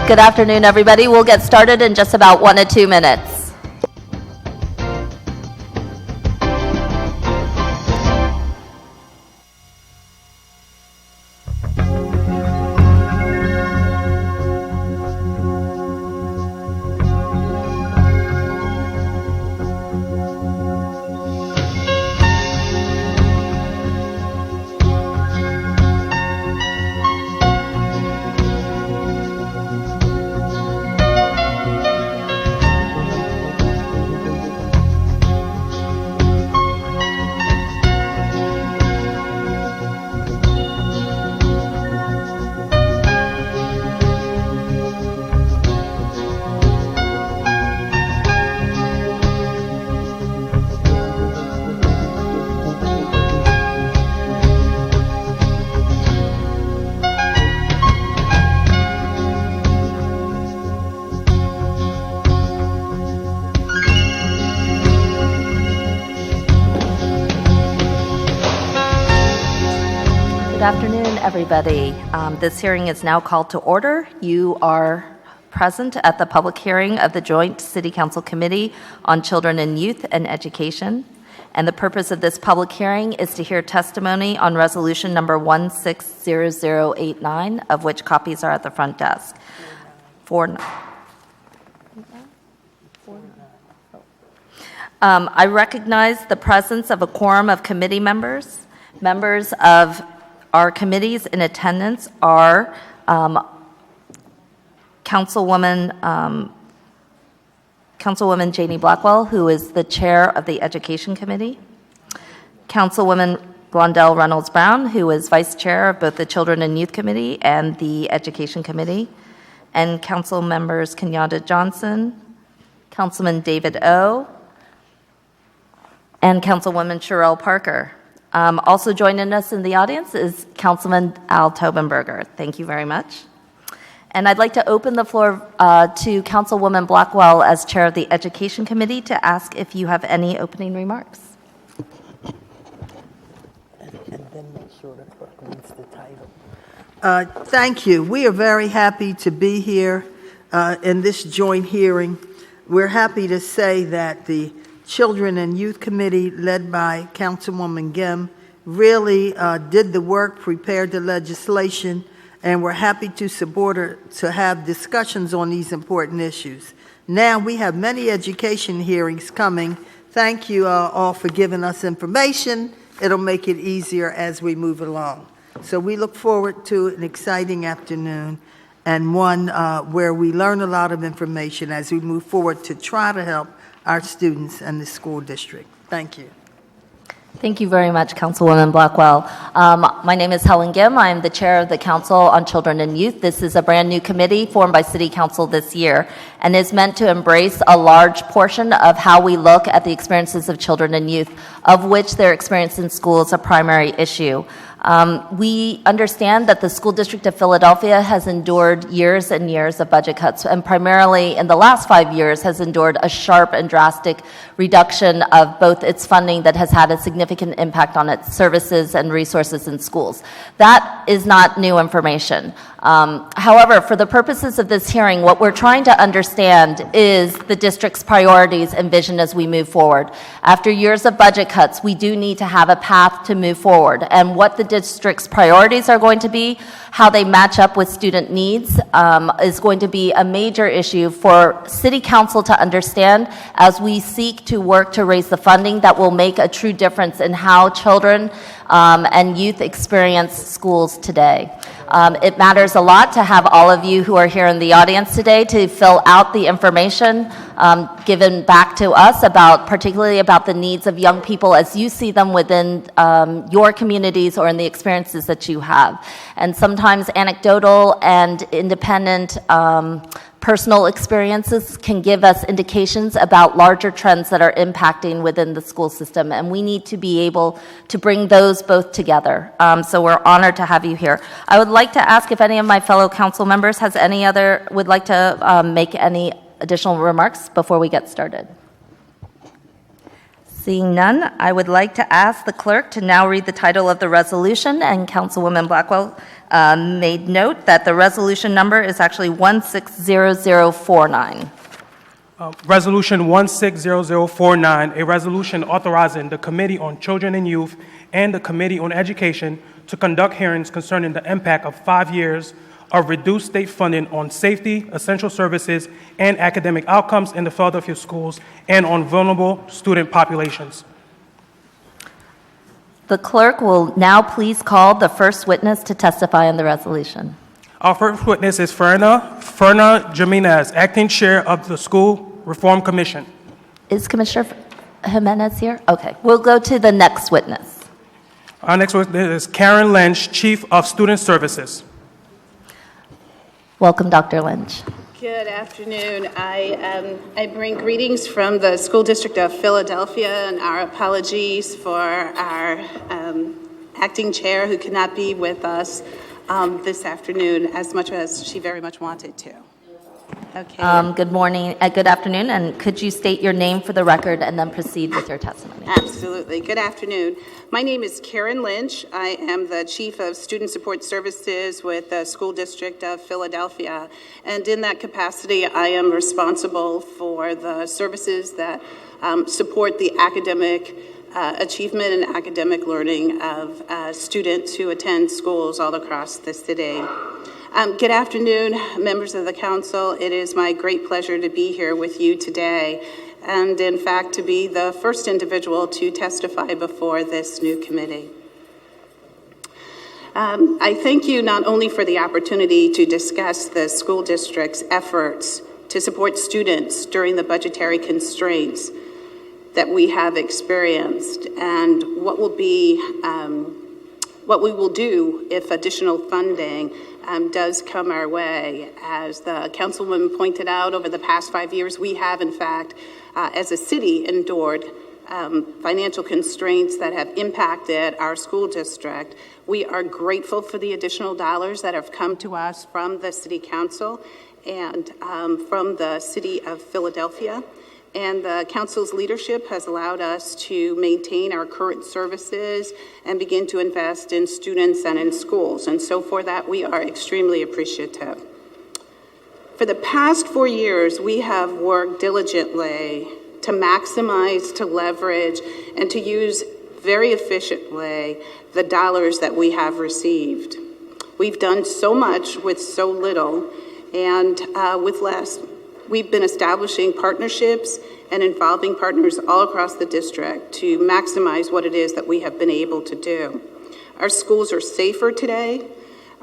Good afternoon, everybody. We'll get started in just about 1 to 2 minutes. Good afternoon, everybody. This hearing is now called to order. You are present at the public hearing of the Joint City Council Committee on Children and Youth and Education. And the purpose of this public hearing is to hear testimony on resolution number 160089, of which copies are at the front desk. I recognize the presence of a quorum of committee members. Members of our committees in attendance are Councilwoman Jannie Blackwell, who is the chair of the Education Committee, Councilwoman Blondell Reynolds Brown, who is vice chair of both the Children and Youth Committee and the Education Committee, and Council members Kenyatta Johnson, Councilman David O, and Councilwoman Cherelle Parker. Also joining us in the audience is Councilman Al Tobenberger. Thank you very much. And I'd like to open the floor to Councilwoman Blackwell as chair of the Education Committee to ask if you have any opening remarks. And then make sure the clerk reads the title. Thank you. We are very happy to be here in this joint hearing. We're happy to say that the Children and Youth Committee, led by Councilwoman Gym, really did the work, prepared the legislation, and we're happy to support her to have discussions on these important issues. Now we have many education hearings coming. Thank you all for giving us information. It'll make it easier as we move along. So we look forward to an exciting afternoon and one where we learn a lot of information as we move forward to try to help our students and the school district. Thank you. Thank you very much, Councilwoman Blackwell. My name is Helen Gym. I am the chair of the Council on Children and Youth. This is a brand new committee formed by City Council this year and is meant to embrace a large portion of how we look at the experiences of children and youth, of which their experience in school is a primary issue. We understand that the School District of Philadelphia has endured years and years of budget cuts, and primarily in the last 5 years has endured a sharp and drastic reduction of both its funding that has had a significant impact on its services and resources in schools. That is not new information. However, for the purposes of this hearing, what we're trying to understand is the district's priorities and vision as we move forward. After years of budget cuts, we do need to have a path to move forward, and what the district's priorities are going to be, how they match up with student needs, is going to be a major issue for City Council to understand as we seek to work to raise the funding that will make a true difference in how children and youth experience schools today. It matters a lot to have all of you who are here in the audience today to fill out the information given back to us particularly about the needs of young people as you see them within your communities or in the experiences that you have. And sometimes anecdotal and independent personal experiences can give us indications about larger trends that are impacting within the school system, and we need to be able to bring those both together. So we're honored to have you here. I would like to ask if any of my fellow council members would like to make any additional remarks before we get started. Seeing none, I would like to ask the clerk to now read the title of the resolution, and Councilwoman Blackwell made note that the resolution number is actually 160049. Resolution 160049, a resolution authorizing the Committee on Children and Youth and the Committee on Education to conduct hearings concerning the impact of 5 years of reduced state funding on safety, essential services, and academic outcomes in the Philadelphia schools and on vulnerable student populations. The clerk will now please call the first witness to testify on the resolution. Our first witness is Ferna Jimenez, Acting Chair of the School Reform Commission. Is Commissioner Jimenez here? Okay, we'll go to the next witness. Our next witness is Karen Lynch, Chief of Student Services. Welcome, Dr. Lynch. Good afternoon. I bring greetings from the School District of Philadelphia and our apologies for our acting chair who could not be with us this afternoon as much as she very much wanted to. Okay. Good morning, good afternoon, and could you state your name for the record and then proceed with your testimony? Absolutely. Good afternoon. My name is Karen Lynch. I am the Chief of Student Support Services with the School District of Philadelphia, and in that capacity, I am responsible for the services that support the academic achievement and academic learning of students who attend schools all across the city. Good afternoon, members of the council. It is my great pleasure to be here with you today, and in fact, to be the first individual to testify before this new committee. I thank you not only for the opportunity to discuss the school district's efforts to support students during the budgetary constraints that we have experienced and what we will do if additional funding does come our way. As the councilwoman pointed out, over the past 5 years, we have, in fact, as a city, endured financial constraints that have impacted our school district. We are grateful for the additional dollars that have come to us from the City Council and from the City of Philadelphia. And the council's leadership has allowed us to maintain our current services and begin to invest in students and in schools. And so for that, we are extremely appreciative. For the past 4 years, we have worked diligently to maximize, to leverage, and to use very efficiently the dollars that we have received. We've done so much with so little and with less. We've been establishing partnerships and involving partners all across the district to maximize what it is that we have been able to do. Our schools are safer today.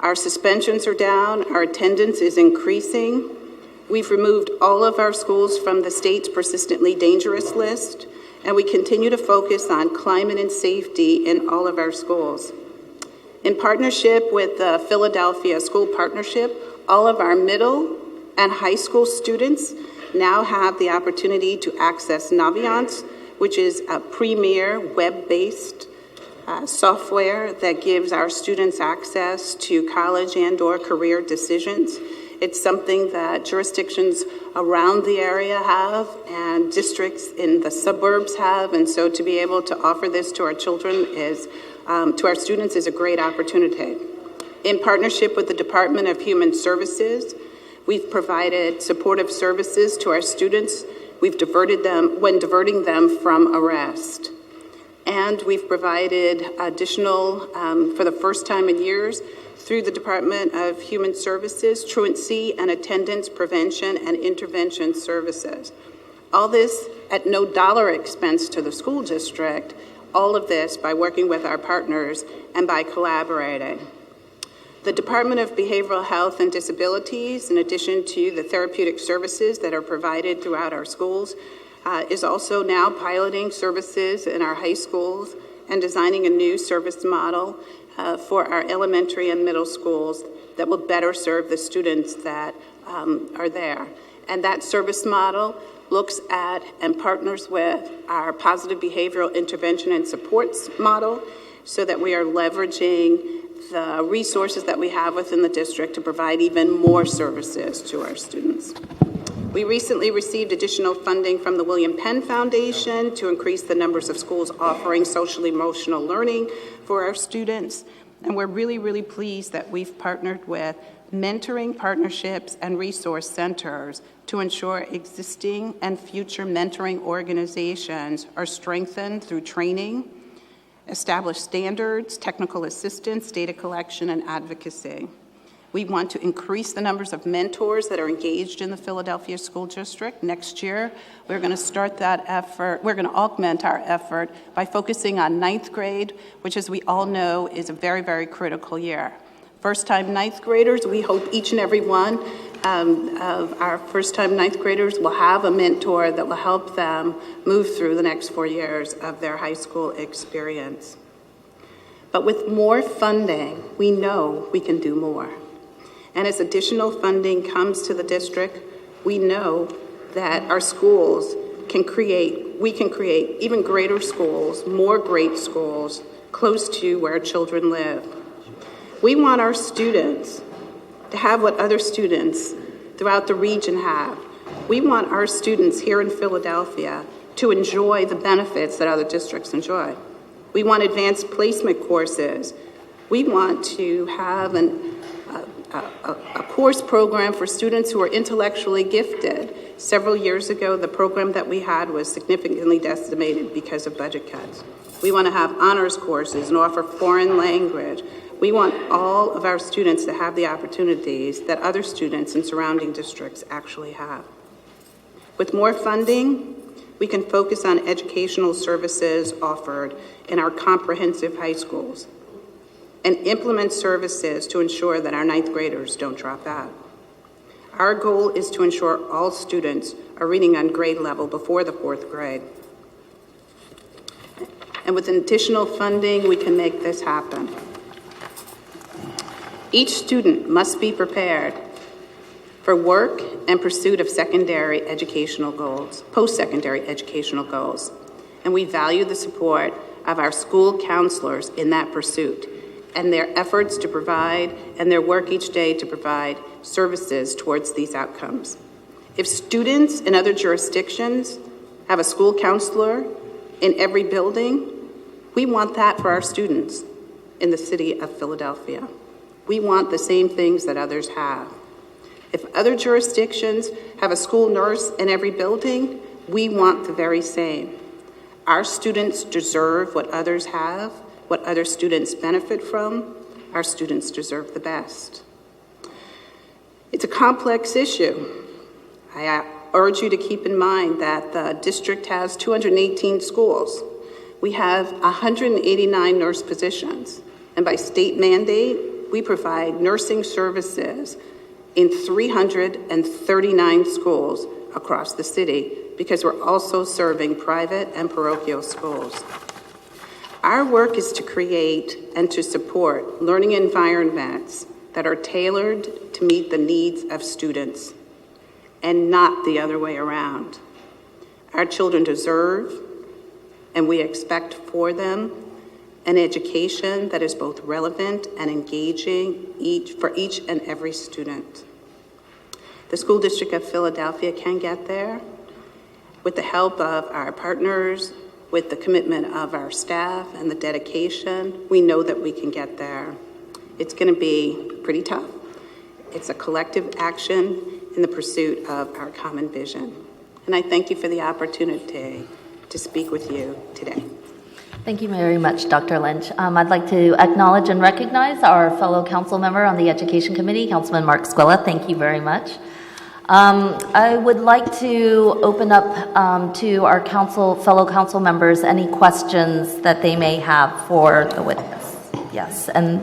Our suspensions are down. Our attendance is increasing. We've removed all of our schools from the state's persistently dangerous list, and we continue to focus on climate and safety in all of our schools. In partnership with the Philadelphia School Partnership, all of our middle and high school students now have the opportunity to access Naviance, which is a premier web-based software that gives our students access to college and/or career decisions. It's something that jurisdictions around the area have and districts in the suburbs have, and so to be able to offer this to our children to our students is a great opportunity. In partnership with the Department of Human Services, we've provided supportive services to our students. We've diverting them from arrest. And we've provided additional, for the first time in years, through the Department of Human Services, truancy and attendance prevention and intervention services. All this at no dollar expense to the school district, all of this by working with our partners and by collaborating. The Department of Behavioral Health and Disabilities, in addition to the therapeutic services that are provided throughout our schools, is also now piloting services in our high schools and designing a new service model for our elementary and middle schools that will better serve the students that are there. And that service model looks at and partners with our positive behavioral intervention and supports model so that we are leveraging the resources that we have within the district to provide even more services to our students. We recently received additional funding from the William Penn Foundation to increase the numbers of schools offering social emotional learning for our students. And we're really, really pleased that we've partnered with mentoring partnerships and resource centers to ensure existing and future mentoring organizations are strengthened through training, established standards, technical assistance, data collection, and advocacy. We want to increase the numbers of mentors that are engaged in the Philadelphia School District. Next year, we're going to start that effort. We're going to augment our effort by focusing on ninth grade, which, as we all know, is a very, very critical year. First-time ninth graders, we hope each and every one of our first-time ninth graders will have a mentor that will help them move through the next 4 years of their high school experience. But with more funding, we know we can do more. And as additional funding comes to the district, we know that our schools can create even greater schools, more great schools, close to where children live. We want our students to have what other students throughout the region have. We want our students here in Philadelphia to enjoy the benefits that other districts enjoy. We want advanced placement courses. We want to have a course program for students who are intellectually gifted. Several years ago, the program that we had was significantly decimated because of budget cuts. We want to have honors courses and offer foreign language. We want all of our students to have the opportunities that other students in surrounding districts actually have. With more funding, we can focus on educational services offered in our comprehensive high schools and implement services to ensure that our ninth graders don't drop out. Our goal is to ensure all students are reading on grade level before the 4th grade. And with additional funding, we can make this happen. Each student must be prepared for work and pursuit of secondary educational goals, post-secondary educational goals. And we value the support of our school counselors in that pursuit and their efforts to provide and their work each day to provide services towards these outcomes. If students in other jurisdictions have a school counselor in every building, we want that for our students in the city of Philadelphia. We want the same things that others have. If other jurisdictions have a school nurse in every building, we want the very same. Our students deserve what others have, what other students benefit from. Our students deserve the best. It's a complex issue. I urge you to keep in mind that the district has 218 schools. We have 189 nurse positions, and by state mandate, we provide nursing services in 339 schools across the city because we're also serving private and parochial schools. Our work is to create and to support learning environments that are tailored to meet the needs of students and not the other way around. Our children deserve, and we expect for them, an education that is both relevant and engaging for each and every student. The School District of Philadelphia can get there with the help of our partners, with the commitment of our staff and the dedication. We know that we can get there. It's going to be pretty tough. It's a collective action in the pursuit of our common vision. And I thank you for the opportunity to speak with you today. Thank you very much, Dr. Lynch. I'd like to acknowledge and recognize our fellow council member on the Education Committee, Councilman Mark Squilla. Thank you very much. I would like to open up to our fellow council members any questions that they may have for the witness. Yes, and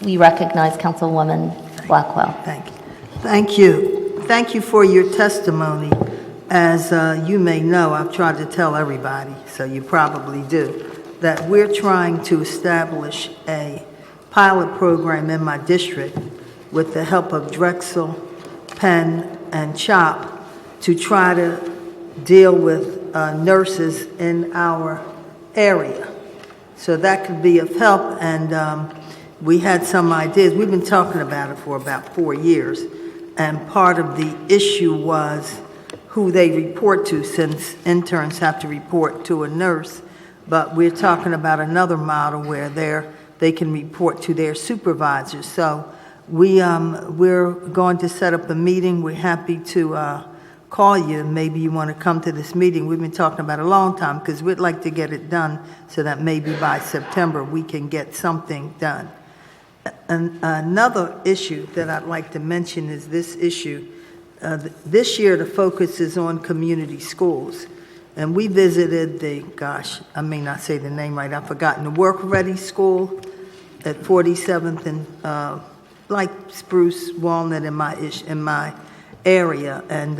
we recognize Councilwoman Blackwell. Thank you. Thank you. Thank you for your testimony. As you may know, I've tried to tell everybody, so you probably do, that we're trying to establish a pilot program in my district with the help of Drexel, Penn, and CHOP to try to deal with nurses in our area. So that could be of help, and we had some ideas. We've been talking about it for about 4 years, and part of the issue was who they report to, since interns have to report to a nurse. but we're talking about another model where they can report to their supervisors. So we're going to set up a meeting. We're happy to call you. Maybe you want to come to this meeting. We've been talking about it a long time because we'd like to get it done so that maybe by September we can get something done. And another issue that I'd like to mention is this issue. This year the focus is on community schools. And we visited I may not say the name right, I've forgotten, the Work Ready School at 47th and like Spruce, Walnut in my area. And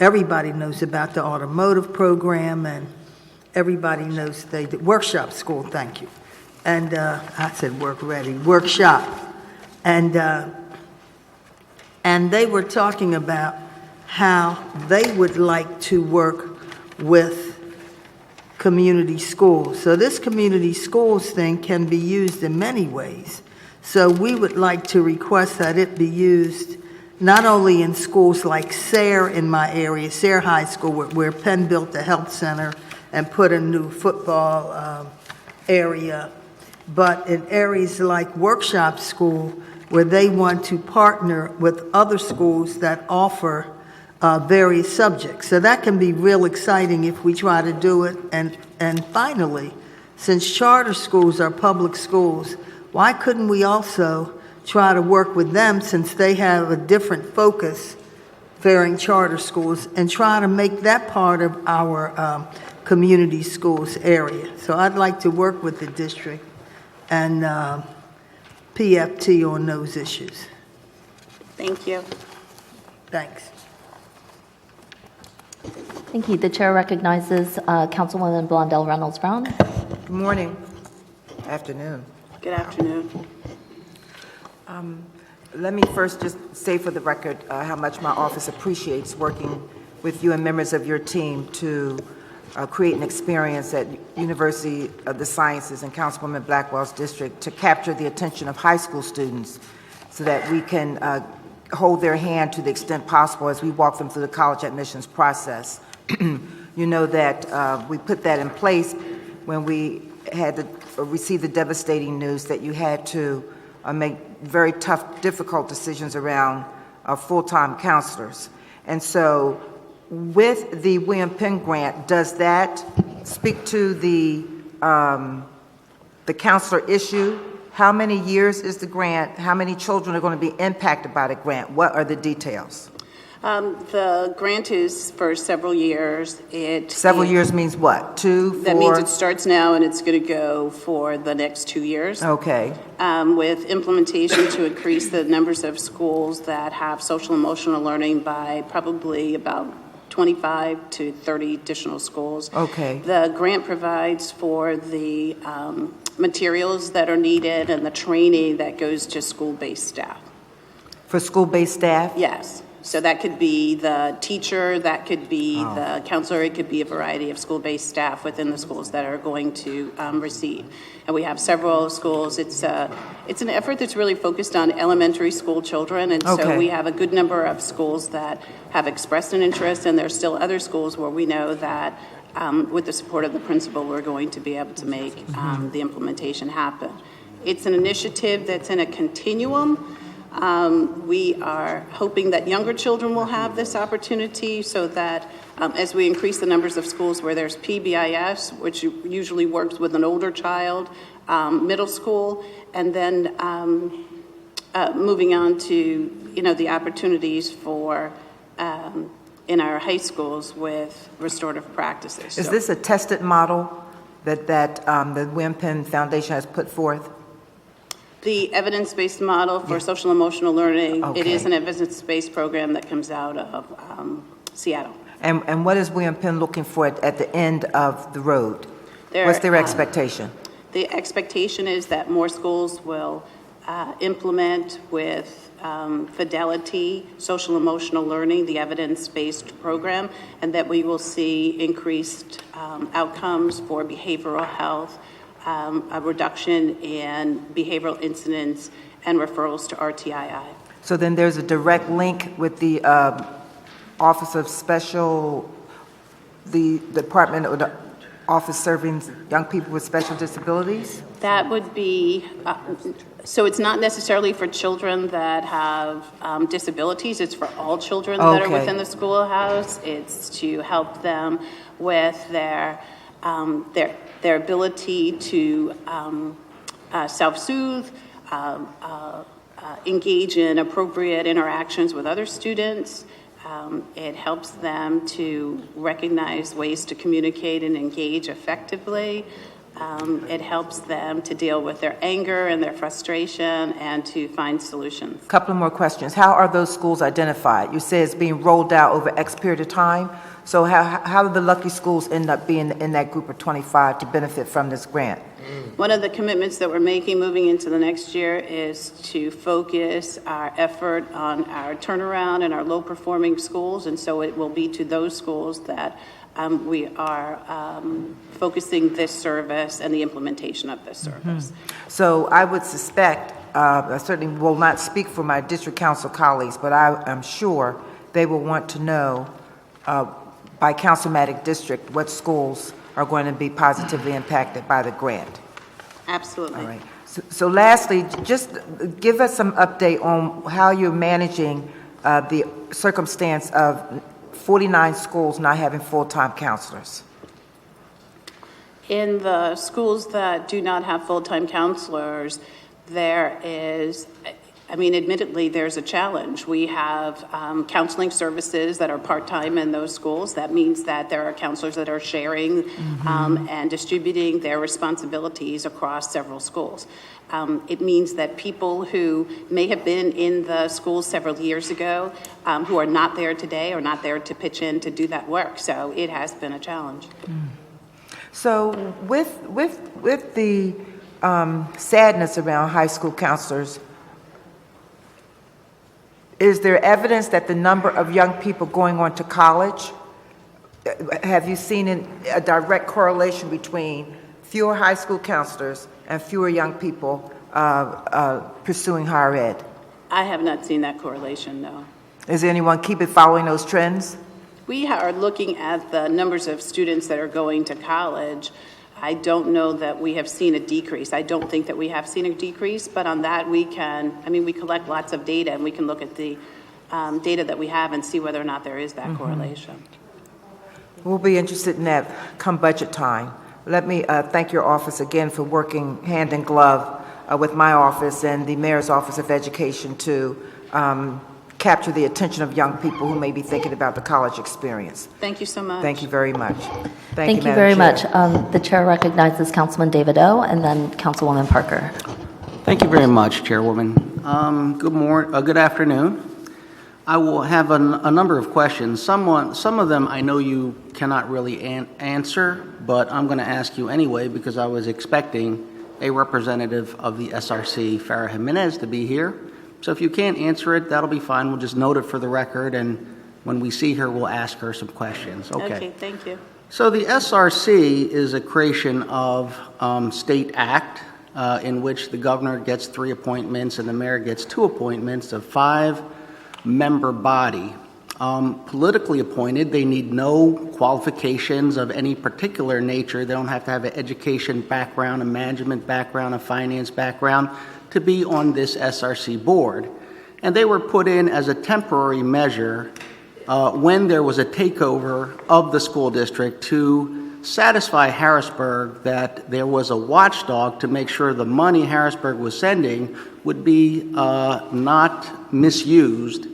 everybody knows about the automotive program, and everybody knows the workshop school, thank you. And I said Work Ready, workshop. And they were talking about how they would like to work with community schools. So this community schools thing can be used in many ways. So we would like to request that it be used not only in schools like Sayre in my area, Sayre High School, where Penn built a health center and put a new football area, but in areas like Workshop School, where they want to partner with other schools that offer various subjects. So that can be real exciting if we try to do it. And finally, since charter schools are public schools, why couldn't we also try to work with them, since they have a different focus, varying charter schools, and try to make that part of our community schools area? So I'd like to work with the district and PFT on those issues. Thank you. Thanks. Thank you. The chair recognizes Councilwoman Blondell Reynolds Brown. Good morning. Afternoon. Good afternoon. Let me first just say for the record how much my office appreciates working with you and members of your team to create an experience at University of the Sciences and Councilwoman Blackwell's district to capture the attention of high school students so that we can hold their hand to the extent possible as we walk them through the college admissions process. You know that we put that in place when we had to receive the devastating news that you had to make very tough, difficult decisions around full-time counselors. And so with the William Penn grant, does that speak to the counselor issue? How many years is the grant? How many children are going to be impacted by the grant? What are the details? The grant is for several years. Several years means what? 2, 4? That means it starts now and it's going to go for the next 2 years. Okay. With implementation to increase the numbers of schools that have social emotional learning by probably about 25 to 30 additional schools. Okay. The grant provides for the materials that are needed and the training that goes to school-based staff. For school-based staff? Yes. So that could be the teacher, that could be the counselor, it could be a variety of school-based staff within the schools that are going to receive. And we have several schools. It's an effort that's really focused on elementary school children, and so we have a good number of schools that have expressed an interest, and there's still other schools where we know that with the support of the principal, we're going to be able to make the implementation happen. It's an initiative that's in a continuum. We are hoping that younger children will have this opportunity so that as we increase the numbers of schools where there's PBIS, which usually works with an older child, middle school, and then moving on to, the opportunities for in our high schools with restorative practices. Is this a tested model that the William Penn Foundation has put forth? The evidence-based model for social emotional learning, it is an evidence-based program that comes out of Seattle. And what is William Penn looking for at the end of the road? What's their expectation? The expectation is that more schools will implement with fidelity social emotional learning, the evidence-based program, and that we will see increased outcomes for behavioral health, a reduction in behavioral incidents and referrals to RTII. So then there's a direct link with the Office of Special, the Department of the office serving young people with special disabilities? That would be, so it's not necessarily for children that have disabilities, it's for all children that are Okay. within the schoolhouse. It's to help them with their ability to self-soothe, engage in appropriate interactions with other students. It helps them to recognize ways to communicate and engage effectively. It helps them to deal with their anger and their frustration and to find solutions. Couple of more questions. How are those schools identified? You say it's being rolled out over X period of time. So how do the lucky schools end up being in that group of 25 to benefit from this grant? One of the commitments that we're making moving into the next year is to focus our effort on our turnaround and our low-performing schools, and so it will be to those schools that we are focusing this service and the implementation of this service. So I would suspect, I certainly will not speak for my district council colleagues, but I am sure they will want to know by councilmatic district what schools are going to be positively impacted by the grant. Absolutely. All right. So lastly, just give us some update on how you're managing the circumstance of 49 schools not having full-time counselors. In the schools that do not have full-time counselors, there is, I mean, admittedly, there's a challenge. We have counseling services that are part-time in those schools. That means that there are counselors that are sharing and distributing their responsibilities across several schools. It means that people who may have been in the schools several years ago, who are not there today, are not there to pitch in to do that work. So it has been a challenge. So with the sadness around high school counselors, is there evidence that the number of young people going on to college, have you seen a direct correlation between fewer high school counselors and fewer young people pursuing higher ed? I have not seen that correlation, no. Is anyone following those trends? We are looking at the numbers of students that are going to college. I don't know that we have seen a decrease. I don't think that we have seen a decrease, but on that we collect lots of data and we can look at the data that we have and see whether or not there is that correlation. We'll be interested in that come budget time. Let me thank your office again for working hand in glove with my office and the Mayor's Office of Education to capture the attention of young people who may be thinking about the college experience. Thank you so much. Thank you very much. Thank you Madam very Chair. much. The chair recognizes Councilman David O. and then Councilwoman Parker. Thank you very much, Chairwoman. Good afternoon. I will have a number of questions. Some of them I know you cannot really answer, but I'm going to ask you anyway because I was expecting a representative of the SRC, Farah Jimenez, to be here. So if you can't answer it, that'll be fine. We'll just note it for the record, and when we see her, we'll ask her some questions. Okay, thank you. So the SRC is a creation of state act in which the governor gets 3 appointments and the mayor gets 2 appointments of 5-member body. Politically appointed, they need no qualifications of any particular nature. They don't have to have an education background, a management background, a finance background to be on this SRC board. And they were put in as a temporary measure when there was a takeover of the school district to satisfy Harrisburg that there was a watchdog to make sure the money Harrisburg was sending would be not misused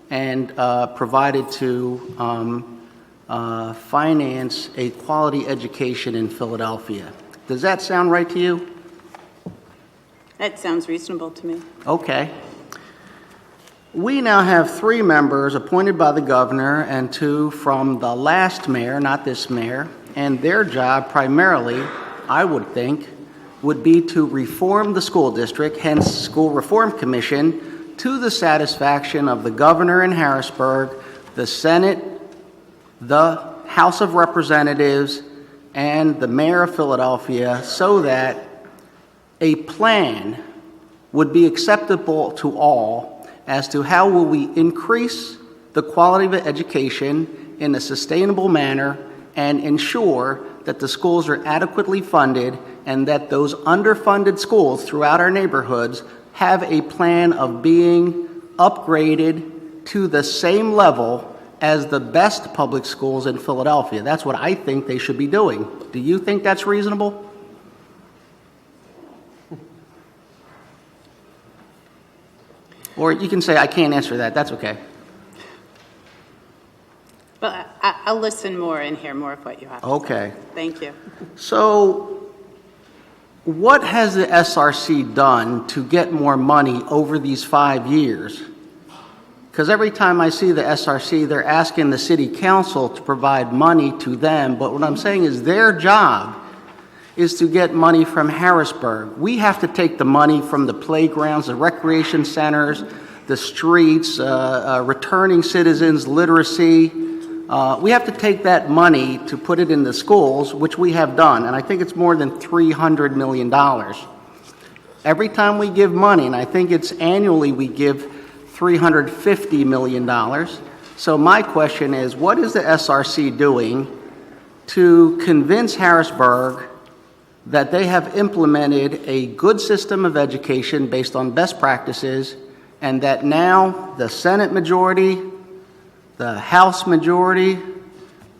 and provided to finance a quality education in Philadelphia. Does that sound right to you? That sounds reasonable to me. Okay. We now have 3 members appointed by the governor and 2 from the last mayor, not this mayor, and their job primarily, I would think, would be to reform the school district, hence School Reform Commission, to the satisfaction of the governor in Harrisburg, the Senate, the House of Representatives, and the mayor of Philadelphia, so that a plan would be acceptable to all as to how will we increase the quality of education in a sustainable manner and ensure that the schools are adequately funded and that those underfunded schools throughout our neighborhoods have a plan of being upgraded to the same level as the best public schools in Philadelphia. That's what I think they should be doing. Do you think that's reasonable? Or you can say, I can't answer that. That's okay. Well, I'll listen more and hear more of what you have to say. Okay. Thank you. So what has the SRC done to get more money over these 5 years? Because every time I see the SRC, they're asking the city council to provide money to them, but what I'm saying is their job is to get money from Harrisburg. We have to take the money from the playgrounds, the recreation centers, the streets, returning citizens, literacy. We have to take that money to put it in the schools, which we have done, and I think it's more than $300 million. Every time we give money, and I think it's annually we give $350 million. So my question is, what is the SRC doing to convince Harrisburg that they have implemented a good system of education based on best practices, and that now the Senate majority, the House majority,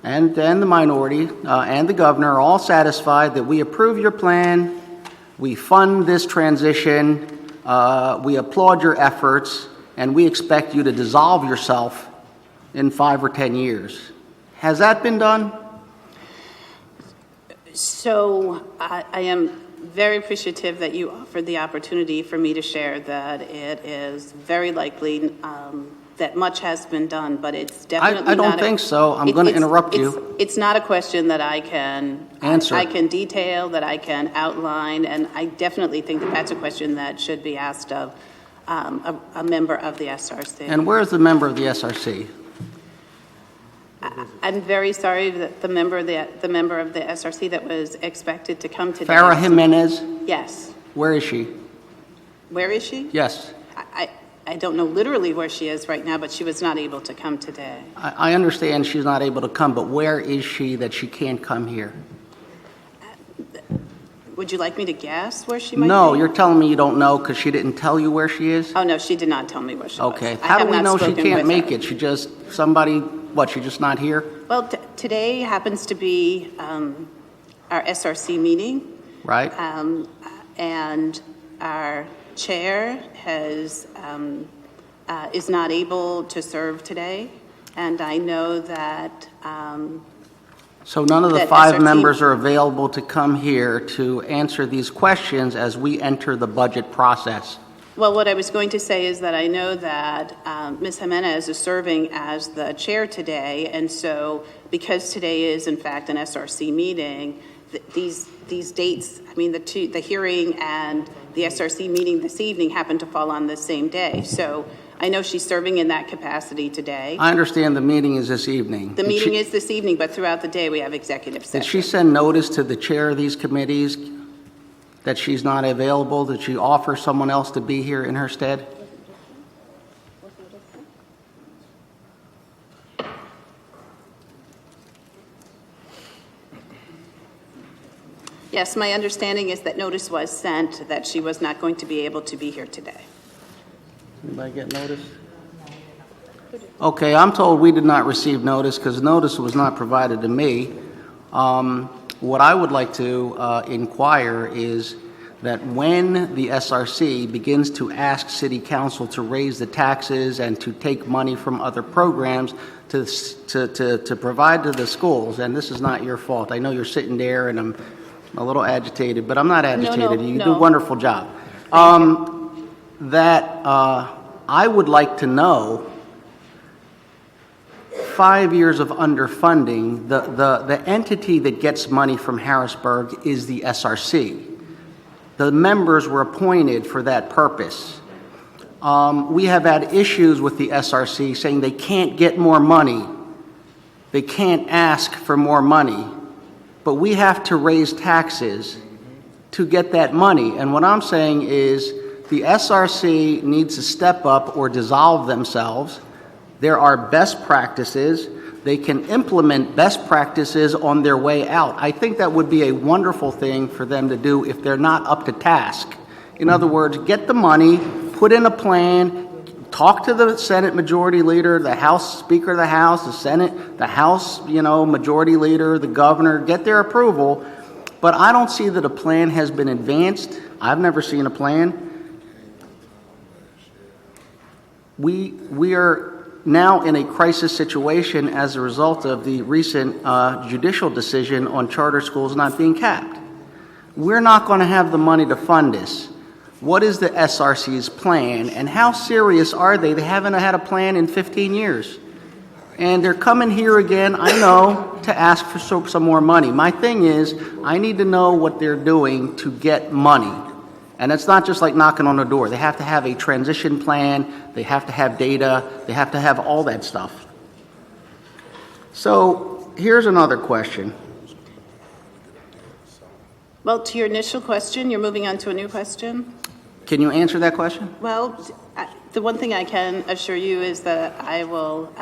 and the minority, and the governor are all satisfied that we approve your plan, we fund this transition, we applaud your efforts, and we expect you to dissolve yourself in 5 or 10 years. Has that been done? So I am very appreciative that you offered the opportunity for me to share that it is very likely that much has been done, but it's definitely I don't think so. I'm going to interrupt you. It's not a question that I can answer. I can detail, that I can outline, and I definitely think that that's a question that should be asked of a member of the SRC. And where is the member of the SRC? I'm very sorry that the member of the SRC that was expected to come today. Farah Jimenez? Yes. Where is she? Where is she? Yes. I don't know literally where she is right now, but she was not able to come today. I understand she's not able to come, but where is she that she can't come here? Would you like me to guess where she might be? No, you're telling me you don't know because she didn't tell you where she is? Oh, no, she did not tell me where she was. Okay. I How do have we not know she spoken can't with make her. it? She just, somebody, what, she's just not here? Well, today happens to be our SRC meeting. Right? And our chair is not able to serve today. And I know that So none of the that 5 SRC members are available to come here to answer these questions as we enter the budget process. well, what I was going to say is that I know that Ms. Jimenez is serving as the chair today, and so because today is in fact an SRC meeting, these dates, I mean, the hearing and the SRC meeting this evening happen to fall on the same day. So I know she's serving in that capacity today. I understand the meeting is this evening. The meeting is this evening, but throughout the day we have executive Did session. she send notice to the chair of these committees that she's not available? Did she offer someone else to be here in her stead? Yes, my understanding is that notice was sent that she was not going to be able to be here today. Anybody get notice? Okay, I'm told we did not receive notice because notice was not provided to me. What I would like to inquire is that when the SRC begins to ask City Council to raise the taxes and to take money from other programs to provide to the schools, and this is not your fault. I know you're sitting there and I'm a little agitated, but I'm not agitated. You do a wonderful job. I would like to know 5 years of underfunding, the entity that gets money from Harrisburg is the SRC. The members were appointed for that purpose. We have had issues with the SRC saying they can't get more money. They can't ask for more money. But we have to raise taxes to get that money. And what I'm saying is the SRC needs to step up or dissolve themselves. There are best practices. They can implement best practices on their way out. I think that would be a wonderful thing for them to do if they're not up to task. In other words, get the money, put in a plan, talk to the Senate Majority Leader, the House Speaker of the House, the Senate, the House, Majority Leader, the Governor, get their approval. But I don't see that a plan has been advanced. I've never seen a plan. We are now in a crisis situation as a result of the recent judicial decision on charter schools not being capped. We're not going to have the money to fund this. What is the SRC's plan, and how serious are they? They haven't had a plan in 15 years. And they're coming here again, I know, to ask for some more money. My thing is, I need to know what they're doing to get money. And it's not just like knocking on the door. They have to have a transition plan, they have to have data, they have to have all that stuff. So here's another question. Well, to your initial question, you're moving on to a new question? Can you answer that question? Well, the one thing I can assure you is that I will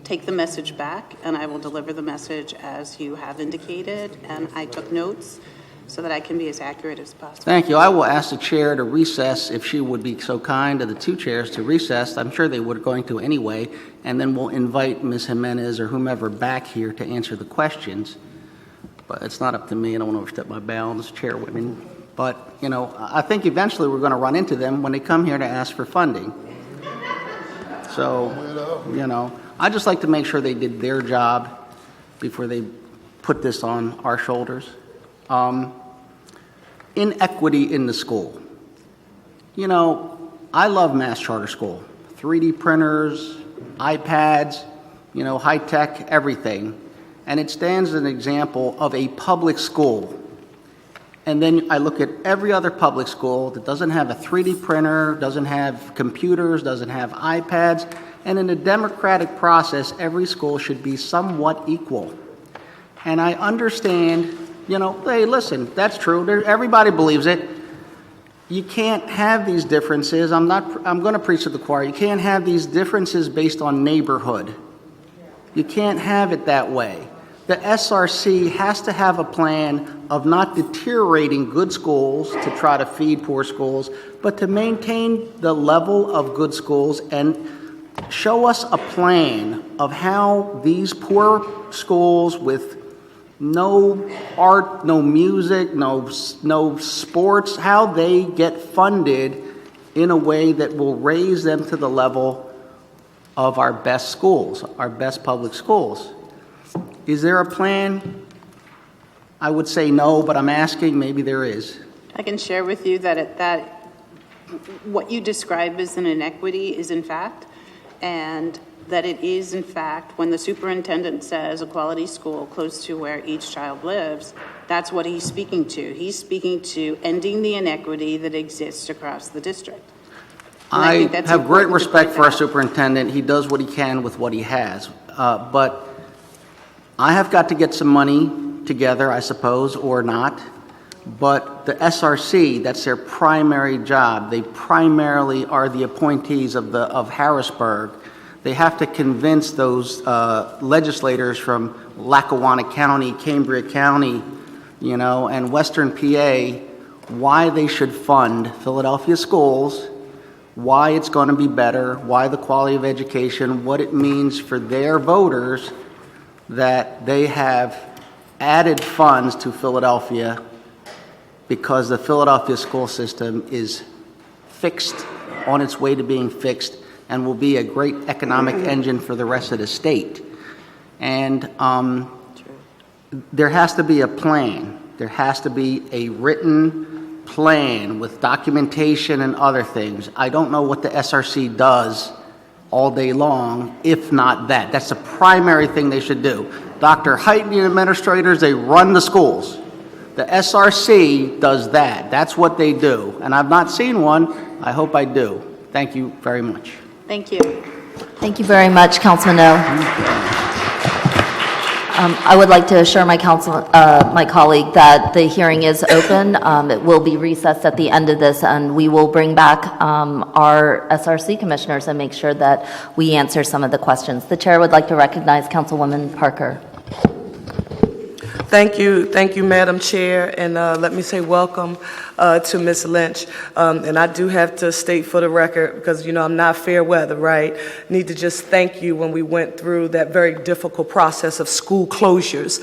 take the message back, and I will deliver the message as you have indicated, and I took notes so that I can be as accurate as possible. Thank you. I will ask the chair to recess, if she would be so kind, to the two chairs to recess. I'm sure they were going to anyway, and then we'll invite Ms. Jimenez or whomever back here to answer the questions. But it's not up to me. I don't want to overstep my bounds, chairwomen. But, I think eventually we're going to run into them when they come here to ask for funding. So, I just like to make sure they did their job before they put this on our shoulders. Inequity in the school. I love Mass Charter School. 3D printers, iPads, high-tech, everything. And it stands as an example of a public school. And then I look at every other public school that doesn't have a 3D printer, doesn't have computers, doesn't have iPads, and in a democratic process, every school should be somewhat equal. And I understand, hey, listen, that's true. Everybody believes it. You can't have these differences. I'm going to preach to the choir. You can't have these differences based on neighborhood. You can't have it that way. The SRC has to have a plan of not deteriorating good schools to try to feed poor schools, but to maintain the level of good schools and show us a plan of how these poor schools with no art, no music, no sports, how they get funded in a way that will raise them to the level of our best schools, our best public schools. Is there a plan? I would say no, but I'm asking, maybe there is. I can share with you that what you describe as an inequity is in fact, and that it is in fact, when the superintendent says a quality school close to where each child lives, that's what he's speaking to. He's speaking to ending the inequity that exists across the district. I have great respect for our superintendent. He does what he can with what he has. But I have got to get some money together, I suppose, or not. But the SRC, that's their primary job. They primarily are the appointees of Harrisburg. They have to convince those legislators from Lackawanna County, Cambria County, and Western PA why they should fund Philadelphia schools, why it's going to be better, why the quality of education, what it means for their voters that they have added funds to Philadelphia because the Philadelphia school system is fixed, on its way to being fixed, and will be a great economic engine for the rest of the state. And there has to be a plan. There has to be a written plan with documentation and other things. I don't know what the SRC does all day long, if not that. That's the primary thing they should do. Dr. Height and the administrators, they run the schools. The SRC does that. That's what they do. And I've not seen one. I hope I do. Thank you very much. Thank you. Thank you very much, Councilman O. I would like to assure my colleague that the hearing is open. It will be recessed at the end of this, and we will bring back our SRC commissioners and make sure that we answer some of the questions. The chair would like to recognize Councilwoman Parker. Thank you, Madam Chair, and let me say welcome to Ms. Lynch. And I do have to state for the record, because you know I'm not fair weather, right? Need to just thank you when we went through that very difficult process of school closures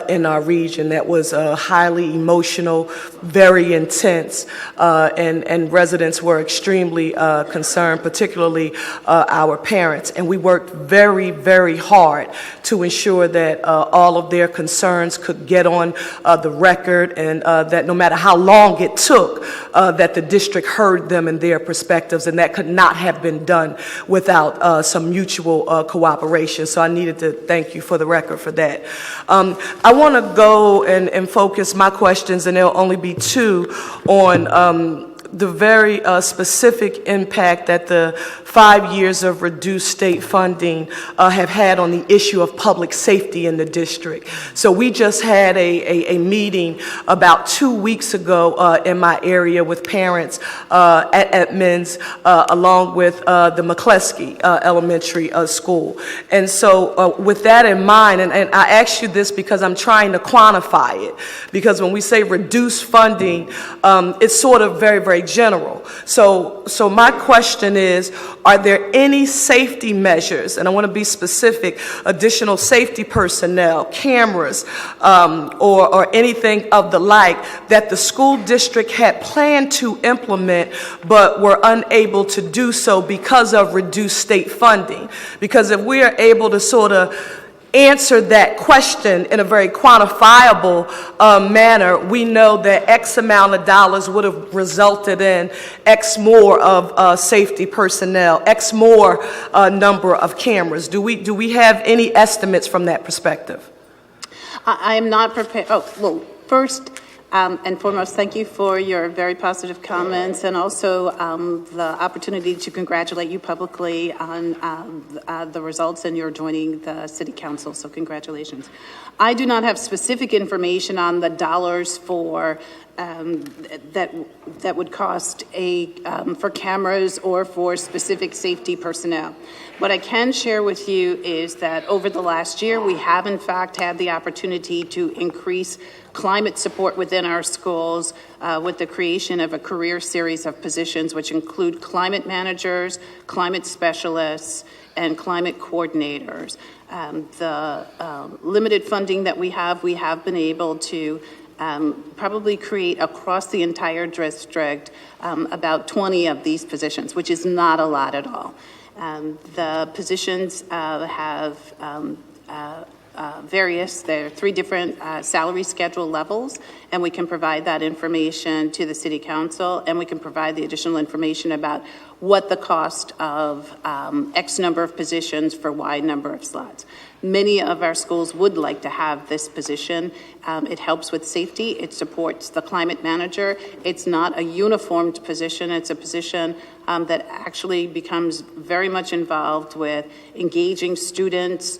in our region. That was highly emotional, very intense, and residents were extremely concerned, particularly our parents. And we worked very, very hard to ensure that all of their concerns could get on the record, and that no matter how long it took, that the district heard them and their perspectives, and that could not have been done without some mutual cooperation. So I needed to thank you for the record for that. I want to go and focus my questions, and there'll only be two, on the very specific impact that the 5 years of reduced state funding have had on the issue of public safety in the district. So we just had a meeting about 2 weeks ago in my area with parents at Edmonds, along with the McCleskey Elementary School. And so with that in mind, and I ask you this because I'm trying to quantify it, because when we say reduce funding, it's sort of very, very general. So my question is, are there any safety measures, and I want to be specific, additional safety personnel, cameras, or anything of the like that the school district had planned to implement but were unable to do so because of reduced state funding? Because if we are able to sort of answer that question in a very quantifiable manner, we know that X amount of dollars would have resulted in X more of safety personnel, X more number of cameras. Do we have any estimates from that perspective? I am not prepared. Oh, well, first and foremost, thank you for your very positive comments, and also the opportunity to congratulate you publicly on the results and your joining the City Council, so congratulations. I do not have specific information on the dollars for that would cost for cameras or for specific safety personnel. What I can share with you is that over the last year, we have in fact had the opportunity to increase climate support within our schools with the creation of a career series of positions, which include climate managers, climate specialists, and climate coordinators. The limited funding that we have been able to probably create across the entire district about 20 of these positions, which is not a lot at all. The positions have there are 3 different salary schedule levels, and we can provide that information to the City Council, and we can provide the additional information about what the cost of X number of positions for Y number of slots. Many of our schools would like to have this position. It helps with safety. It supports the climate manager. It's not a uniformed position. It's a position that actually becomes very much involved with engaging students,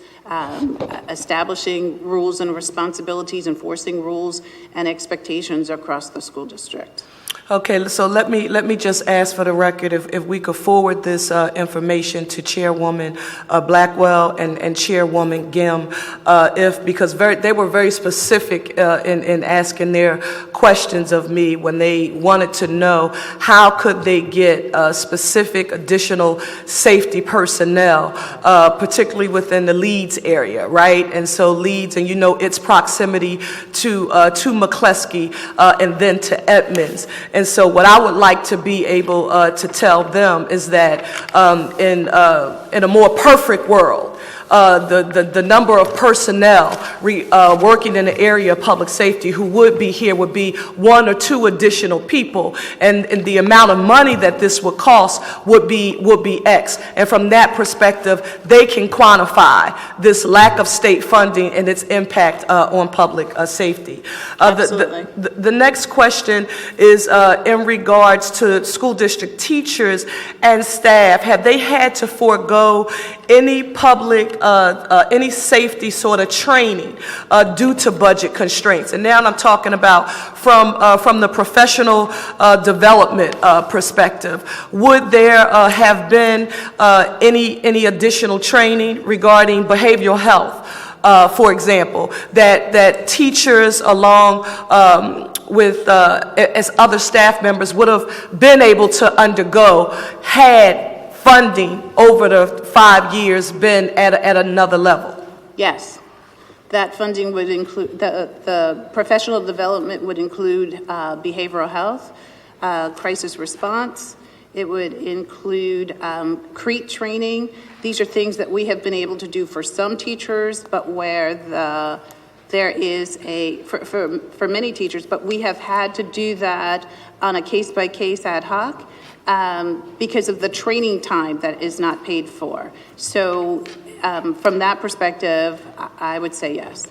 establishing rules and responsibilities, enforcing rules and expectations across the school district. Okay, so let me just ask for the record if we could forward this information to Chairwoman Blackwell and Chairwoman Gym, because they were very specific in asking their questions of me when they wanted to know how could they get specific additional safety personnel, particularly within the Leeds area, right? And so Leeds, and you know its proximity to McCleskey and then to Edmonds. And so what I would like to be able to tell them is that in a more perfect world, the number of personnel working in the area of public safety who would be here would be 1 or 2 additional people, and the amount of money that this would cost would be X. And from that perspective, they can quantify this lack of state funding and its impact on public safety. Absolutely. The next question is in regards to school district teachers and staff. Have they had to forego any public, any safety sort of training due to budget constraints. And now I'm talking about from the professional development perspective. Would there have been any additional training regarding behavioral health? For example, that teachers along with as other staff members would have been able to undergo had funding over the 5 years been at another level? Yes. That funding would include, the professional development would include behavioral health, crisis response. It would include CREAT training. These are things that we have been able to do for some teachers, but where there is for many teachers, but we have had to do that on a case-by-case ad hoc because of the training time that is not paid for. So from that perspective, I would say yes.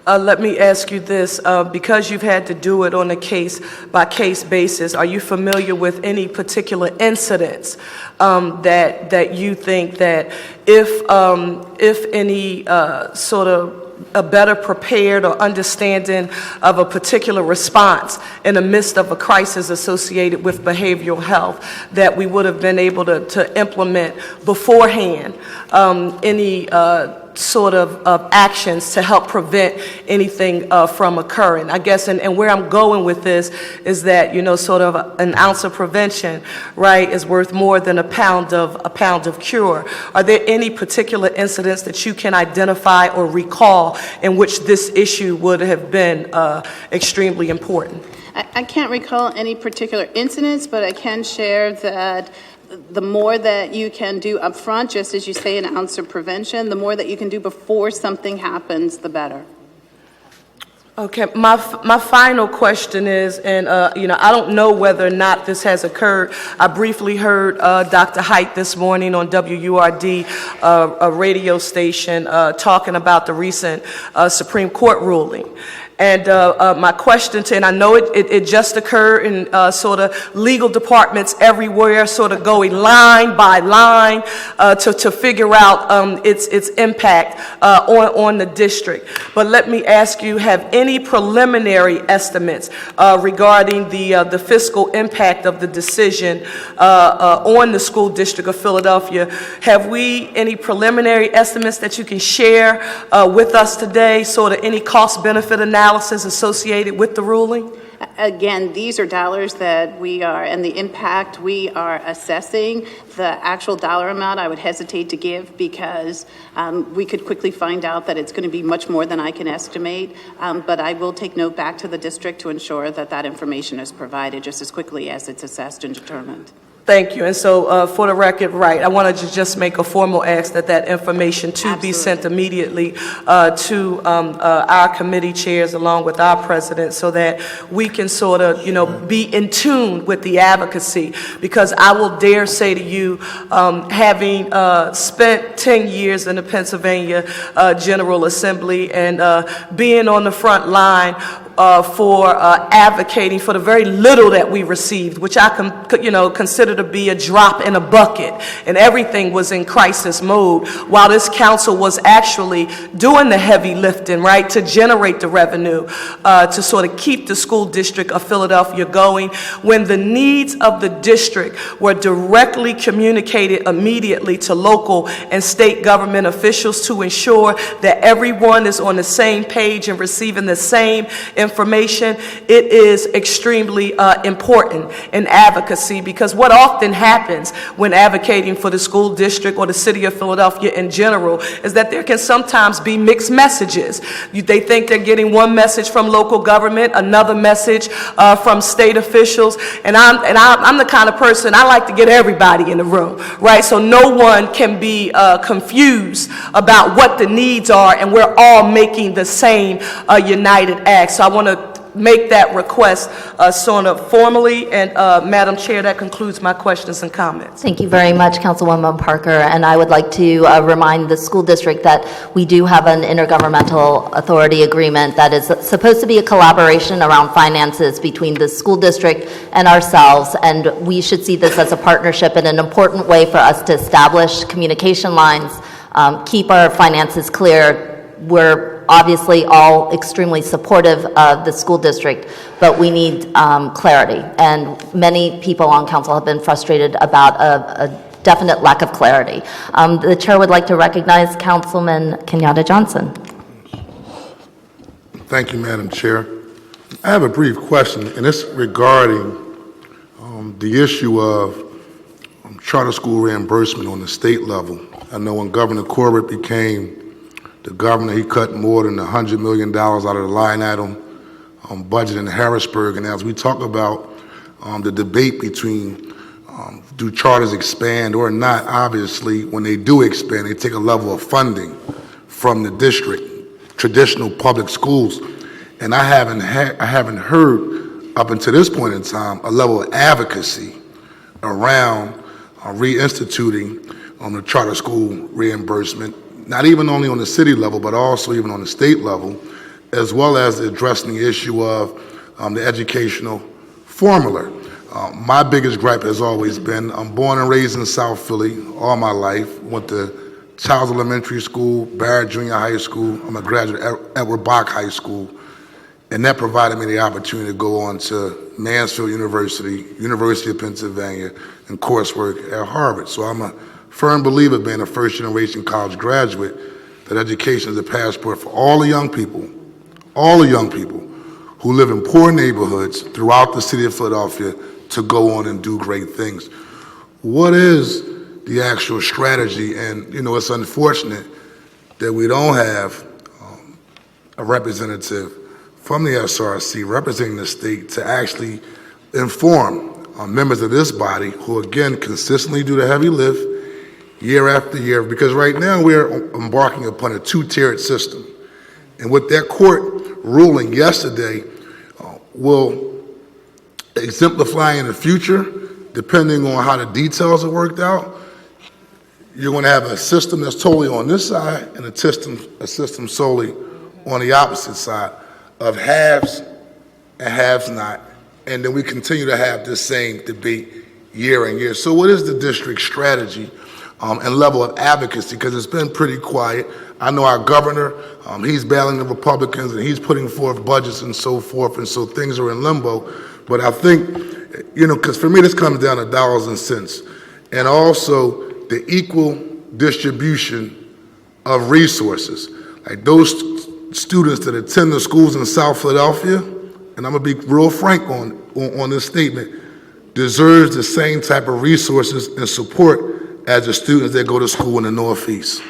Let me ask you this, because you've had to do it on a case-by-case basis, are you familiar with any particular incidents that you think that if any sort of a better prepared or understanding of a particular response in the midst of a crisis associated with behavioral health, that we would have been able to implement beforehand any sort of actions to help prevent anything from occurring? I guess, and where I'm going with this is that, sort of an ounce of prevention, right, is worth more than a pound of cure. Are there any particular incidents that you can identify or recall in which this issue would have been extremely important? I can't recall any particular incidents, but I can share that the more that you can do up front, just as you say, an ounce of prevention, the more that you can do before something happens, the better. Okay, my final question is, and I don't know whether or not this has occurred. I briefly heard Dr. Haidt this morning on WURD, a radio station, talking about the recent Supreme Court ruling. And my question and I know it just occurred in sort of legal departments everywhere, sort of going line by line to figure out its impact on the district. But let me ask you, have any preliminary estimates regarding the fiscal impact of the decision on the school district of Philadelphia? Have we any preliminary estimates that you can share with us today, sort of any cost-benefit analysis associated with the ruling? Again, these are dollars that we are, and the impact we are assessing. The actual dollar amount I would hesitate to give because we could quickly find out that it's going to be much more than I can estimate. But I will take note back to the district to ensure that that information is provided just as quickly as it's assessed and determined. Thank you. And so for the record, right, I wanted to just make a formal ask that information to be sent immediately to our committee chairs along with our president so that we can sort of, be in tune with the advocacy. Because I will dare say to you, having spent 10 years in the Pennsylvania General Assembly and being on the front line for advocating for the very little that we received, which I consider to be a drop in a bucket, and everything was in crisis mode, while this council was actually doing the heavy lifting, right, to generate the revenue, to sort of keep the school district of Philadelphia going, when the needs of the district were directly communicated immediately to local and state government officials to ensure that everyone is on the same page and receiving the same information. It is extremely important in advocacy, because what often happens when advocating for the school district or the city of Philadelphia in general is that there can sometimes be mixed messages. They think they're getting one message from local government, another message from state officials, and I'm the kind of person, I like to get everybody in the room, right? So no one can be confused about what the needs are, and we're all making the same united act. So I want to make that request sort of formally. And Madam Chair, that concludes my questions and comments. Thank you very much, Councilwoman Parker. And I would like to remind the school district that we do have an intergovernmental authority agreement that is supposed to be a collaboration around finances between the school district and ourselves. And we should see this as a partnership and an important way for us to establish communication lines, keep our finances clear. We're obviously all extremely supportive of the school district, but we need clarity. And many people on council have been frustrated about a definite lack of clarity. The chair would like to recognize Councilman Kenyatta Johnson. Thank you, Madam Chair. I have a brief question, and it's regarding the issue of charter school reimbursement on the state level. I know when Governor Corbett became the governor, he cut more than $100 million out of the line item budget in Harrisburg. And as we talk about the debate between do charters expand or not, obviously, when they do expand, they take a level of funding from the district, traditional public schools. And I haven't heard, up until this point in time, a level of advocacy around reinstituting the charter school reimbursement, not even only on the city level, but also even on the state level, as well as addressing the issue of the educational formula. My biggest gripe has always been, I'm born and raised in South Philly all my life, went to Childs Elementary School, Barrett Junior High School, I'm a graduate at Edward Bach High School, and that provided me the opportunity to go on to Mansfield University, University of Pennsylvania, and coursework at Harvard. So I'm a firm believer, being a first-generation college graduate, that education is a passport for all the young people who live in poor neighborhoods throughout the city of Philadelphia to go on and do great things. What is the actual strategy? And, you know, it's unfortunate that we don't have a representative from the SRC representing the state to actually inform members of this body who, again, consistently do the heavy lift year after year, because right now we're embarking upon a two-tiered system. And with that court ruling yesterday will exemplify in the future, depending on how the details are worked out, you're going to have a system that's totally on this side and a system solely on the opposite side of haves and haves not. And then we continue to have this same debate year and year. So what is the district's strategy and level of advocacy? Because it's been pretty quiet. I know our governor, he's battling the Republicans and he's putting forth budgets and so forth, and so things are in limbo. But I think, you know, because for me this comes down to dollars and cents, and also the equal distribution of resources. Like those students that attend the schools in South Philadelphia, and I'm gonna be real frank on this statement, deserves the same type of resources and support as the students that go to school in the Northeast.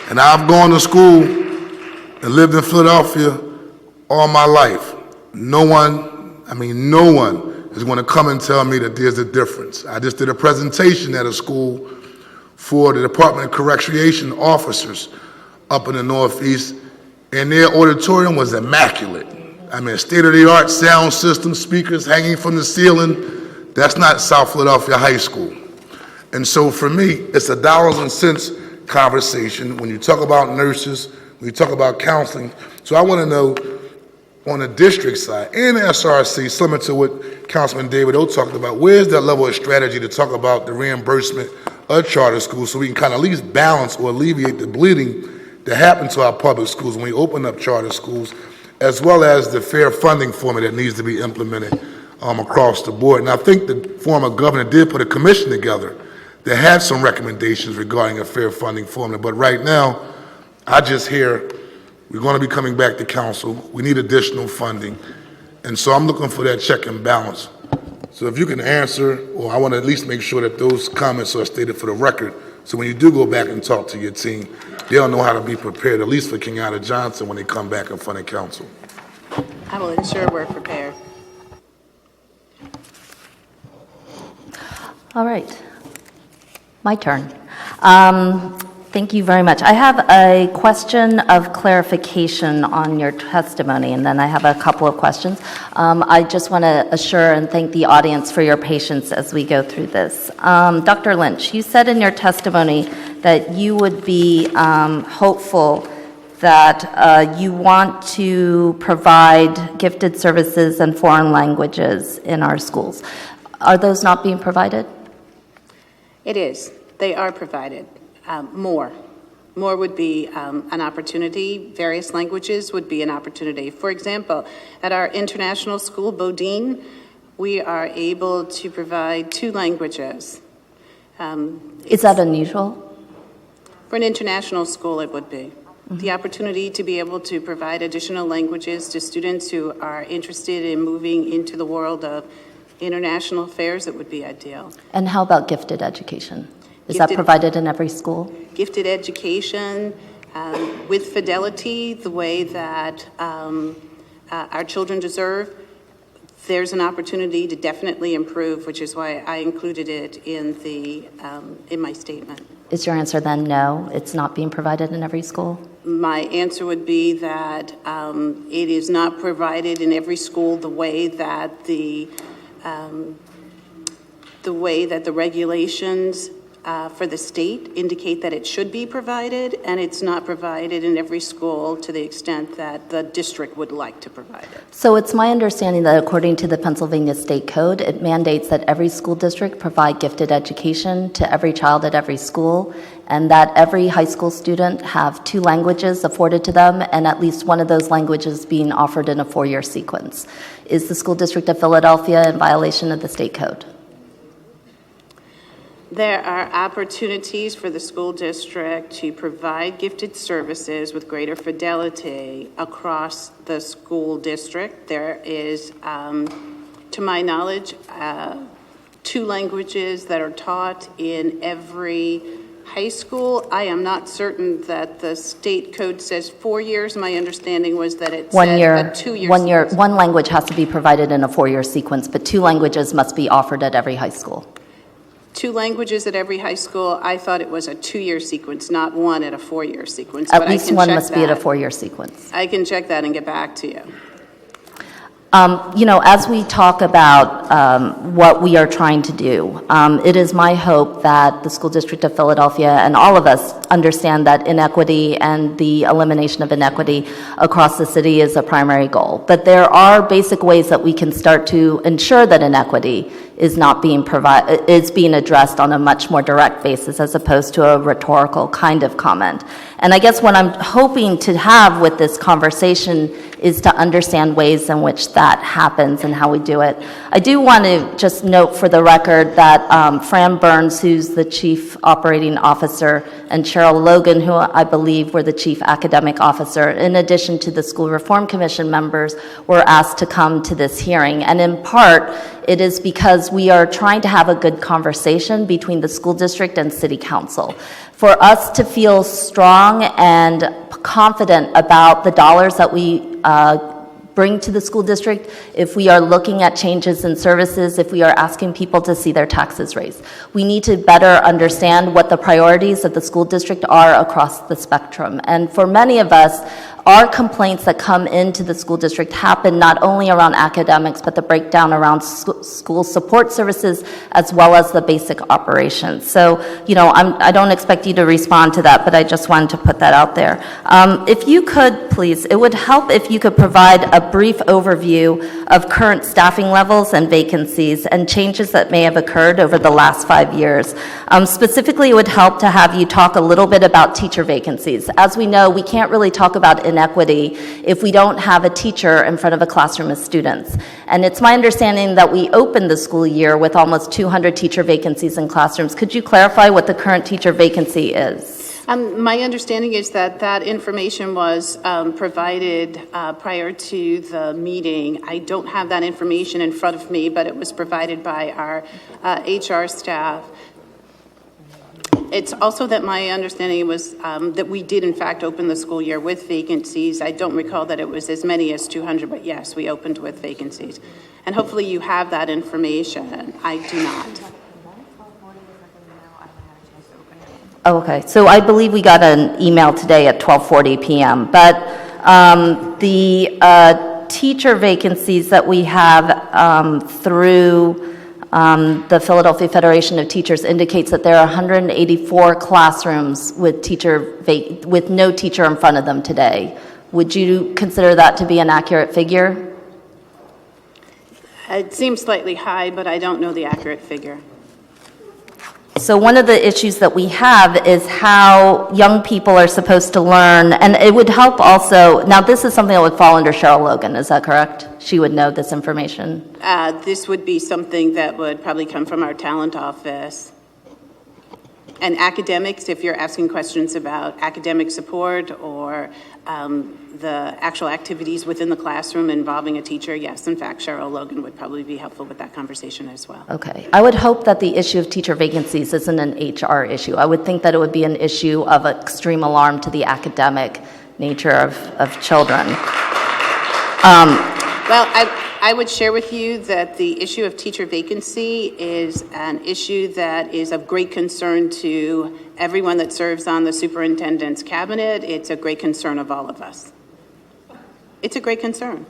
And I've gone to school and lived in Philadelphia all my life. No one is going to come and tell me that there's a difference. I just did a presentation at a school for the Department of Correctional officers up in the Northeast, and their auditorium was immaculate. I mean, state-of-the-art sound system, speakers hanging from the ceiling. That's not South Philadelphia High School. And so for me, it's a dollars and cents conversation when you talk about nurses, when you talk about counseling. So I want to know, on the district side and the SRC, similar to what Councilman David O talked about, where's that level of strategy to talk about the reimbursement of charter schools so we can kind of at least balance or alleviate the bleeding that happens to our public schools when we open up charter schools, as well as the fair funding formula that needs to be implemented across the board. And I think the former governor did put a commission together that had some recommendations regarding a fair funding formula. But right now, I just hear we're going to be coming back to council. We need additional funding. And so I'm looking for that check and balance. So if you can answer, or I want to at least make sure that those comments are stated for the record, so when you do go back and talk to your team, they'll know how to be prepared, at least for Kenyatta Johnson, when they come back in front of council. I will ensure we're prepared. All right. My turn. Thank you very much. I have a question of clarification on your testimony, and then I have a couple of questions. I just want to assure and thank the audience for your patience as we go through this. Dr. Lynch, you said in your testimony that you would be hopeful that you want to provide gifted services and foreign languages in our schools. Are those not being provided? It is. They are provided. More would be an opportunity. Various languages would be an opportunity. For example, at our international school, Bodine, we are able to provide 2 languages. Is that unusual? For an international school, it would be. Mm-hmm. The opportunity to be able to provide additional languages to students who are interested in moving into the world of international affairs, it would be ideal. And how about gifted education? Is that provided in every school? Gifted education with fidelity, the way that our children deserve. There's an opportunity to definitely improve, which is why I included it in my statement. Is your answer then no, it's not being provided in every school? My answer would be that it is not provided in every school the way that the regulations for the state indicate that it should be provided, and it's not provided in every school to the extent that the district would like to provide it. So it's my understanding that according to the Pennsylvania State Code, it mandates that every school district provide gifted education to every child at every school, and that every high school student have 2 languages afforded to them, and at least one of those languages being offered in a 4-year sequence. Is the School District of Philadelphia in violation of the state code? There are opportunities for the school district to provide gifted services with greater fidelity across the school district. There is, to my knowledge, 2 languages that are taught in every high school. I am not certain that the state code says 4 years. My understanding was that it said a 2-year sequence. One language has to be provided in a 4-year sequence, but 2 languages must be offered at every high school. 2 languages at every high school. I thought it was a 2-year sequence, not 1 at a 4-year sequence. At least one must be at a 4-year sequence. I can check that and get back to you. As we talk about what we are trying to do, it is my hope that the School District of Philadelphia and all of us understand that inequity and the elimination of inequity across the city is a primary goal. But there are basic ways that we can start to ensure that inequity is not being being addressed on a much more direct basis as opposed to a rhetorical kind of comment. And I guess what I'm hoping to have with this conversation is to understand ways in which that happens and how we do it. I do want to just note for the record that Fran Burns, who's the Chief Operating Officer, and Cherelle Logan, who I believe were the Chief Academic Officer, in addition to the School Reform Commission members, were asked to come to this hearing. And in part, it is because we are trying to have a good conversation between the school district and city council. For us to feel strong and confident about the dollars that we bring to the school district, if we are looking at changes in services, if we are asking people to see their taxes raised. We need to better understand what the priorities of the school district are across the spectrum. And for many of us, our complaints that come into the school district happen not only around academics, but the breakdown around school support services as well as the basic operations. So, I don't expect you to respond to that, but I just wanted to put that out there. If you could, please, it would help if you could provide a brief overview of current staffing levels and vacancies and changes that may have occurred over the last 5 years. Specifically, it would help to have you talk a little bit about teacher vacancies. As we know, we can't really talk about inequity if we don't have a teacher in front of a classroom of students. And it's my understanding that we opened the school year with almost 200 teacher vacancies in classrooms. Could you clarify what the current teacher vacancy is? My understanding is that information was provided prior to the meeting. I don't have that information in front of me, but it was provided by our HR staff. It's also that my understanding was that we did in fact open the school year with vacancies. I don't recall that it was as many as 200, but yes, we opened with vacancies. And hopefully you have that information. I do not. Oh, okay, so I believe we got an email today at 12:40 PM, but the teacher vacancies that we have through the Philadelphia Federation of Teachers indicates that there are 184 classrooms with no teacher in front of them today. Would you consider that to be an accurate figure? It seems slightly high, but I don't know the accurate figure. So one of the issues that we have is how young people are supposed to learn, and it would help also, now this is something that would fall under Cherelle Logan, is that correct? She would know this information. This would be something that would probably come from our talent office. And academics, if you're asking questions about academic support or the actual activities within the classroom involving a teacher, yes, in fact, Cherelle Logan would probably be helpful with that conversation as well. Okay. I would hope that the issue of teacher vacancies isn't an HR issue. I would think that it would be an issue of extreme alarm to the academic nature of children. Well, I would share with you that the issue of teacher vacancy is an issue that is of great concern to everyone that serves on the superintendent's cabinet. It's a great concern of all of us. It's a great concern.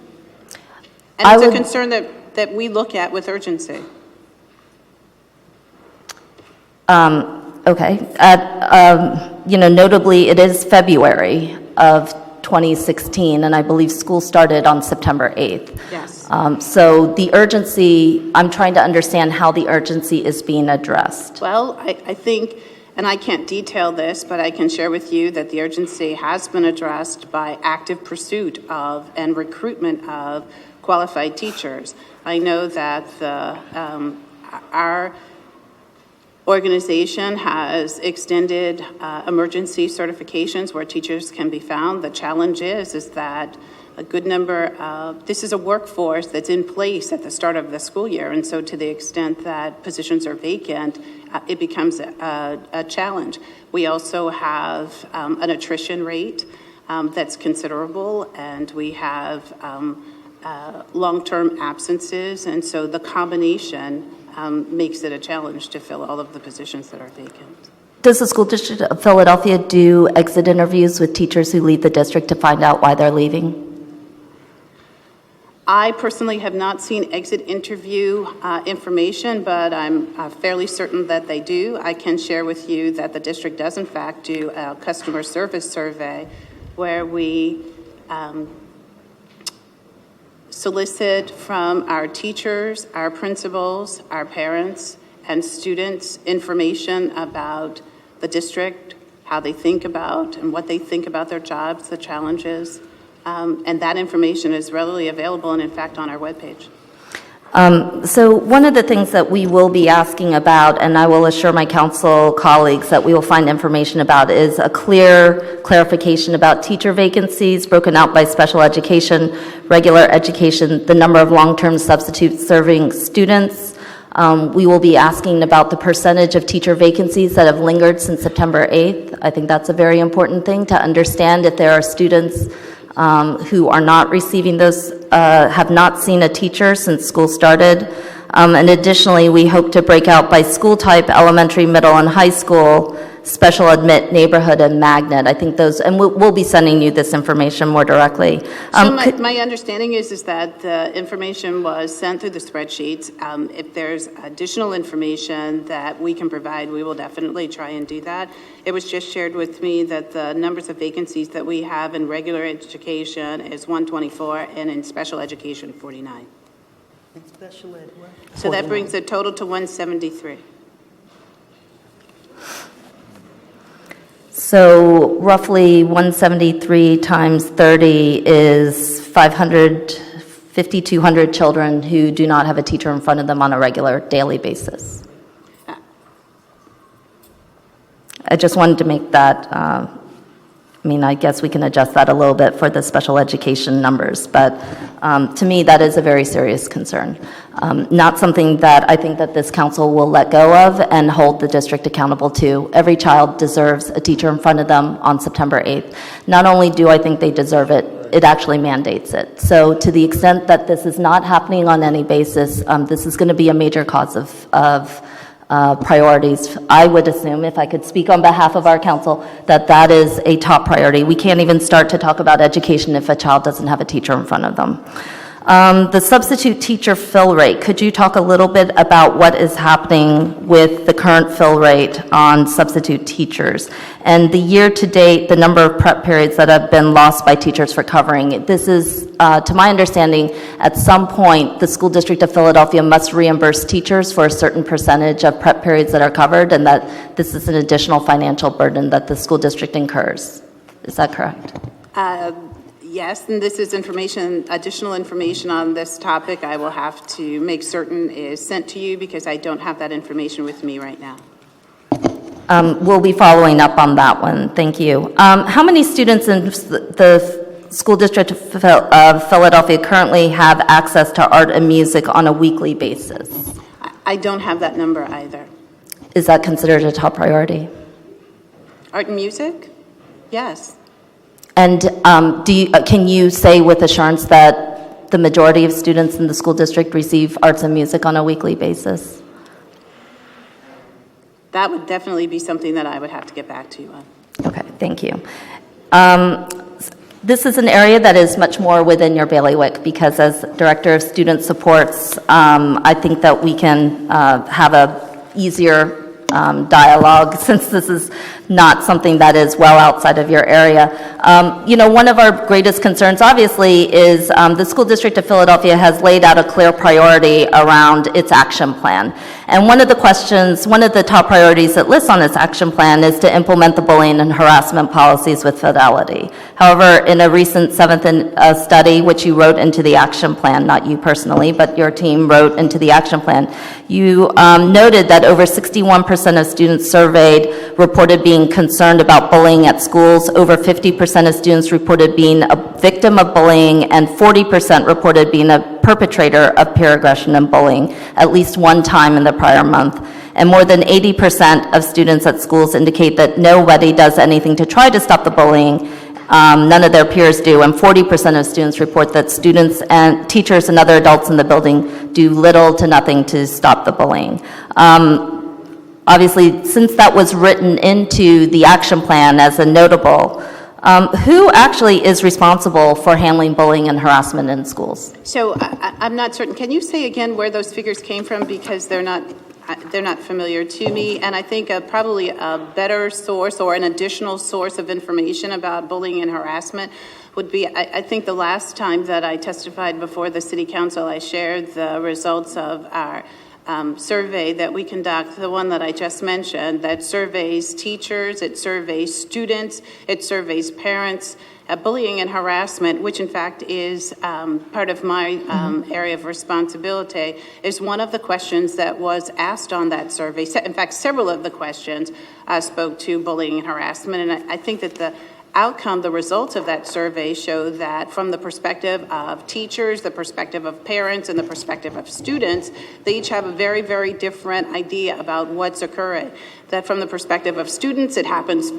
And it's a concern that we look at with urgency. Okay. Notably, it is February of 2016, and I believe school started on September 8th. Yes. So the urgency, I'm trying to understand how the urgency is being addressed. Well, I think, and I can't detail this, but I can share with you that the urgency has been addressed by active pursuit of and recruitment of qualified teachers. I know that our organization has extended emergency certifications where teachers can be found. The challenge is that a good number of, this is a workforce that's in place at the start of the school year, and so to the extent that positions are vacant, it becomes a challenge. We also have an attrition rate that's considerable, and we have long-term absences, and so the combination makes it a challenge to fill all of the positions that are vacant. Does the School District of Philadelphia do exit interviews with teachers who leave the district to find out why they're leaving? I personally have not seen exit interview information, but I'm fairly certain that they do. I can share with you that the district does in fact do a customer service survey where we solicit from our teachers, our principals, our parents, and students information about the district, how they think about and what they think about their jobs, the challenges, and that information is readily available and in fact on our webpage. So one of the things that we will be asking about, and I will assure my council colleagues that we will find information about, is a clear clarification about teacher vacancies broken out by special education, regular education, the number of long-term substitutes serving students. We will be asking about the percentage of teacher vacancies that have lingered since September 8th. I think that's a very important thing to understand if there are students who are not receiving those, have not seen a teacher since school started. And additionally, we hope to break out by school type, elementary, middle, and high school, special admit, neighborhood, and magnet. I think those, and we'll be sending you this information more directly. So my understanding is that the information was sent through the spreadsheets. If there's additional information that we can provide, we will definitely try and do that. It was just shared with me that the numbers of vacancies that we have in regular education is 124 and in special education 49. In special ed, what? So that brings the total to 173. So roughly 173 times 30 is 5,200 children who do not have a teacher in front of them on a regular daily basis. I just wanted to make that, I guess we can adjust that a little bit for the special education numbers, but to me, that is a very serious concern. Not something that I think that this council will let go of and hold the district accountable to. Every child deserves a teacher in front of them on September 8th. Not only do I think they deserve it, it actually mandates it. So to the extent that this is not happening on any basis, this is going to be a major cause of priorities. I would assume, if I could speak on behalf of our council, that that is a top priority. We can't even start to talk about education if a child doesn't have a teacher in front of them. The substitute teacher fill rate, could you talk a little bit about what is happening with the current fill rate on substitute teachers? And the year-to-date, the number of prep periods that have been lost by teachers for covering. This is, to my understanding, at some point, the School District of Philadelphia must reimburse teachers for a certain percentage of prep periods that are covered, and that this is an additional financial burden that the school district incurs. Is that correct? Yes, and this is information, additional information on this topic I will have to make certain is sent to you because I don't have that information with me right now. We'll be following up on that one. Thank you. How many students in the School District of Philadelphia currently have access to art and music on a weekly basis? I don't have that number either. Is that considered a top priority? Art and music? Yes. And can you say with assurance that the majority of students in the school district receive arts and music on a weekly basis? That would definitely be something that I would have to get back to you on. Okay, thank you. This is an area that is much more within your bailiwick because as Director of Student Supports, I think that we can have a easier dialogue since this is not something that is well outside of your area. One of our greatest concerns obviously is the School District of Philadelphia has laid out a clear priority around its action plan. And one of the top priorities it lists on its action plan is to implement the bullying and harassment policies with fidelity. However, in a recent 7th study, which you wrote into the action plan, not you personally, but your team wrote into the action plan, you noted that over 61% of students surveyed reported being concerned about bullying at schools. Over 50% of students reported being a victim of bullying, and 40% reported being a perpetrator of peer aggression and bullying at least one time in the prior month. And more than 80% of students at schools indicate that nobody does anything to try to stop the bullying. None of their peers do, and 40% of students report that students and teachers and other adults in the building do little to nothing to stop the bullying. Obviously, since that was written into the action plan as a notable, who actually is responsible for handling bullying and harassment in schools? So I'm not certain. Can you say again where those figures came from because they're not familiar to me, and I think probably a better source or an additional source of information about bullying and harassment would be, I think the last time that I testified before the City Council, I shared the results of our survey that we conduct, the one that I just mentioned, that surveys teachers, it surveys students, it surveys parents. Bullying and harassment, which in fact is part of my area of responsibility, is one of the questions that was asked on that survey. In fact, several of the questions spoke to bullying and harassment, and I think that the outcome, the results of that survey show that from the perspective of teachers, the perspective of parents, and the perspective of students, they each have a very, very different idea about what's occurring. That from the perspective of students, it happens,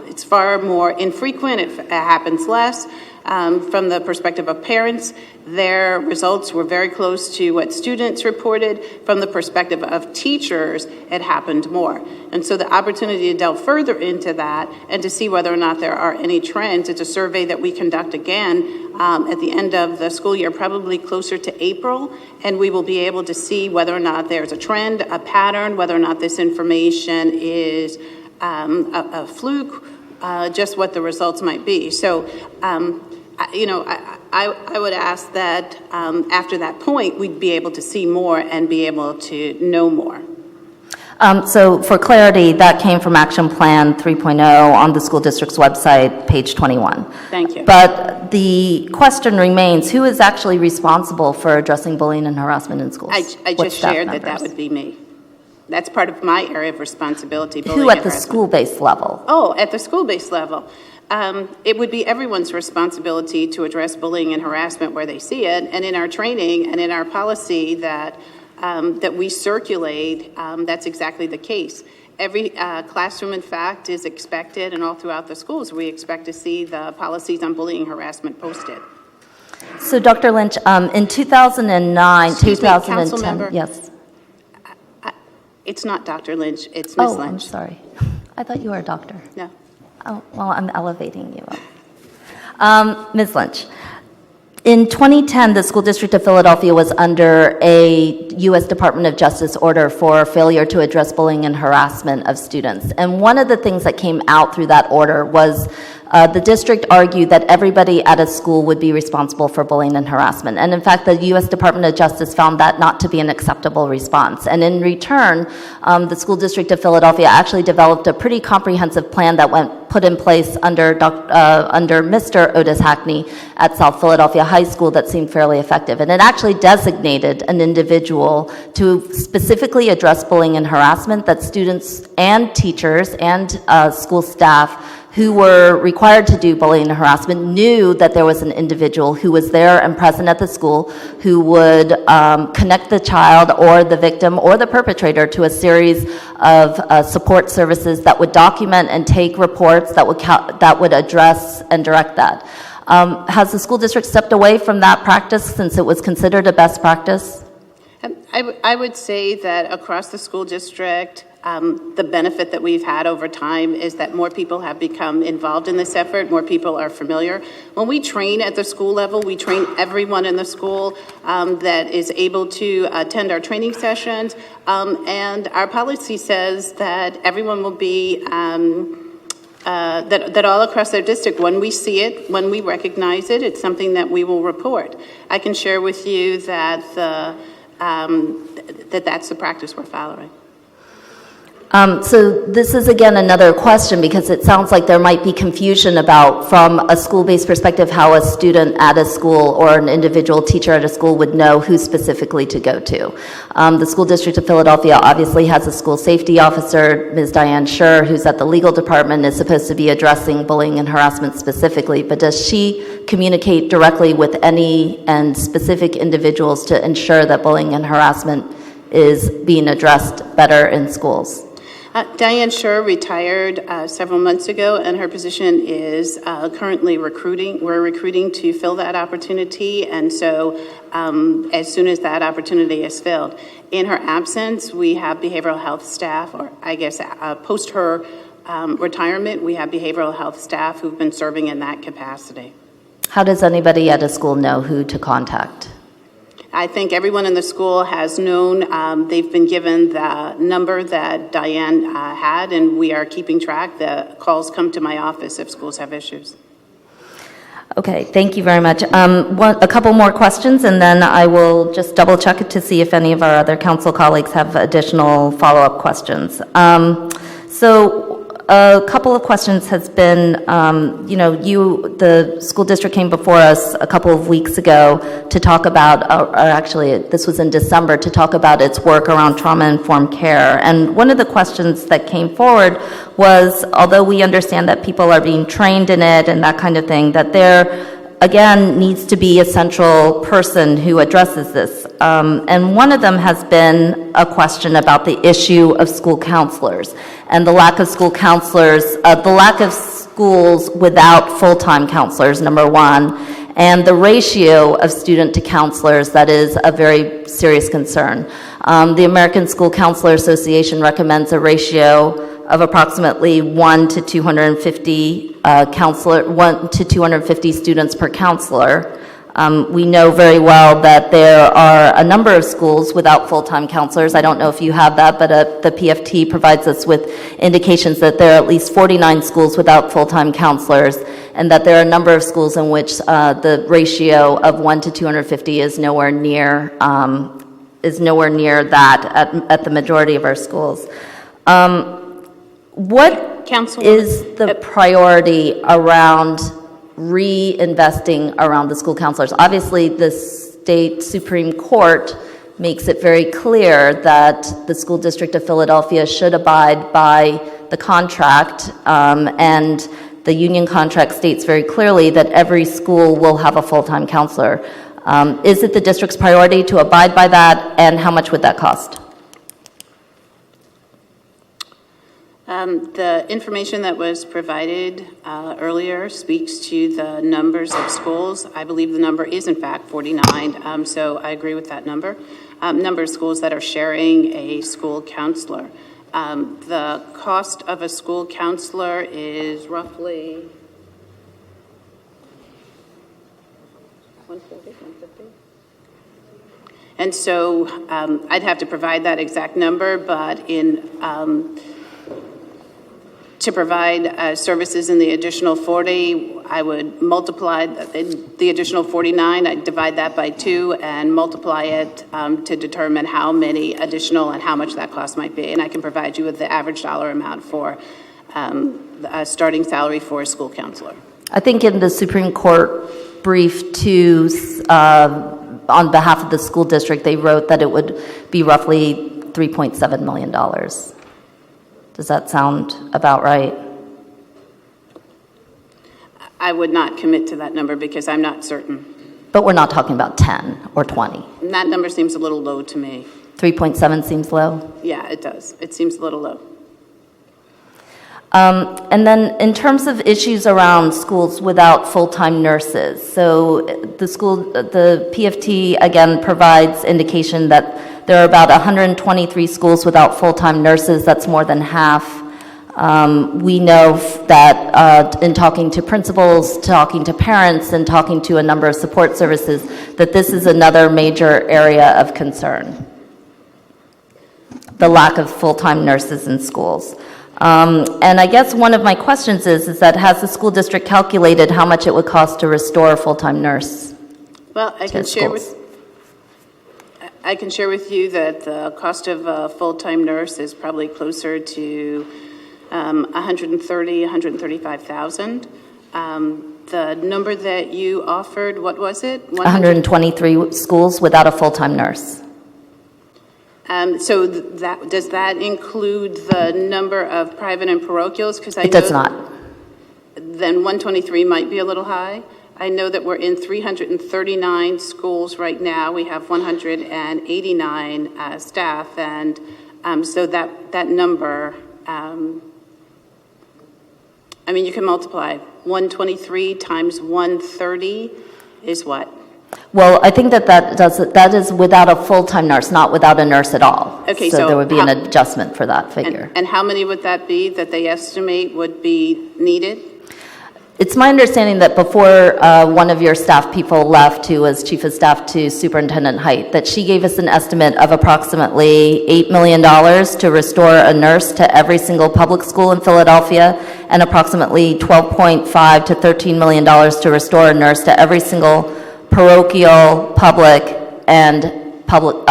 it's far more infrequent, it happens less. From the perspective of parents, their results were very close to what students reported. From the perspective of teachers, it happened more. And so the opportunity to delve further into that and to see whether or not there are any trends, it's a survey that we conduct again at the end of the school year, probably closer to April, and we will be able to see whether or not there's a trend, a pattern, whether or not this information is a fluke, just what the results might be. So, I would ask that after that point, we'd be able to see more and be able to know more. So for clarity, that came from Action Plan 3.0 on the school district's website, page 21. Thank you. But the question remains, who is actually responsible for addressing bullying and harassment in schools? I just shared that would be me. That's part of my area of responsibility. Who at the school-based level? Oh, at the school-based level. It would be everyone's responsibility to address bullying and harassment where they see it, and in our training and in our policy that we circulate, that's exactly the case. Every classroom, in fact, is expected, and all throughout the schools, we expect to see the policies on bullying and harassment posted. So, Dr. Lynch, in 2009, Excuse me, 2010, Councilmember. yes. It's not Dr. Lynch, it's Ms. Oh, Lynch. I'm sorry. I thought you were a doctor. No. Oh, well, I'm elevating you up. Ms. Lynch, in 2010, the School District of Philadelphia was under a U.S. Department of Justice order for failure to address bullying and harassment of students. And one of the things that came out through that order was the district argued that everybody at a school would be responsible for bullying and harassment. And in fact, the U.S. Department of Justice found that not to be an acceptable response. And in return, the School District of Philadelphia actually developed a pretty comprehensive plan that put in place under Mr. Otis Hackney at South Philadelphia High School that seemed fairly effective. And it actually designated an individual to specifically address bullying and harassment that students and teachers and school staff who were required to do bullying and harassment knew that there was an individual who was there and present at the school who would connect the child or the victim or the perpetrator to a series of support services that would document and take reports that would address and direct that. Has the school district stepped away from that practice since it was considered a best practice? I would say that across the school district, the benefit that we've had over time is that more people have become involved in this effort, more people are familiar. When we train at the school level, we train everyone in the school that is able to attend our training sessions, and our policy says that everyone will be, that all across their district, when we see it, when we recognize it, it's something that we will report. I can share with you that that's the practice we're following. So this is again another question because it sounds like there might be confusion about, from a school-based perspective, how a student at a school or an individual teacher at a school would know who specifically to go to. The School District of Philadelphia obviously has a school safety officer, Ms. Diane Schur, who's at the legal department, is supposed to be addressing bullying and harassment specifically, but does she communicate directly with any and specific individuals to ensure that bullying and harassment is being addressed better in schools? Diane Schur retired several months ago, and her position is currently recruiting. We're recruiting to fill that opportunity, and so as soon as that opportunity is filled. In her absence, we have behavioral health staff, or I guess post her retirement, we have behavioral health staff who've been serving in that capacity. How does anybody at a school know who to contact? I think everyone in the school has known, they've been given the number that Diane had, and we are keeping track. The calls come to my office if schools have issues. Okay, thank you very much. A couple more questions, and then I will just double check it to see if any of our other council colleagues have additional follow-up questions. So a couple of questions has been, the school district came before us a couple of weeks ago to talk about, or actually this was in December, to talk about its work around trauma-informed care. And one of the questions that came forward was, although we understand that people are being trained in it and that kind of thing, that there again needs to be a central person who addresses this. And one of them has been a question about the issue of school counselors and the lack of school counselors, the lack of schools without full-time counselors, number one, and the ratio of student to counselors that is a very serious concern. The American School Counselor Association recommends a ratio of approximately 1 to 250 1 to 250 students per counselor. We know very well that there are a number of schools without full-time counselors. I don't know if you have that, but the PFT provides us with indications that there are at least 49 schools without full-time counselors, and that there are a number of schools in which the ratio of 1 to 250 is nowhere near that at the majority of our schools. What is the priority around reinvesting around the school counselors? Obviously, the state Supreme Court makes it very clear that the School District of Philadelphia should abide by the contract, and the union contract states very clearly that every school will have a full-time counselor. Is it the district's priority to abide by that, and how much would that cost? The information that was provided earlier speaks to the numbers of schools. I believe the number is in fact 49, so I agree with that number. number of schools that are sharing a school counselor. The cost of a school counselor is roughly 140, 150. And so I'd have to provide that exact number, but to provide services in the additional 40, I would multiply the additional 49, I'd divide that by 2 and multiply it to determine how many additional and how much that cost might be. And I can provide you with the average dollar amount for a starting salary for a school counselor. I think in the Supreme Court brief to, on behalf of the school district, they wrote that it would be roughly $3.7 million. Does that sound about right? I would not commit to that number because I'm not certain. But we're not talking about 10 or 20. And that number seems a little low to me. 3.7 seems low? Yeah, it does. It seems a little low. And then in terms of issues around schools without full-time nurses, so the PFT again provides indication that there are about 123 schools without full-time nurses. That's more than half. We know that in talking to principals, talking to parents, and talking to a number of support services, that this is another major area of concern, the lack of full-time nurses in schools. And I guess one of my questions is that has the school district calculated how much it would cost to restore a full-time nurse? Well, I can share with you that the cost of a full-time nurse is probably closer to 135,000. The number that you offered, what was it? 123 schools without a full-time nurse. So does that include the number of private and parochials? Because it does not. Then 123 might be a little high. I know that we're in 339 schools right now. We have 189 staff, and so that number. I mean, you can multiply 123 times 130 is what? Well, I think that is without a full-time nurse, not without a nurse at all. Okay, so there would be an adjustment for that figure. And how many would that be that they estimate would be needed? It's my understanding that before one of your staff people left, who was chief of staff to Superintendent Height, that she gave us an estimate of approximately $8 million to restore a nurse to every single public school in Philadelphia, and approximately $12.5 to $13 million to restore a nurse to every single parochial, public, and parochial,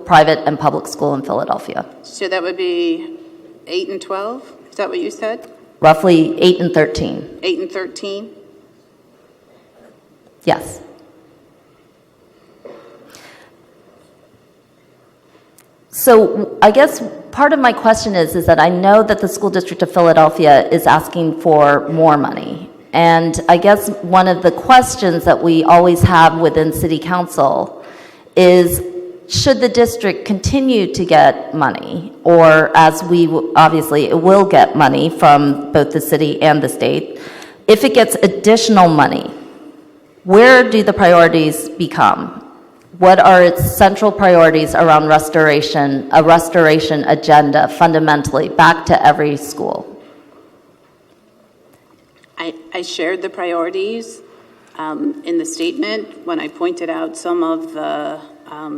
private, and public school in Philadelphia. So that would be 8 and 12? Is that what you said? Roughly 8 and 13. 8 and 13? Yes. So I guess part of my question is that I know that the School District of Philadelphia is asking for more money. And I guess one of the questions that we always have within City Council is, should the district continue to get money, or as we obviously it will get money from both the city and the state, if it gets additional money, where do the priorities become? What are its central priorities around restoration, a restoration agenda fundamentally back to every school? I shared the priorities in the statement when I pointed out some of the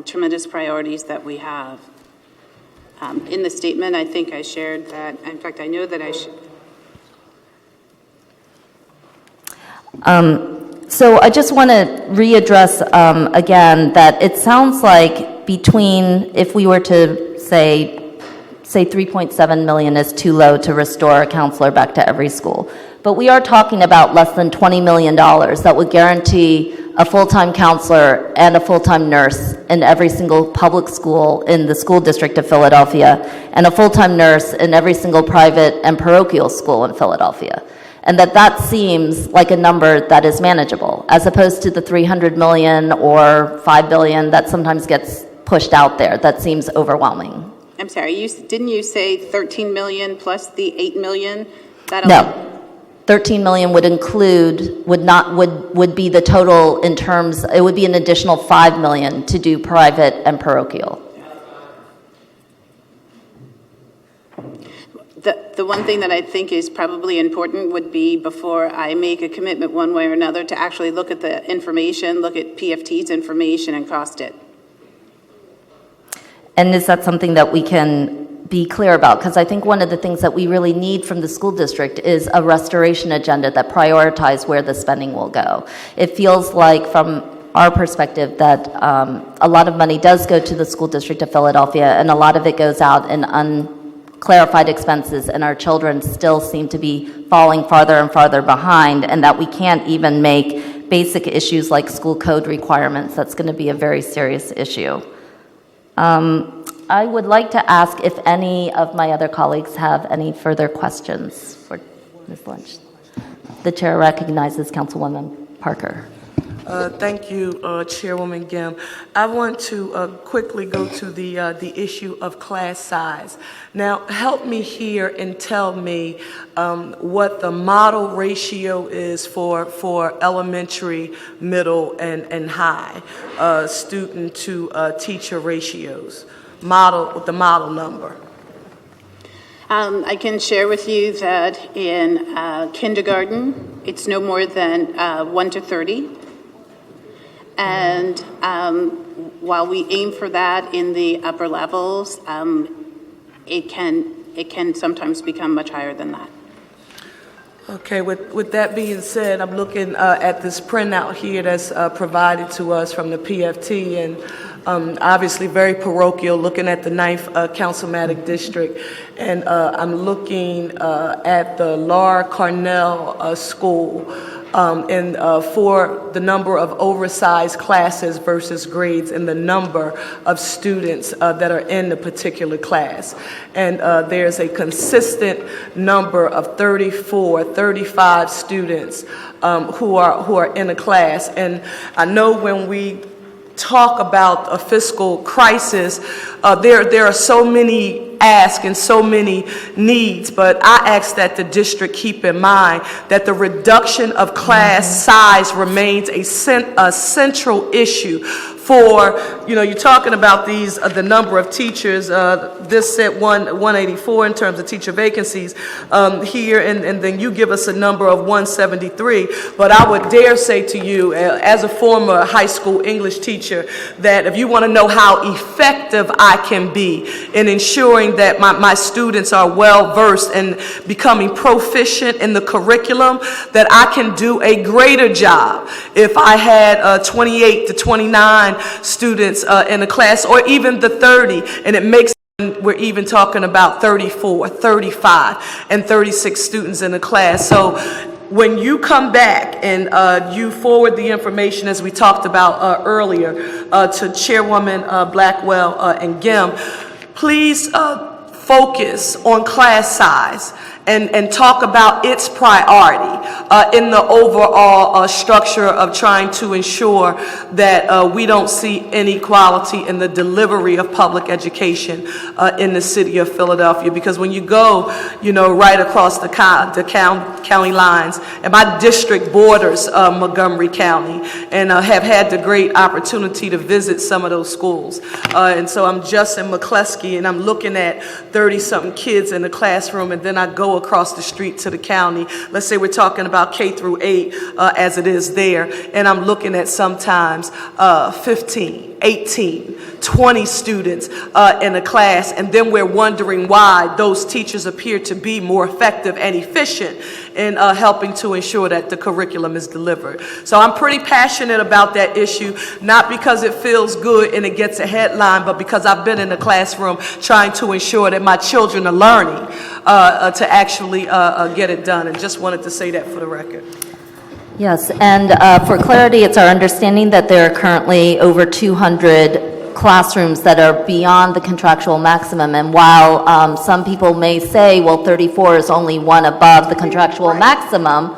tremendous priorities that we have. In the statement, I think I shared that. In fact, I know that I should. So I just want to readdress again that it sounds like between, if we were to say 3.7 million is too low to restore a counselor back to every school. But we are talking about less than $20 million that would guarantee a full-time counselor and a full-time nurse in every single public school in the school district of Philadelphia, and a full-time nurse in every single private and parochial school in Philadelphia. And that seems like a number that is manageable, as opposed to the 300 million or 5 billion that sometimes gets pushed out there. That seems overwhelming. I'm sorry, didn't you say 13 million plus the 8 million? No. 13 million would include, would be the total in terms, it would be an additional 5 million to do private and parochial. The one thing that I think is probably important would be, before I make a commitment one way or another, to actually look at the information, look at PFT's information and cost it. And is that something that we can be clear about? Because I think one of the things that we really need from the school district is a restoration agenda that prioritizes where the spending will go. It feels like, from our perspective, that a lot of money does go to the school district of Philadelphia, and a lot of it goes out in unclarified expenses, and our children still seem to be falling farther and farther behind, and that we can't even make basic issues like school code requirements. That's going to be a very serious issue. I would like to ask if any of my other colleagues have any further questions for Ms. Lynch. The chair recognizes Councilwoman Parker. Thank you, Chairwoman Gim. I want to quickly go to the issue of class size. Now, help me here and tell me what the model ratio is for elementary, middle, and high student to teacher ratios. With the model number. I can share with you that in kindergarten, it's no more than 1 to 30. And while we aim for that in the upper levels, it can sometimes become much higher than that. Okay, with that being said, I'm looking at this printout here that's provided to us from the PFT, and obviously very parochial, looking at the 9th Councilmatic District, and I'm looking at the Laura Carnell School, and for the number of oversized classes versus grades and the number of students that are in the particular class. And there's a consistent number of 34, 35 students who are in a class. And I know when we talk about a fiscal crisis, there are so many asks and so many needs, but I ask that the district keep in mind that the reduction of class size remains a central issue for, you're talking about the number of teachers, this said 184 in terms of teacher vacancies here, and then you give us a number of 173, but I would dare say to you, as a former high school English teacher, that if you want to know how effective I can be in ensuring that my students are well versed and becoming proficient in the curriculum, that I can do a greater job if I had 28 to 29 students in a class, or even the 30, and it makes, we're even talking about 34, 35, and 36 students in a class. So when you come back and you forward the information, as we talked about earlier, to Chairwoman Blackwell and Gim, please focus on class size and talk about its priority in the overall structure of trying to ensure that we don't see inequality in the delivery of public education in the city of Philadelphia. Because when you go, right across the county lines, and my district borders Montgomery County, and have had the great opportunity to visit some of those schools. And so I'm just in McCleskey, and I'm looking at 30-something kids in the classroom, and then I go across the street to the county. Let's say we're talking about K through 8 as it is there, and I'm looking at sometimes 15, 18, 20 students in a class, and then we're wondering why those teachers appear to be more effective and efficient in helping to ensure that the curriculum is delivered. So I'm pretty passionate about that issue, not because it feels good and it gets a headline, but because I've been in the classroom trying to ensure that my children are learning to actually get it done, and just wanted to say that for the record. Yes, and for clarity, it's our understanding that there are currently over 200 classrooms that are beyond the contractual maximum, and while some people may say, well, 34 is only one above the contractual maximum,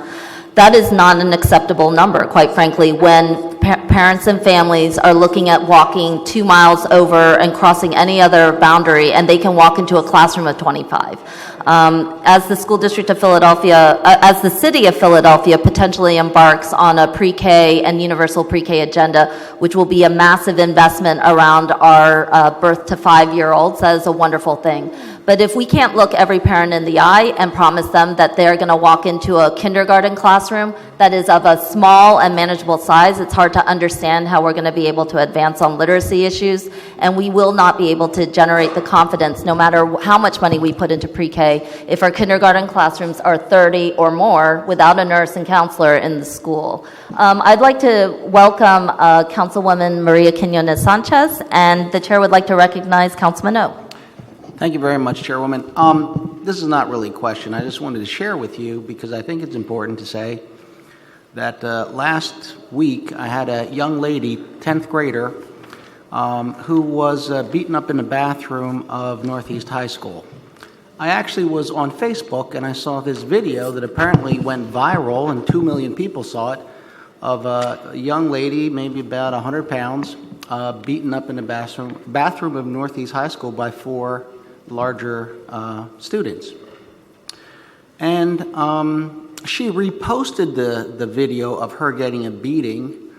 that is not an acceptable number, quite frankly, when parents and families are looking at walking 2 miles over and crossing any other boundary, and they can walk into a classroom of 25. As the school district of Philadelphia, as the city of Philadelphia potentially embarks on a pre-K and universal pre-K agenda, which will be a massive investment around our birth to 5-year-olds, that is a wonderful thing. But if we can't look every parent in the eye and promise them that they're going to walk into a kindergarten classroom that is of a small and manageable size, it's hard to understand how we're going to be able to advance on literacy issues, and we will not be able to generate the confidence, no matter how much money we put into pre-K, if our kindergarten classrooms are 30 or more without a nurse and counselor in the school. I'd like to welcome Councilwoman Maria Quiñones-Sánchez, and the chair would like to recognize Councilman O. Thank you very much, Chairwoman. This is not really a question. I just wanted to share with you because I think it's important to say that last week I had a young lady, 10th grader, who was beaten up in the bathroom of Northeast High School. I actually was on Facebook and I saw this video that apparently went viral and 2 million people saw it, of a young lady, maybe about 100 pounds, beaten up in the bathroom of Northeast High School by 4 larger students. And she reposted the video of her getting a beating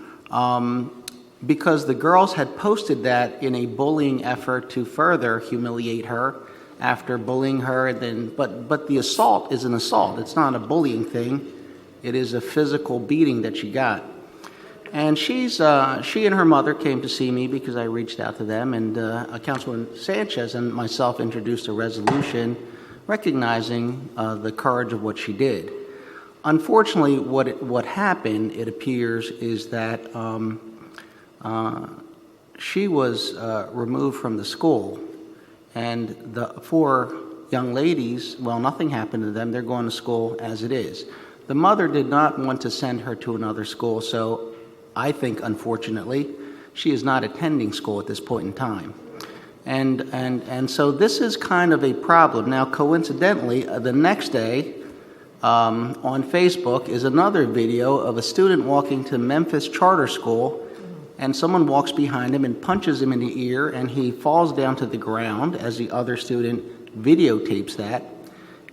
because the girls had posted that in a bullying effort to further humiliate her after bullying her. And then, but the assault is an assault. It's not a bullying thing. It is a physical beating that she got. And she and her mother came to see me because I reached out to them, and Councilman Sanchez and myself introduced a resolution recognizing the courage of what she did. Unfortunately, what happened, it appears, is that she was removed from the school, and the 4 young ladies, well, nothing happened to them. They're going to school as it is. The mother did not want to send her to another school, so I think, unfortunately, she is not attending school at this point in time. And so this is kind of a problem. Now, coincidentally, the next day on Facebook is another video of a student walking to Memphis Charter School, and someone walks behind him and punches him in the ear, and he falls down to the ground as the other student videotapes that.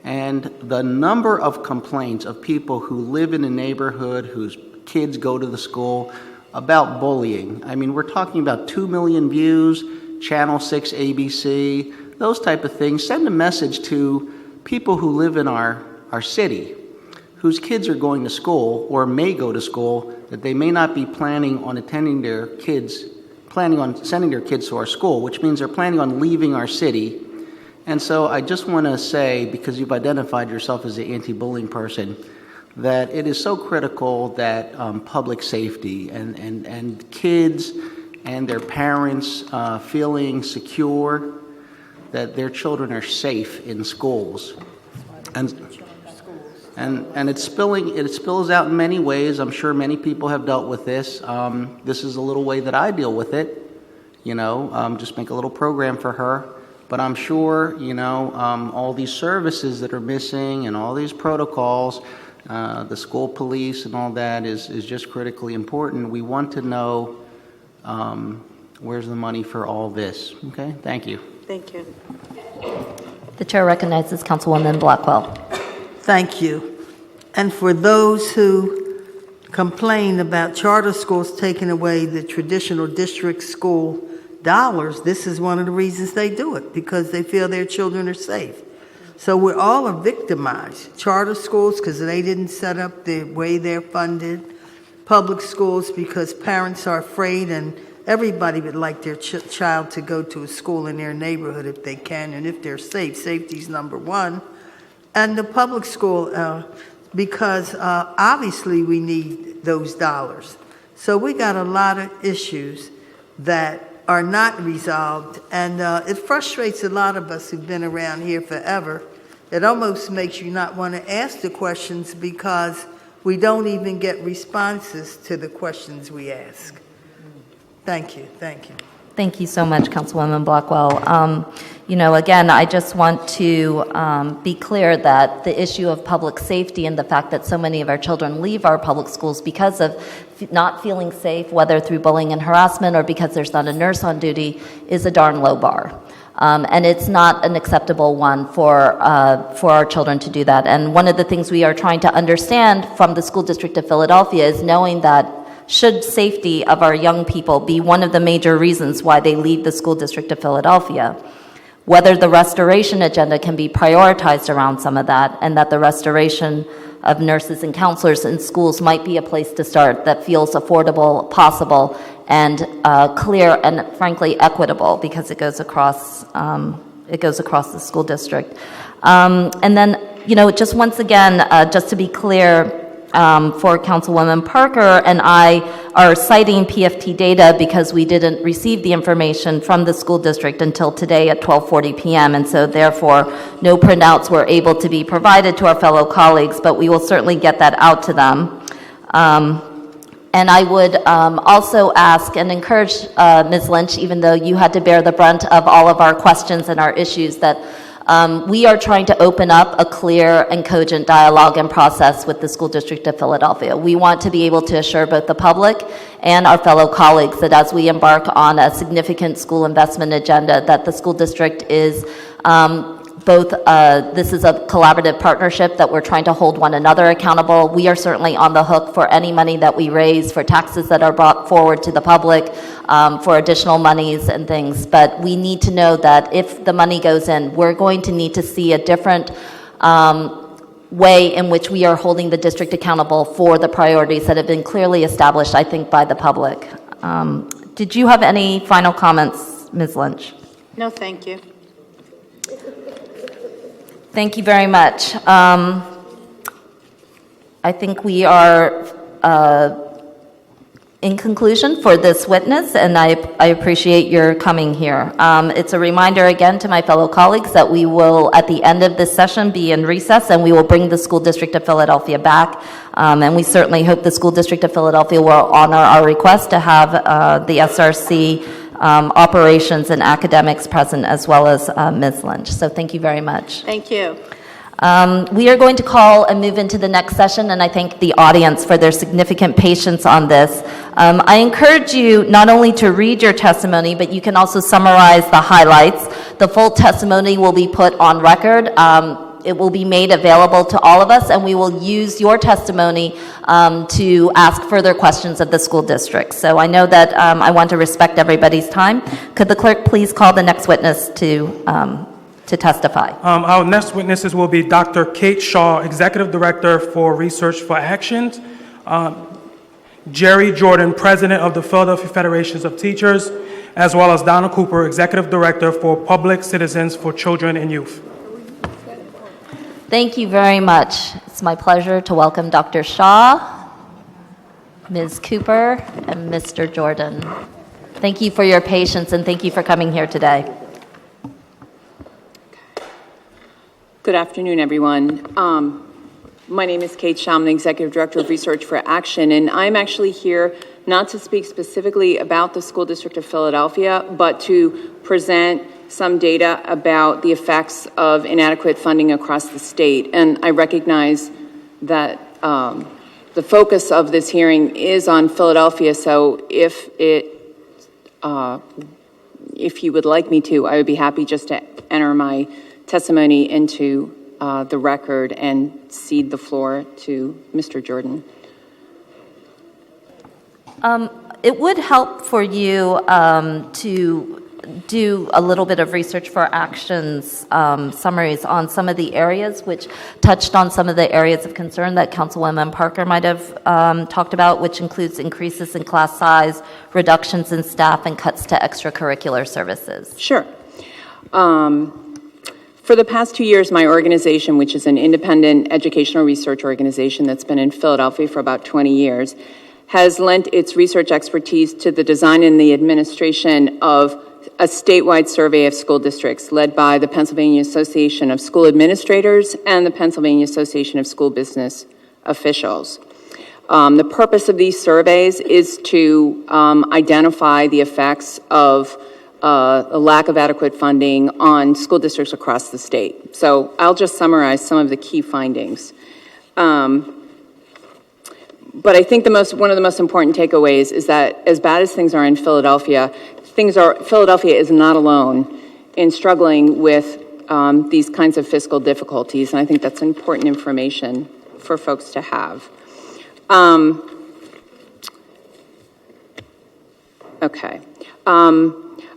And the number of complaints of people who live in the neighborhood, whose kids go to the school, about bullying. I mean, we're talking about 2 million views, Channel 6 ABC, those type of things. Send a message to people who live in our city, whose kids are going to school or may go to school, that they may not be planning on sending their kids to our school, which means they're planning on leaving our city. And so I just want to say, because you've identified yourself as the anti-bullying person, that it is so critical that public safety and kids and their parents feeling secure that their children are safe in schools. And it spills out in many ways. I'm sure many people have dealt with this. This is a little way that I deal with it, just make a little program for her. But I'm sure, all these services that are missing and all these protocols, the school police and all that is just critically important. We want to know where's the money for all this. Okay, thank you. Thank you. The chair recognizes Councilwoman Blackwell. Thank you. And for those who complain about charter schools taking away the traditional district school dollars, this is one of the reasons they do it, because they feel their children are safe. So we're all victimized. Charter schools, because they didn't set up the way they're funded. Public schools, because parents are afraid, and everybody would like their child to go to a school in their neighborhood if they can, and if they're safe. Safety's number one. And the public school, because obviously we need those dollars. So we got a lot of issues that are not resolved, and it frustrates a lot of us who've been around here forever. It almost makes you not want to ask the questions because we don't even get responses to the questions we ask. Thank you, thank you. Thank you so much, Councilwoman Blackwell. Again, I just want to be clear that the issue of public safety and the fact that so many of our children leave our public schools because of not feeling safe, whether through bullying and harassment or because there's not a nurse on duty, is a darn low bar. And it's not an acceptable one for our children to do that. And one of the things we are trying to understand from the School District of Philadelphia is knowing that should safety of our young people be one of the major reasons why they leave the School District of Philadelphia, whether the restoration agenda can be prioritized around some of that, and that the restoration of nurses and counselors in schools might be a place to start that feels affordable, possible, and clear, and frankly equitable, because it goes across the school district. And then, just once again, just to be clear, for Councilwoman Parker and I are citing PFT data because we didn't receive the information from the school district until today at 12:40 p.m. And so therefore, no printouts were able to be provided to our fellow colleagues, but we will certainly get that out to them. And I would also ask and encourage Ms. Lynch, even though you had to bear the brunt of all of our questions and our issues, that we are trying to open up a clear and cogent dialogue and process with the School District of Philadelphia. We want to be able to assure both the public and our fellow colleagues that as we embark on a significant school investment agenda, that the school district is this is a collaborative partnership that we're trying to hold one another accountable. We are certainly on the hook for any money that we raise, for taxes that are brought forward to the public, for additional monies and things. But we need to know that if the money goes in, we're going to need to see a different way in which we are holding the district accountable for the priorities that have been clearly established, I think, by the public. Did you have any final comments, Ms. Lynch? No, thank you. Thank you very much. I think we are in conclusion for this witness, and I appreciate your coming here. It's a reminder again to my fellow colleagues that we will, at the end of this session, be in recess, and we will bring the School District of Philadelphia back. And we certainly hope the School District of Philadelphia will honor our request to have the SRC operations and academics present, as well as Ms. Lynch. So thank you very much. Thank you. We are going to call and move into the next session, and I thank the audience for their significant patience on this. I encourage you not only to read your testimony, but you can also summarize the highlights. The full testimony will be put on record. It will be made available to all of us, and we will use your testimony to ask further questions of the school district. So I know that I want to respect everybody's time. Could the clerk please call the next witness to testify? Our next witnesses will be Dr. Kate Shaw, Executive Director for Research for Actions, Jerry Jordan, President of the Philadelphia Federations of Teachers, as well as Donna Cooper, Executive Director for Public Citizens for Children and Youth. Thank you very much. It's my pleasure to welcome Dr. Shaw, Ms. Cooper, and Mr. Jordan. Thank you for your patience, and thank you for coming here today. Good afternoon, everyone. My name is Kate Shaw. I'm the Executive Director of Research for Action, and I'm actually here not to speak specifically about the School District of Philadelphia, but to present some data about the effects of inadequate funding across the state. And I recognize that the focus of this hearing is on Philadelphia, so if you would like me to, I would be happy just to enter my testimony into the record and cede the floor to Mr. Jordan. It would help for you to do a little bit of research for actions summaries on some of the areas which touched on some of the areas of concern that Councilwoman Parker might have talked about, which includes increases in class size, reductions in staff, and cuts to extracurricular services. Sure. For the past 2 years, my organization, which is an independent educational research organization that's been in Philadelphia for about 20 years, has lent its research expertise to the design and the administration of a statewide survey of school districts led by the Pennsylvania Association of School Administrators and the Pennsylvania Association of School Business Officials. The purpose of these surveys is to identify the effects of a lack of adequate funding on school districts across the state. So I'll just summarize some of the key findings. But I think one of the most important takeaways is that as bad as things are in Philadelphia, Philadelphia is not alone in struggling with these kinds of fiscal difficulties, and I think that's important information for folks to have. Okay.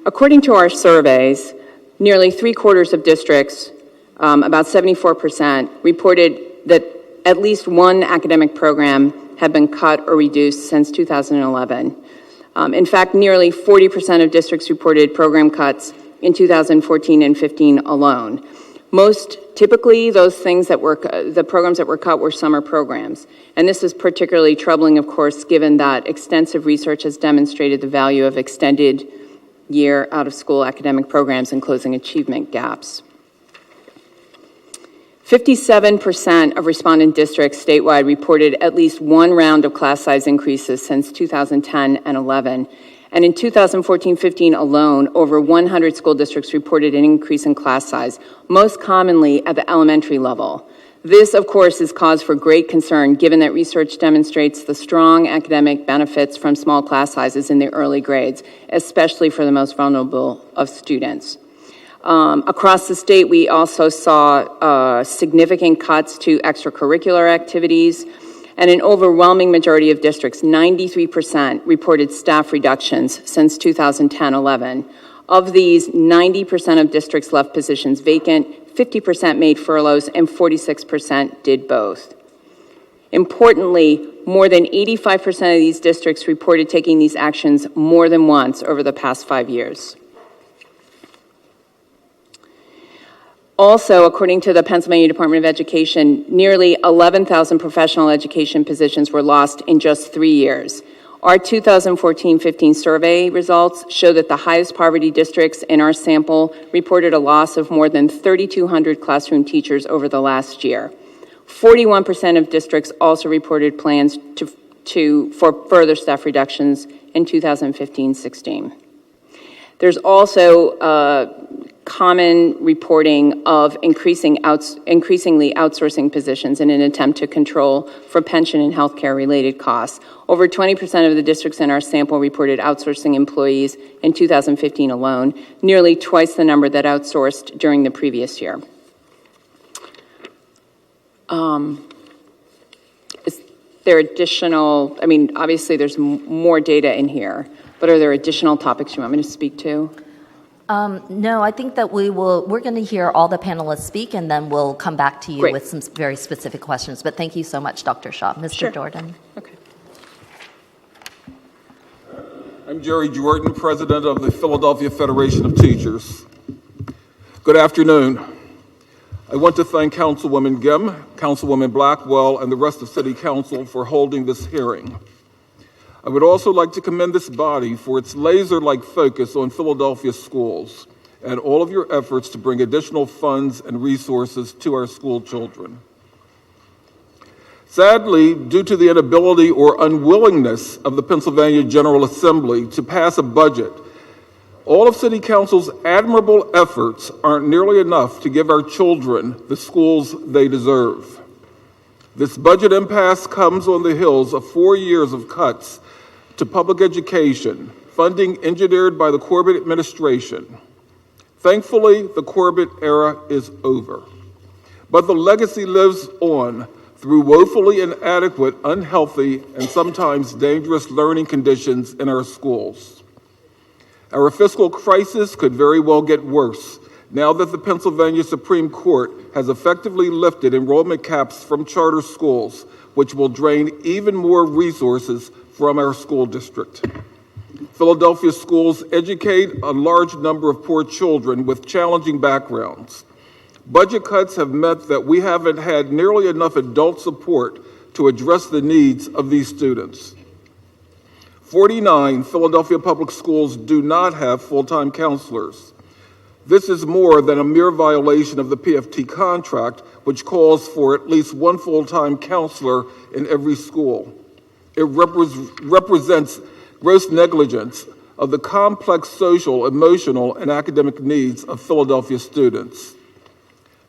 According to our surveys, nearly 3/4 of districts, about 74%, reported that at least one academic program had been cut or reduced since 2011. In fact, nearly 40% of districts reported program cuts in 2014 and 15 alone. Most typically, those things that were, the programs that were cut were summer programs. And this is particularly troubling, of course, given that extensive research has demonstrated the value of extended year out-of-school academic programs and closing achievement gaps. 57% of respondent districts statewide reported at least one round of class size increases since 2010 and 11. And in 2014-15 alone, over 100 school districts reported an increase in class size, most commonly at the elementary level. This, of course, is cause for great concern, given that research demonstrates the strong academic benefits from small class sizes in the early grades, especially for the most vulnerable of students. Across the state, we also saw significant cuts to extracurricular activities, and an overwhelming majority of districts, 93%, reported staff reductions since 2010-11. Of these, 90% of districts left positions vacant, 50% made furloughs, and 46% did both. Importantly, more than 85% of these districts reported taking these actions more than once over the past 5 years. Also, according to the Pennsylvania Department of Education, nearly 11,000 professional education positions were lost in just 3 years. Our 2014-15 survey results show that the highest poverty districts in our sample reported a loss of more than 3,200 classroom teachers over the last year. 41% of districts also reported plans for further staff reductions in 2015-16. There's also common reporting of increasingly outsourcing positions in an attempt to control for pension and healthcare related costs. Over 20% of the districts in our sample reported outsourcing employees in 2015 alone, nearly twice the number that outsourced during the previous year. Is there additional, I mean, obviously there's more data in here, but are there additional topics you want me to speak to? No, I think that we're going to hear all the panelists speak, and then we'll come back to you Great. with some very specific questions. But thank you so much, Dr. Shaw. Mr. Sure. Jordan. Okay. I'm Jerry Jordan, president of the Philadelphia Federation of Teachers. Good afternoon. I want to thank Councilwoman Gym, Councilwoman Blackwell, and the rest of City Council for holding this hearing. I would also like to commend this body for its laser-like focus on Philadelphia schools and all of your efforts to bring additional funds and resources to our school children. Sadly, due to the inability or unwillingness of the Pennsylvania General Assembly to pass a budget, all of City Council's admirable efforts aren't nearly enough to give our children the schools they deserve. This budget impasse comes on the heels of 4 years of cuts to public education, funding engineered by the Corbett administration. Thankfully, the Corbett era is over. But the legacy lives on through woefully inadequate, unhealthy, and sometimes dangerous learning conditions in our schools. Our fiscal crisis could very well get worse now that the Pennsylvania Supreme Court has effectively lifted enrollment caps from charter schools, which will drain even more resources from our school district. Philadelphia schools educate a large number of poor children with challenging backgrounds. Budget cuts have meant that we haven't had nearly enough adult support to address the needs of these students. 49 Philadelphia public schools do not have full-time counselors. This is more than a mere violation of the PFT contract, which calls for at least one full-time counselor in every school. It represents gross negligence of the complex social, emotional, and academic needs of Philadelphia students.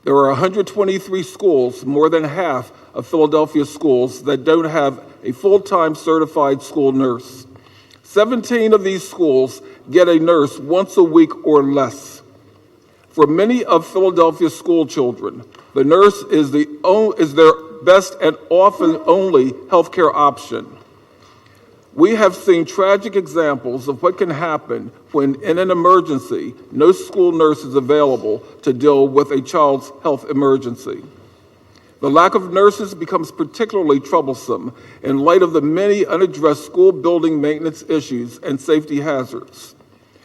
There are 123 schools, more than half of Philadelphia schools, that don't have a full-time certified school nurse. 17 of these schools get a nurse once a week or less. For many of Philadelphia's school children, the nurse is their best and often only healthcare option. We have seen tragic examples of what can happen when, in an emergency, no school nurse is available to deal with a child's health emergency. The lack of nurses becomes particularly troublesome in light of the many unaddressed school building maintenance issues and safety hazards.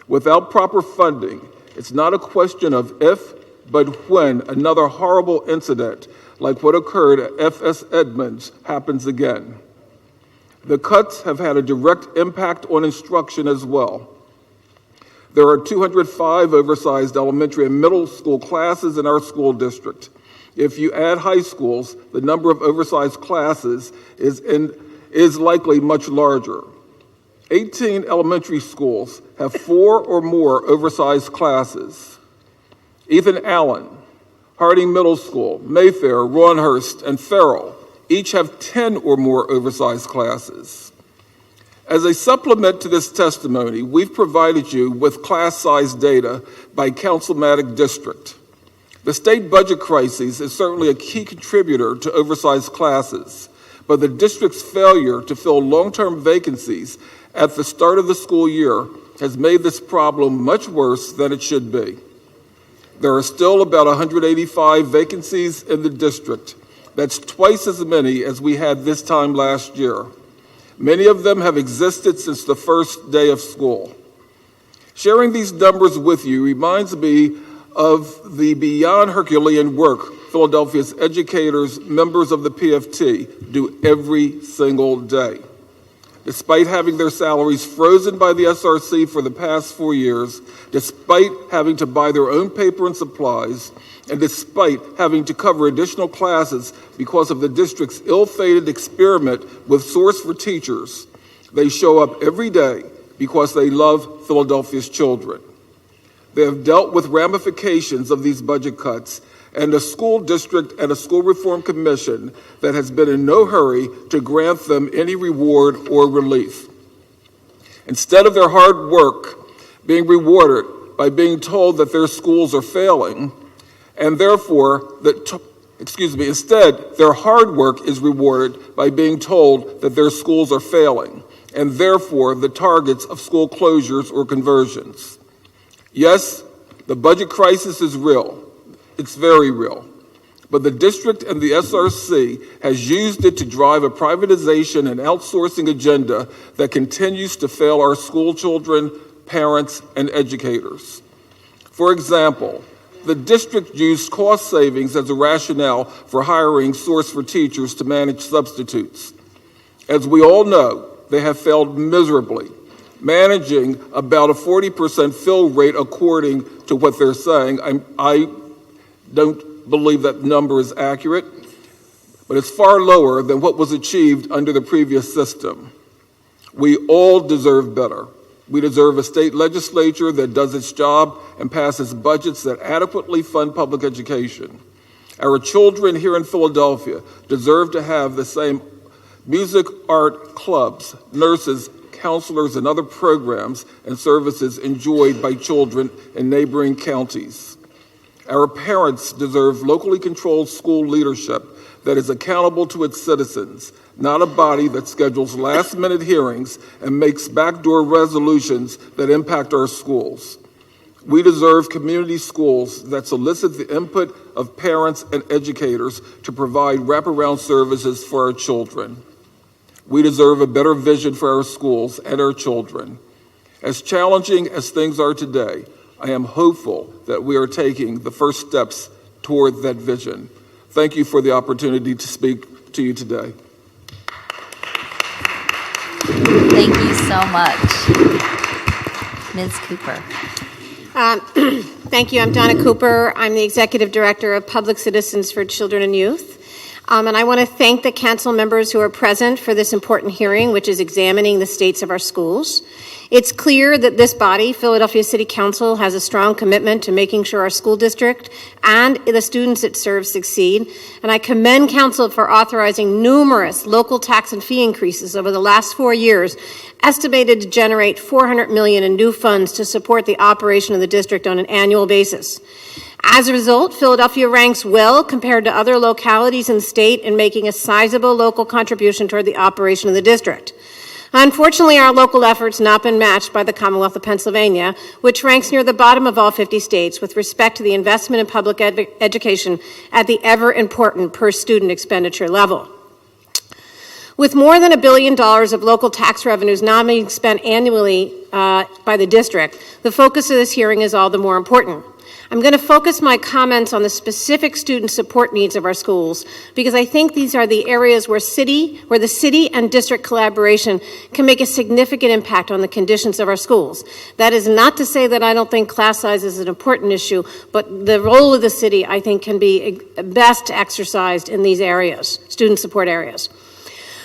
Without proper funding, it's not a question of if, but when another horrible incident like what occurred at FS Edmonds happens again. The cuts have had a direct impact on instruction as well. There are 205 oversized elementary and middle school classes in our school district. If you add high schools, the number of oversized classes is likely much larger. 18 elementary schools have 4 or more oversized classes. Ethan Allen, Harding Middle School, Mayfair, Ronhurst, and Farrell each have 10 or more oversized classes. As a supplement to this testimony, we've provided you with class size data by councilmatic district. The state budget crisis is certainly a key contributor to oversized classes, but the district's failure to fill long-term vacancies at the start of the school year has made this problem much worse than it should be. There are still about 185 vacancies in the district. That's twice as many as we had this time last year. Many of them have existed since the first day of school. Sharing these numbers with you reminds me of the beyond Herculean work Philadelphia's educators, members of the PFT, do every single day. Despite having their salaries frozen by the SRC for the past 4 years, despite having to buy their own paper and supplies, and despite having to cover additional classes because of the district's ill-fated experiment with Source for Teachers, they show up every day because they love Philadelphia's children. They have dealt with ramifications of these budget cuts and a school district and a school reform commission that has been in no hurry to grant them any reward or relief. Instead of their hard work being rewarded by being told that their schools are failing, and therefore, instead, their hard work is rewarded by being told that their schools are failing, and therefore the targets of school closures or conversions. Yes, the budget crisis is real. It's very real. But the district and the SRC has used it to drive a privatization and outsourcing agenda that continues to fail our school children, parents, and educators. For example, the district used cost savings as a rationale for hiring Source for Teachers to manage substitutes. As we all know, they have failed miserably, managing about a 40% fill rate according to what they're saying. I don't believe that number is accurate, but it's far lower than what was achieved under the previous system. We all deserve better. We deserve a state legislature that does its job and passes budgets that adequately fund public education. Our children here in Philadelphia deserve to have the same music, art, clubs, nurses, counselors, and other programs and services enjoyed by children in neighboring counties. Our parents deserve locally controlled school leadership that is accountable to its citizens, not a body that schedules last-minute hearings and makes backdoor resolutions that impact our schools. We deserve community schools that solicit the input of parents and educators to provide wraparound services for our children. We deserve a better vision for our schools and our children. As challenging as things are today, I am hopeful that we are taking the first steps toward that vision. Thank you for the opportunity to speak to you today. Thank you so much. Ms. Cooper. Thank you. I'm Donna Cooper. I'm the Executive Director of Public Citizens for Children and Youth. And I want to thank the council members who are present for this important hearing, which is examining the states of our schools. It's clear that this body, Philadelphia City Council, has a strong commitment to making sure our school district and the students it serves succeed. And I commend council for authorizing numerous local tax and fee increases over the last 4 years, estimated to generate $400 million in new funds to support the operation of the district on an annual basis. As a result, Philadelphia ranks well compared to other localities in the state in making a sizable local contribution toward the operation of the district. Unfortunately, our local efforts have not been matched by the Commonwealth of Pennsylvania, which ranks near the bottom of all 50 states with respect to the investment in public education at the ever-important per-student expenditure level. With more than $1 billion of local tax revenues not being spent annually by the district, the focus of this hearing is all the more important. I'm going to focus my comments on the specific student support needs of our schools because I think these are the areas where the city and district collaboration can make a significant impact on the conditions of our schools. That is not to say that I don't think class size is an important issue, but the role of the city, I think, can be best exercised in these areas, student support areas.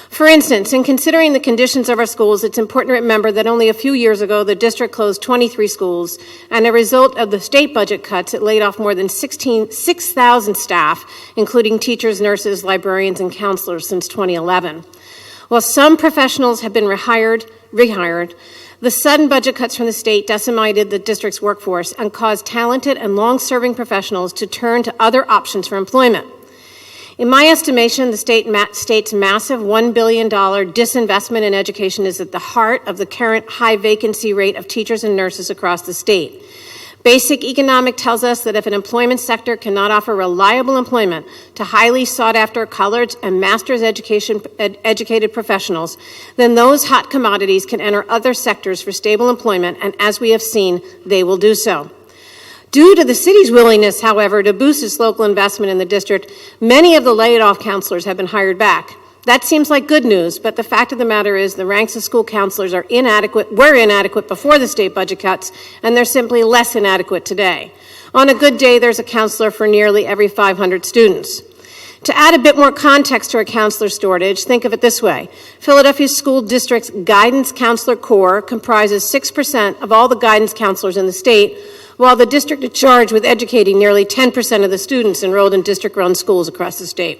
For instance, in considering the conditions of our schools, it's important to remember that only a few years ago, the district closed 23 schools, and as a result of the state budget cuts, it laid off more than 6,000 staff, including teachers, nurses, librarians, and counselors since 2011. While some professionals have been rehired, the sudden budget cuts from the state decimated the district's workforce and caused talented and long-serving professionals to turn to other options for employment. In my estimation, the state's massive $1 billion disinvestment in education is at the heart of the current high vacancy rate of teachers and nurses across the state. Basic economic tells us that if an employment sector cannot offer reliable employment to highly sought-after college and master's educated professionals, then those hot commodities can enter other sectors for stable employment, and as we have seen, they will do so. Due to the city's willingness, however, to boost its local investment in the district, many of the laid-off counselors have been hired back. That seems like good news, but the fact of the matter is the ranks of school counselors were inadequate before the state budget cuts, and they're simply less inadequate today. On a good day, there's a counselor for nearly every 500 students. To add a bit more context to our counselor shortage, think of it this way. Philadelphia School District's Guidance Counselor Corps comprises 6% of all the guidance counselors in the state, while the district is charged with educating nearly 10% of the students enrolled in district-run schools across the state.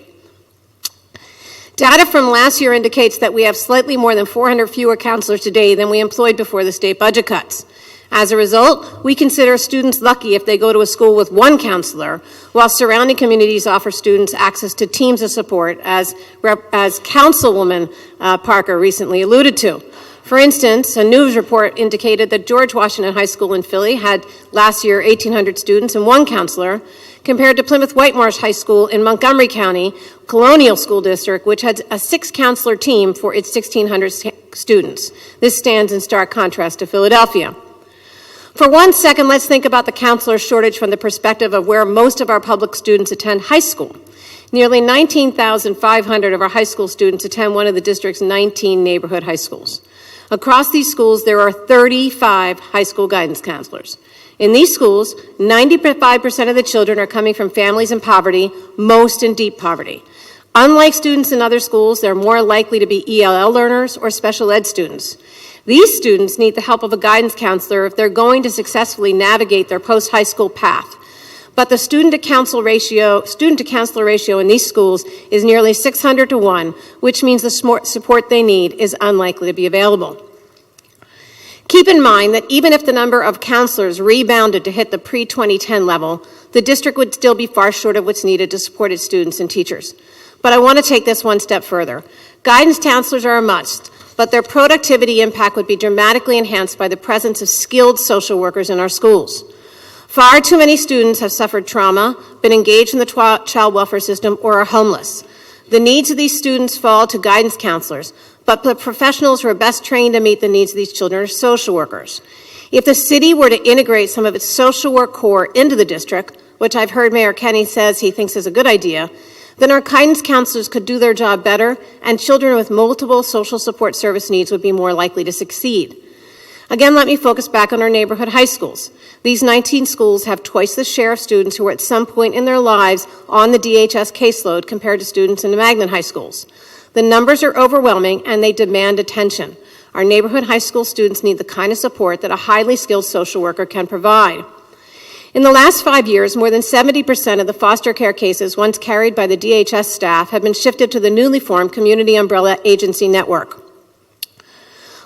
Data from last year indicates that we have slightly more than 400 fewer counselors today than we employed before the state budget cuts. As a result, we consider students lucky if they go to a school with one counselor, while surrounding communities offer students access to teams of support, as Councilwoman Parker recently alluded to. For instance, a news report indicated that George Washington High School in Philly had last year 1,800 students and one counselor, compared to Plymouth Whitemarsh High School in Montgomery County, Colonial School District, which had a 6-counselor team for its 1,600 students. This stands in stark contrast to Philadelphia. For 1 second, let's think about the counselor shortage from the perspective of where most of our public students attend high school. Nearly 19,500 of our high school students attend one of the district's 19 neighborhood high schools. Across these schools, there are 35 high school guidance counselors. In these schools, 95% of the children are coming from families in poverty, most in deep poverty. Unlike students in other schools, they're more likely to be ELL learners or special ed students. These students need the help of a guidance counselor if they're going to successfully navigate their post-high school path. But the student-to-counselor ratio in these schools is nearly 600 to 1, which means the support they need is unlikely to be available. Keep in mind that even if the number of counselors rebounded to hit the pre-2010 level, the district would still be far short of what's needed to support its students and teachers. But I want to take this one step further. Guidance counselors are a must, but their productivity impact would be dramatically enhanced by the presence of skilled social workers in our schools. Far too many students have suffered trauma, been engaged in the child welfare system, or are homeless. The needs of these students fall to guidance counselors, but the professionals who are best trained to meet the needs of these children are social workers. If the city were to integrate some of its social work core into the district, which I've heard Mayor Kenny says he thinks is a good idea, then our guidance counselors could do their job better, and children with multiple social support service needs would be more likely to succeed. Again, let me focus back on our neighborhood high schools. These 19 schools have twice the share of students who are at some point in their lives on the DHS caseload compared to students in the magnet high schools. The numbers are overwhelming and they demand attention. Our neighborhood high school students need the kind of support that a highly skilled social worker can provide. In the last 5 years, more than 70% of the foster care cases once carried by the DHS staff have been shifted to the newly formed Community Umbrella Agency Network.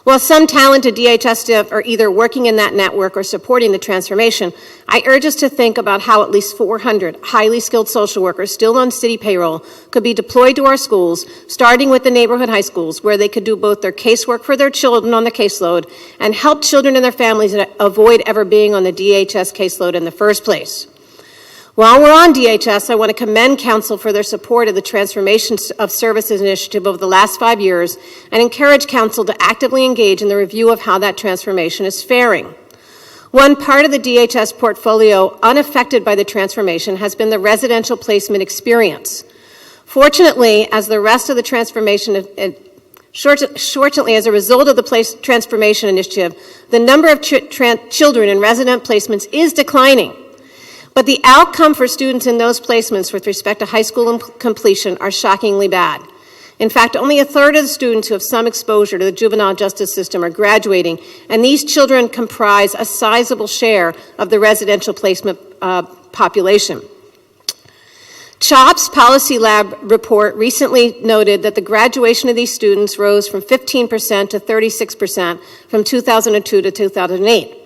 While some talented DHS staff are either working in that network or supporting the transformation, I urge us to think about how at least 400 highly skilled social workers still on city payroll could be deployed to our schools, starting with the neighborhood high schools, where they could do both their casework for their children on the caseload and help children and their families avoid ever being on the DHS caseload in the first place. While we're on DHS, I want to commend Council for their support of the Transformation of Services Initiative over the last 5 years and encourage Council to actively engage in the review of how that transformation is faring. One part of the DHS portfolio unaffected by the transformation has been the residential placement experience. Fortunately, as the rest of the transformation Shortly, as a result of the transformation initiative, the number of children in resident placements is declining. But the outcome for students in those placements with respect to high school completion are shockingly bad. In fact, only a third of the students who have some exposure to the juvenile justice system are graduating, and these children comprise a sizable share of the residential placement population. CHOP's Policy Lab report recently noted that the graduation of these students rose from 15% to 36% from 2002 to 2008.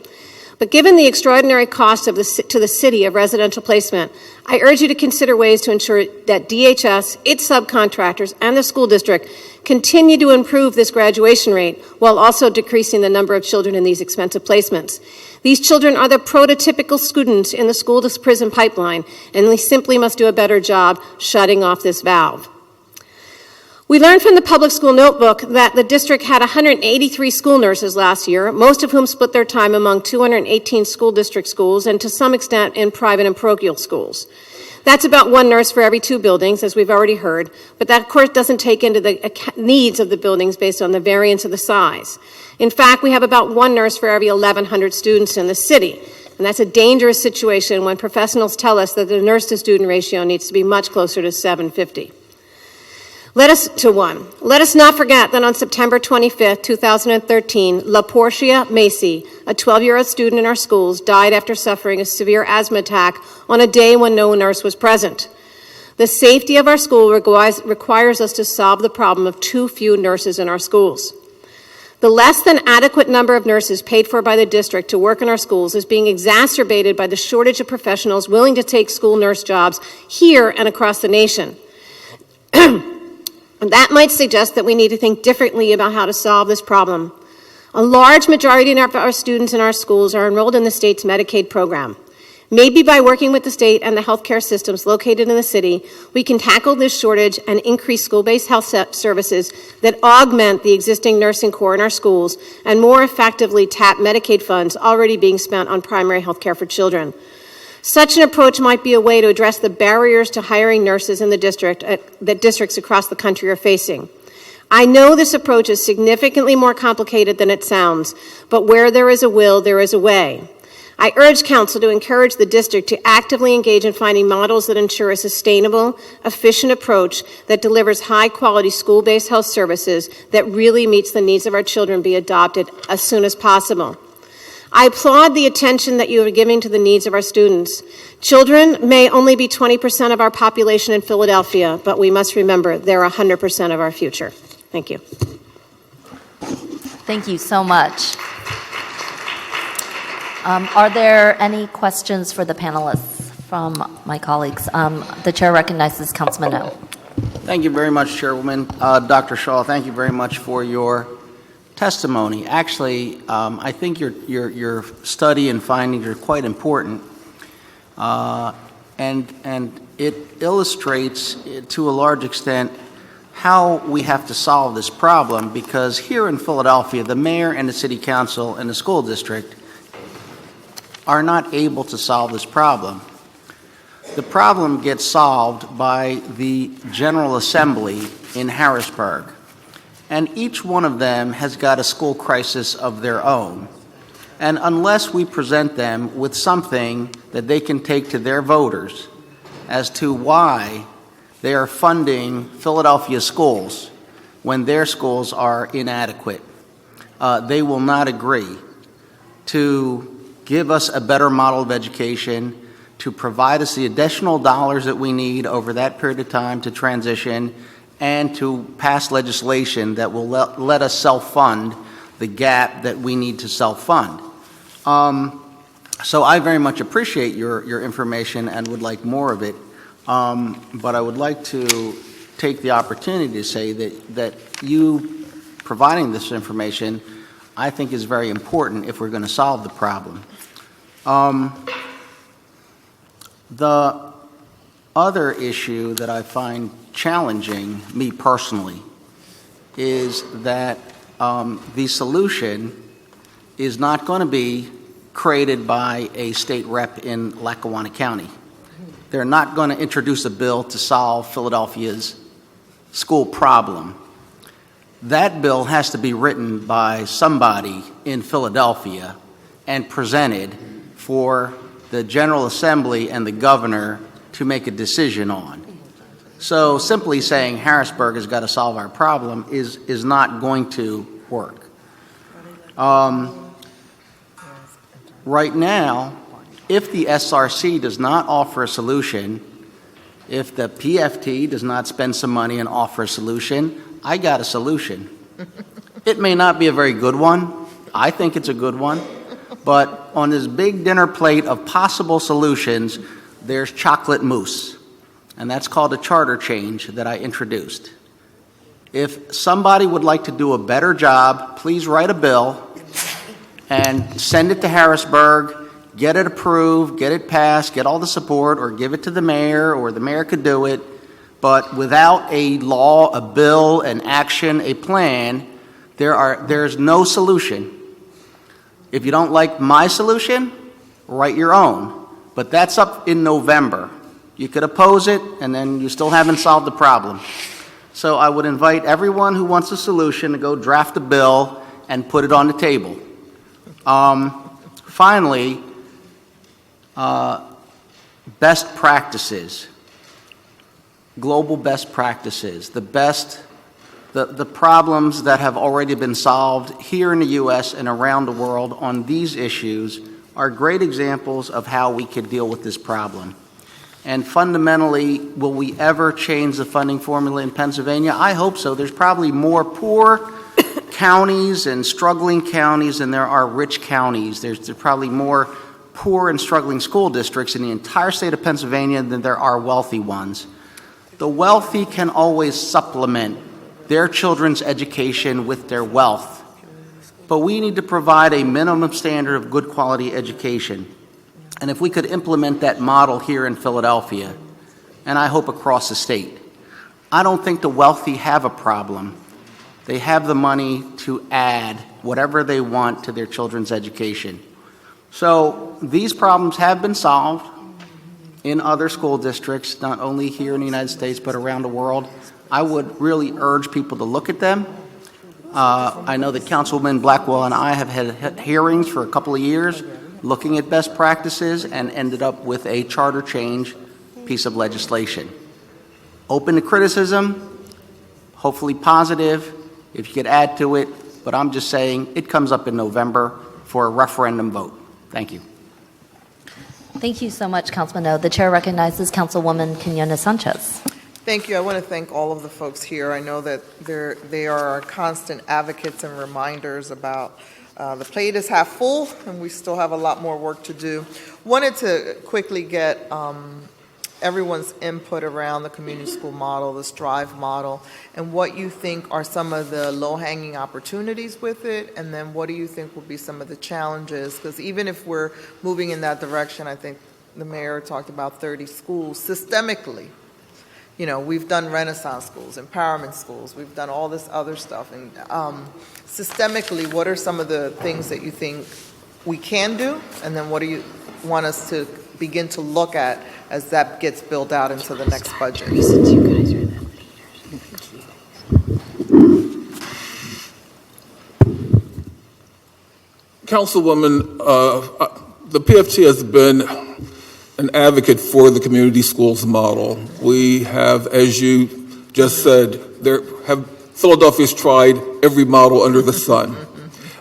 But given the extraordinary cost to the city of residential placement, I urge you to consider ways to ensure that DHS, its subcontractors, and the school district continue to improve this graduation rate while also decreasing the number of children in these expensive placements. These children are the prototypical students in the school-to-prison pipeline, and we simply must do a better job shutting off this valve. We learned from the public school notebook that the district had 183 school nurses last year, most of whom split their time among 218 school district schools and to some extent in private and parochial schools. That's about one nurse for every 2 buildings, as we've already heard, but that, of course, doesn't take into the needs of the buildings based on the variance of the size. In fact, we have about 1 nurse for every 1,100 students in the city, and that's a dangerous situation when professionals tell us that the nurse-to-student ratio needs to be much closer to 750. Let us not forget that on September 25th, 2013, La Portia Macy, a 12-year-old student in our schools, died after suffering a severe asthma attack on a day when no nurse was present. The safety of our school requires us to solve the problem of too few nurses in our schools. The less than adequate number of nurses paid for by the district to work in our schools is being exacerbated by the shortage of professionals willing to take school nurse jobs here and across the nation. And that might suggest that we need to think differently about how to solve this problem. A large majority of our students in our schools are enrolled in the state's Medicaid program. Maybe by working with the state and the healthcare systems located in the city, we can tackle this shortage and increase school-based health services that augment the existing nursing corps in our schools and more effectively tap Medicaid funds already being spent on primary health care for children. Such an approach might be a way to address the barriers to hiring nurses in the district that districts across the country are facing. I know this approach is significantly more complicated than it sounds, but where there is a will, there is a way. I urge Council to encourage the district to actively engage in finding models that ensure a sustainable, efficient approach that delivers high-quality school-based health services that really meets the needs of our children be adopted as soon as possible. I applaud the attention that you are giving to the needs of our students. Children may only be 20% of our population in Philadelphia, but we must remember they're 100% of our future. Thank you. Thank you so much. Are there any questions for the panelists from my colleagues? The chair recognizes Councilman O. Thank you very much, Chairwoman. Dr. Shaw, thank you very much for your testimony. Actually, I think your study and findings are quite important, and it illustrates to a large extent how we have to solve this problem, because here in Philadelphia, the mayor and the city council and the school district are not able to solve this problem. The problem gets solved by the General Assembly in Harrisburg. And each one of them has got a school crisis of their own. And unless we present them with something that they can take to their voters as to why they are funding Philadelphia schools when their schools are inadequate, they will not agree to give us a better model of education, to provide us the additional dollars that we need over that period of time to transition, and to pass legislation that will let us self-fund the gap that we need to self-fund. So I very much appreciate your information and would like more of it, but I would like to take the opportunity to say that you providing this information I think is very important if we're going to solve the problem. The other issue that I find challenging, me personally, is that the solution is not going to be created by a state rep in Lackawanna County. They're not going to introduce a bill to solve Philadelphia's school problem. That bill has to be written by somebody in Philadelphia and presented for the General Assembly and the governor to make a decision on. So simply saying Harrisburg has got to solve our problem is not going to work. Right now, if the SRC does not offer a solution, if the PFT does not spend some money and offer a solution, I got a solution. It may not be a very good one. I think it's a good one. But on this big dinner plate of possible solutions, there's chocolate mousse. And that's called a charter change that I introduced. If somebody would like to do a better job, please write a bill and send it to Harrisburg, get it approved, get it passed, get all the support, or give it to the mayor, or the mayor could do it. But without a law, a bill, an action, a plan, there's no solution. If you don't like my solution, write your own. But that's up in November. You could oppose it, and then you still haven't solved the problem. So I would invite everyone who wants a solution to go draft a bill and put it on the table. Finally, best practices, global best practices, the problems that have already been solved here in the U.S. and around the world on these issues are great examples of how we could deal with this problem. And fundamentally, will we ever change the funding formula in Pennsylvania? I hope so. There's probably more poor counties and struggling counties than there are rich counties. There's probably more poor and struggling school districts in the entire state of Pennsylvania than there are wealthy ones. The wealthy can always supplement their children's education with their wealth. But we need to provide a minimum standard of good quality education. And if we could implement that model here in Philadelphia, and I hope across the state, I don't think the wealthy have a problem. They have the money to add whatever they want to their children's education. So these problems have been solved in other school districts, not only here in the United States, but around the world. I would really urge people to look at them. I know that Councilwoman Blackwell and I have had hearings for a couple of years looking at best practices and ended up with a charter change piece of legislation. Open to criticism, hopefully positive, if you could add to it, but I'm just saying it comes up in November for a referendum vote. Thank you. Thank you so much, Councilman O. The chair recognizes Councilwoman Quiñones-Sánchez. Thank you. I want to thank all of the folks here. I know that they are our constant advocates and reminders about the plate is half full, and we still have a lot more work to do. Wanted to quickly get everyone's input around the community school model, the STRIVE model, and what you think are some of the low-hanging opportunities with it, and then what do you think will be some of the challenges? Because even if we're moving in that direction, I think the mayor talked about 30 schools systemically. You know, we've done Renaissance schools, empowerment schools, we've done all this other stuff. And systemically, what are some of the things that you think we can do? And then what do you want us to begin to look at as that gets built out into the next budget? Councilwoman, the PFT has been an advocate for the community schools model. We have, as you just said, Philadelphia's tried every model under the sun.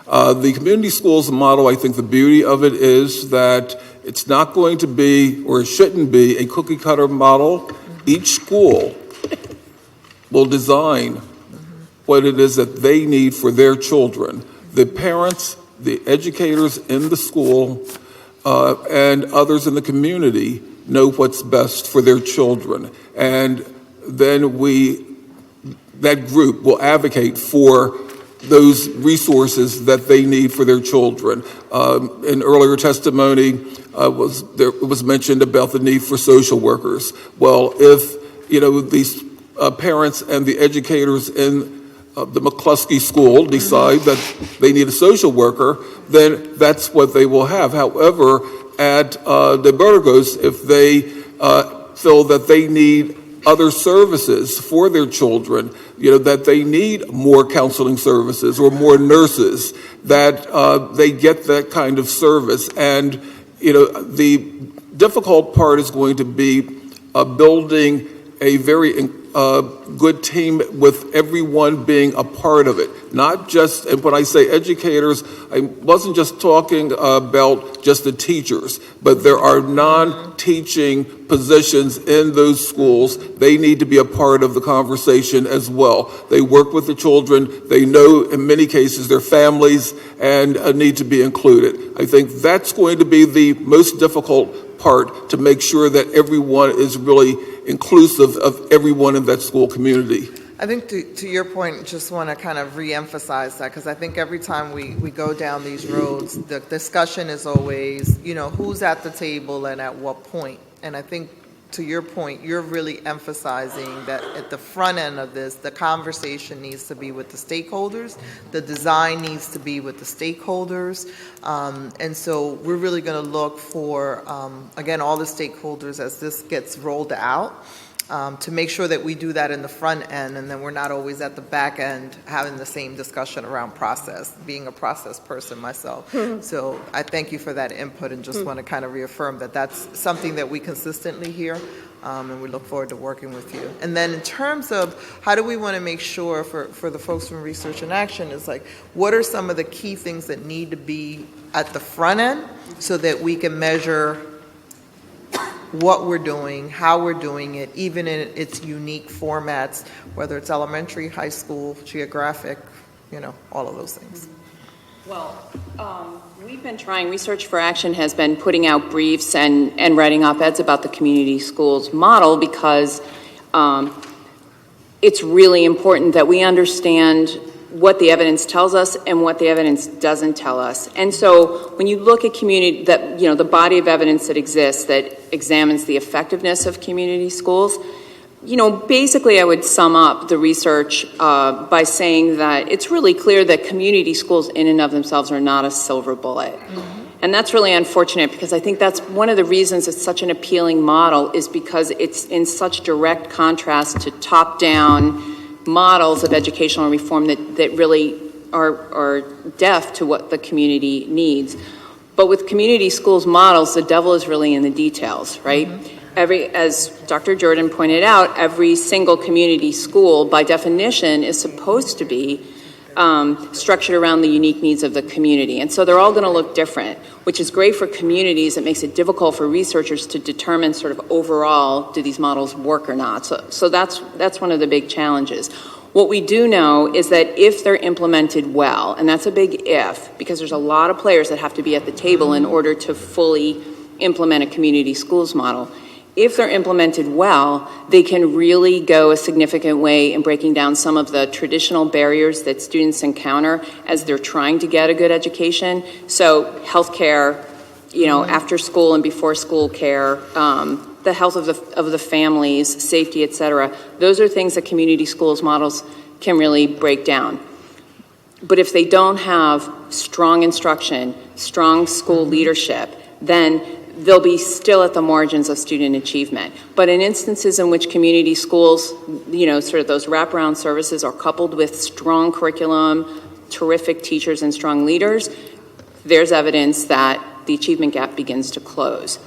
The community schools model, I think the beauty of it is that it's not going to be, or it shouldn't be, a cookie cutter model. Each school will design what it is that they need for their children. The parents, the educators in the school, and others in the community know what's best for their children. And then that group will advocate for those resources that they need for their children. In earlier testimony, it was mentioned about the need for social workers. Well, if these parents and the educators in the McCluskey School decide that they need a social worker, then that's what they will have. However, at the Burgos, if they feel that they need other services for their children, that they need more counseling services or more nurses, that they get that kind of service. And, the difficult part is going to be building a very good team with everyone being a part of it. Not just, and when I say educators, I wasn't just talking about just the teachers, but there are non-teaching positions in those schools. They need to be a part of the conversation as well. They work with the children. They know, in many cases, their families and need to be included. I think that's going to be the most difficult part, to make sure that everyone is really inclusive of everyone in that school community. I think to your point, just want to kind of re-emphasize that, because I think every time we go down these roads, the discussion is always, who's at the table and at what point. And I think to your point, you're really emphasizing that at the front end of this, the conversation needs to be with the stakeholders, the design needs to be with the stakeholders, and so we're really going to look for, again, all the stakeholders as this gets rolled out, to make sure that we do that in the front end, and then we're not always at the back end having the same discussion around process, being a process person myself. So I thank you for that input, and just want to kind of reaffirm that that's something that we consistently hear, and we look forward to working with you. And then in terms of how do we want to make sure for the folks from Research and Action, is like, what are some of the key things that need to be at the front end so that we can measure what we're doing, how we're doing it, even in its unique formats, whether it's elementary, high school, geographic, all of those things. Well, we've been trying, Research for Action has been putting out briefs and writing op-eds about the community schools model, because it's really important that we understand what the evidence tells us and what the evidence doesn't tell us. And so when you look at community, that, the body of evidence that exists that examines the effectiveness of community schools, basically I would sum up the research by saying that it's really clear that community schools in and of themselves are not a silver bullet. And that's really unfortunate, because I think that's one of the reasons it's such an appealing model, is because it's in such direct contrast to top-down models of educational reform that really are deaf to what the community needs. But with community schools models, the devil is really in the details, right? As Dr. Jordan pointed out, every single community school, by definition, is supposed to be structured around the unique needs of the community. And so they're all going to look different, which is great for communities. It makes it difficult for researchers to determine sort of overall, do these models work or not? So that's one of the big challenges. What we do know is that if they're implemented well, and that's a big if, because there's a lot of players that have to be at the table in order to fully implement a community schools model. If they're implemented well, they can really go a significant way in breaking down some of the traditional barriers that students encounter as they're trying to get a good education. So healthcare, after school and before school care, the health of the families, safety, et cetera. Those are things that community schools models can really break down. But if they don't have strong instruction, strong school leadership, then they'll be still at the margins of student achievement. But in instances in which community schools, sort of those wraparound services are coupled with strong curriculum, terrific teachers, and strong leaders, there's evidence that the achievement gap begins to close.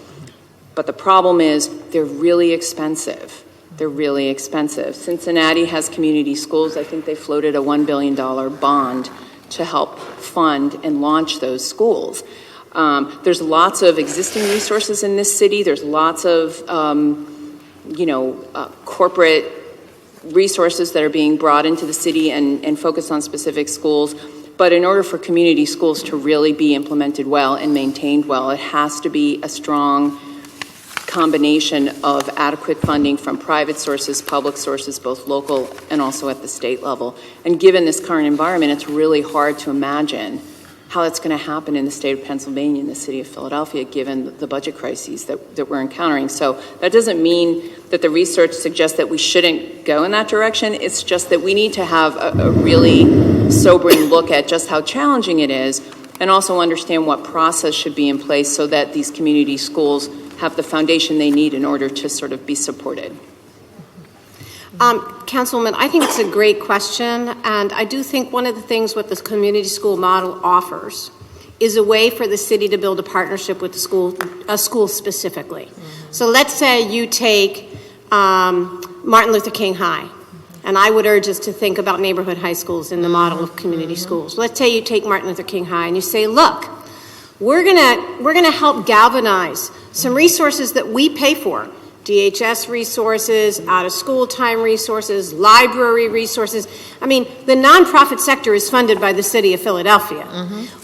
But the problem is they're really expensive. They're really expensive. Cincinnati has community schools. I think they floated a $1 billion bond to help fund and launch those schools. There's lots of existing resources in this city. There's lots of, corporate resources that are being brought into the city and focused on specific schools. But in order for community schools to really be implemented well and maintained well, it has to be a strong combination of adequate funding from private sources, public sources, both local and also at the state level. And given this current environment, it's really hard to imagine how that's going to happen in the state of Pennsylvania and the city of Philadelphia, given the budget crises that we're encountering. So that doesn't mean that the research suggests that we shouldn't go in that direction. It's just that we need to have a really sobering look at just how challenging it is, and also understand what process should be in place so that these community schools have the foundation they need in order to sort of be supported. Councilwoman, I think it's a great question, and I do think one of the things what this community school model offers is a way for the city to build a partnership with a school specifically. So let's say you take Martin Luther King High, and I would urge us to think about neighborhood high schools in the model of community schools. Let's say you take Martin Luther King High and you say, look, we're gonna help galvanize some resources that we pay for. DHS resources, out-of-school time resources, library resources. I mean, the nonprofit sector is funded by the city of Philadelphia.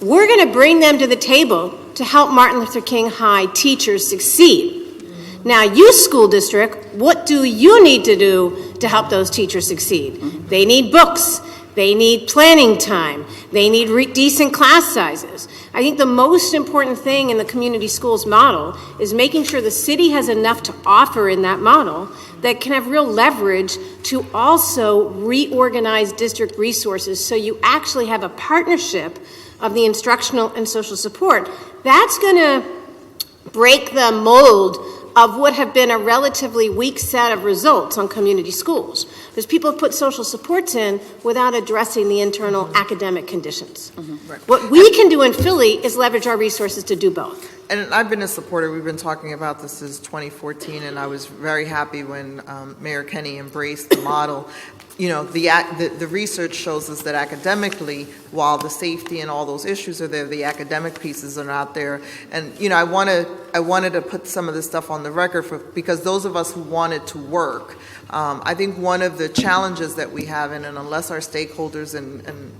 We're going to bring them to the table to help Martin Luther King High teachers succeed. Now, you school district, what do you need to do to help those teachers succeed? They need books. They need planning time. They need decent class sizes. I think the most important thing in the community schools model is making sure the city has enough to offer in that model that can have real leverage to also reorganize district resources so you actually have a partnership of the instructional and social support. That's going to break the mold of what have been a relatively weak set of results on community schools. Because people have put social supports in without addressing the internal academic conditions. Right. What we can do in Philly is leverage our resources to do both. And I've been a supporter. We've been talking about this since 2014, and I was very happy when Mayor Kenny embraced the model. You know, the research shows us that academically, while the safety and all those issues are there, the academic pieces are not there. And you know, I wanted to put some of this stuff on the record because those of us who want it to work, I think one of the challenges that we have, and unless our stakeholders and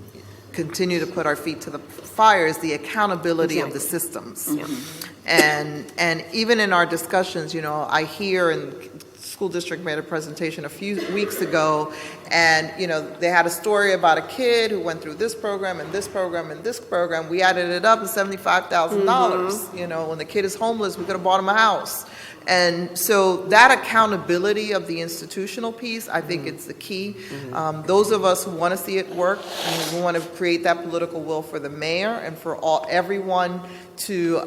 continue to put our feet to the fire, is the accountability of the systems. And even in our discussions, you know, I hear, and school district made a presentation a few weeks ago, and you know, they had a story about a kid who went through this program and this program and this program. We added it up to $75,000. You know, when the kid is homeless, we could have bought him a house. And so that accountability of the institutional piece, I think it's the key. Those of us who want to see it work, and we want to create that political will for the mayor and for everyone to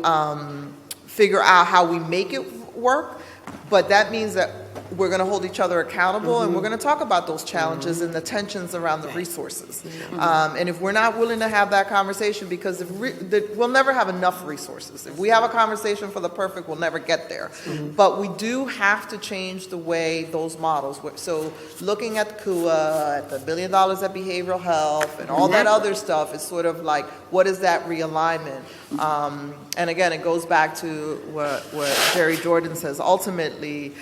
figure out how we make it work. But that means that we're going to hold each other accountable, and we're going to talk about those challenges and the tensions around the resources. And if we're not willing to have that conversation, because we'll never have enough resources. If we have a conversation for the perfect, we'll never get there. But we do have to change the way those models work. So looking at the CUA, at the $1 billion at behavioral health, and all that other stuff is sort of like, what is that realignment? And again, it goes back to what Jerry Jordan says. Ultimately,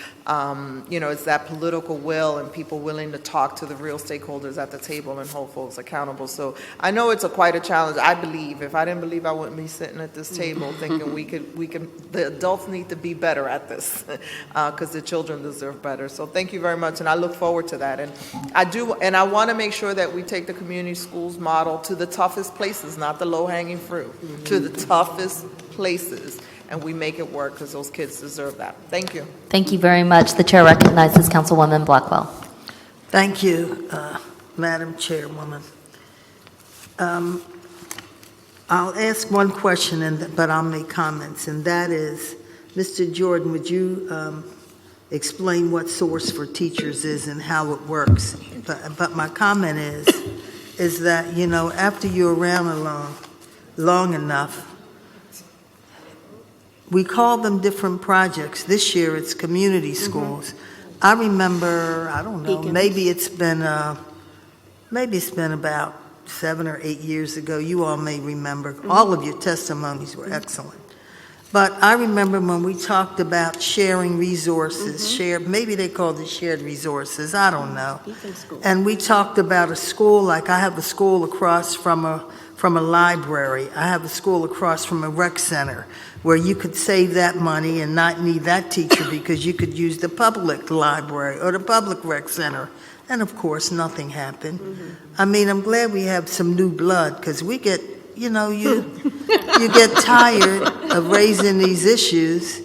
you know, it's that political will and people willing to talk to the real stakeholders at the table and hold folks accountable. So I know it's quite a challenge. I believe, if I didn't believe, I wouldn't be sitting at this table thinking we can, the adults need to be better at this because the children deserve better. So thank you very much, and I look forward to that. And I want to make sure that we take the community schools model to the toughest places, not the low-hanging fruit, to the toughest places. And we make it work because those kids deserve that. Thank you. Thank you very much. The chair recognizes Councilwoman Blackwell. Thank you, Madam Chairwoman. I'll ask one question, but I'll make comments, and that is, Mr. Jordan, would you explain what Source for Teachers is and how it works? But my comment is that, you know, after you're around long enough, we call them different projects. This year, it's community schools. I remember, I don't know, maybe it's been about 7 or 8 years ago. You all may remember. All of your testimonies were excellent. But I remember when we talked about sharing resources, maybe they called it shared resources, I don't know. And we talked about a school, like I have a school across from a library. I have a school across from a rec center where you could save that money and not need that teacher because you could use the public library or the public rec center. And of course, nothing happened. I mean, I'm glad we have some new blood because we get, you get tired of raising these issues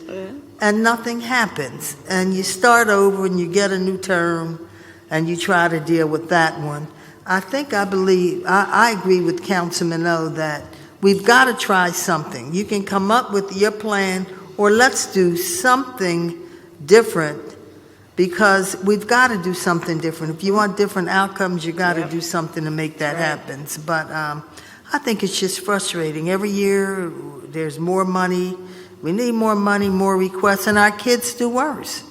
and nothing happens. And you start over and you get a new term and you try to deal with that one. I agree with Councilman O that we've got to try something. You can come up with your plan, or let's do something different, because we've got to do something different. If you want different outcomes, you got to do something to make that happen. But I think it's just frustrating. Every year, there's more money. We need more money, more requests, and our kids do worse.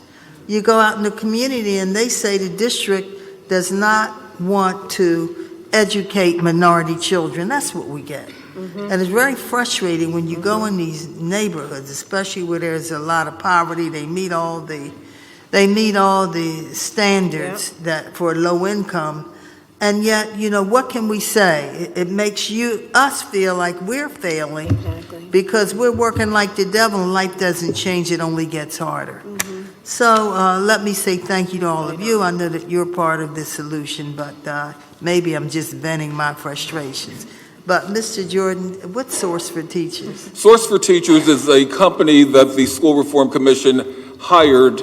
You go out in the community, and they say the district does not want to educate minority children. That's what we get. And it's very frustrating when you go in these neighborhoods, especially where there's a lot of poverty. They meet all the standards that for low income, and yet, what can we say? It makes us feel like we're failing because we're working like the devil, and life doesn't change; it only gets harder. So let me say thank you to all of you. I know that you're part of the solution, but maybe I'm just venting my frustrations. But Mr. Jordan, what's Source for Teachers? Source for Teachers is a company that the School Reform Commission hired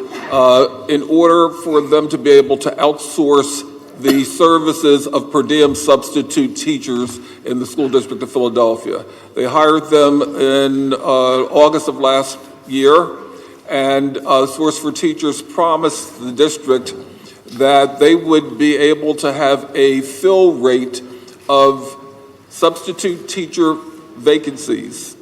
in order for them to be able to outsource the services of per diem substitute teachers in the School District of Philadelphia. They hired them in August of last year, and Source for Teachers promised the district that they would be able to have a fill rate of substitute teacher vacancies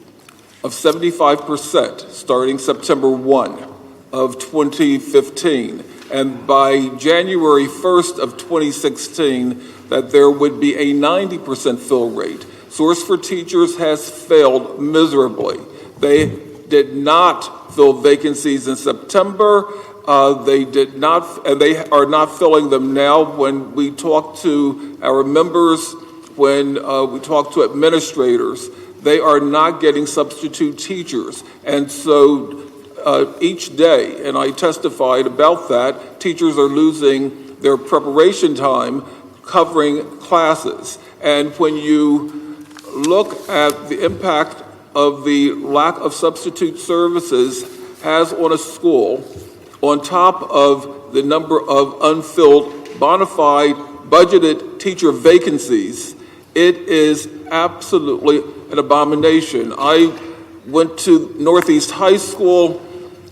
of 75% starting September 1 of 2015. And by January 1st of 2016, that there would be a 90% fill rate. Source for Teachers has failed miserably. They did not fill vacancies in September. They did not, and they are not filling them now. When we talk to our members, when we talk to administrators, they are not getting substitute teachers. And so each day, and I testified about that, teachers are losing their preparation time covering classes. And when you look at the impact of the lack of substitute services has on a school, on top of the number of unfilled, bona fide, budgeted teacher vacancies, it is absolutely an abomination. I went to Northeast High School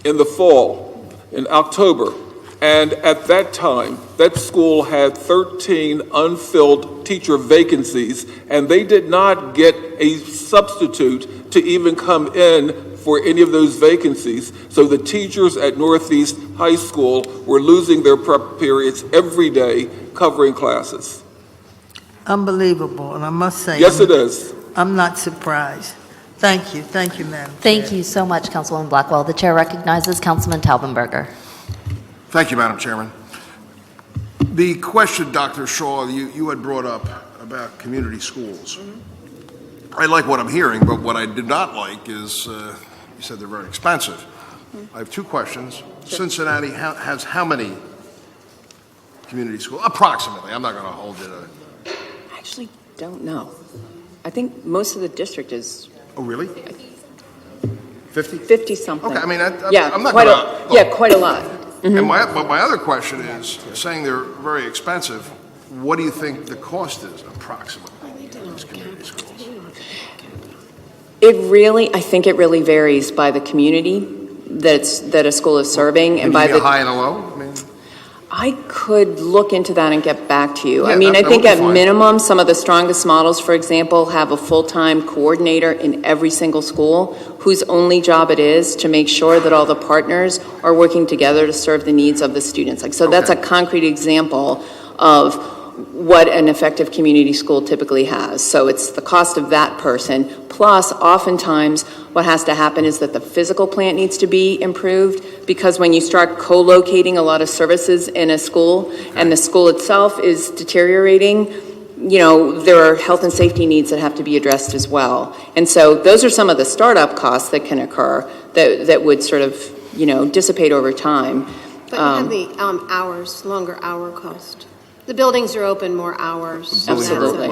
in the fall, in October, and at that time, that school had 13 unfilled teacher vacancies, and they did not get a substitute to even come in for any of those vacancies. So the teachers at Northeast High School were losing their prep periods every day covering classes. Unbelievable, and I must say, yes, it is. I'm not surprised. Thank you, Madam Chair. Thank you so much, Councilwoman Blackwell. The chair recognizes Councilman Taubenberger. Thank you, Madam Chairman. The question, Dr. Shaw, you had brought up about community schools. I like what I'm hearing, but what I did not like is you said they're very expensive. I have two questions. Cincinnati has how many community schools? Approximately. I'm not going to hold it. I actually don't know. I think most of the district is. Oh, really? 50? 50-something. Okay, I mean, yeah, I'm not quite going to. Yeah, quite a lot. And my other question is, saying they're very expensive, what do you think the cost is approximately to those community schools? I think it really varies by the community that a school is serving, and by the high and a low. I could look into that and get back to you. Yeah, I mean, that I think would be at fine. minimum, some of the strongest models, for example, have a full-time coordinator in every single school whose only job it is to make sure that all the partners are working together to serve the needs of the students. Like, so that's a concrete example of what an effective community school typically has. So it's the cost of that person, plus oftentimes what has to happen is that the physical plant needs to be improved, because when you start co-locating a lot of services in a school and the school itself is deteriorating, you know, there are health and safety needs that have to be addressed as well. And so those are some of the startup costs that can occur that would sort of, you know, dissipate over time. But you have the hours, longer hour cost. The buildings are open more hours. Absolutely.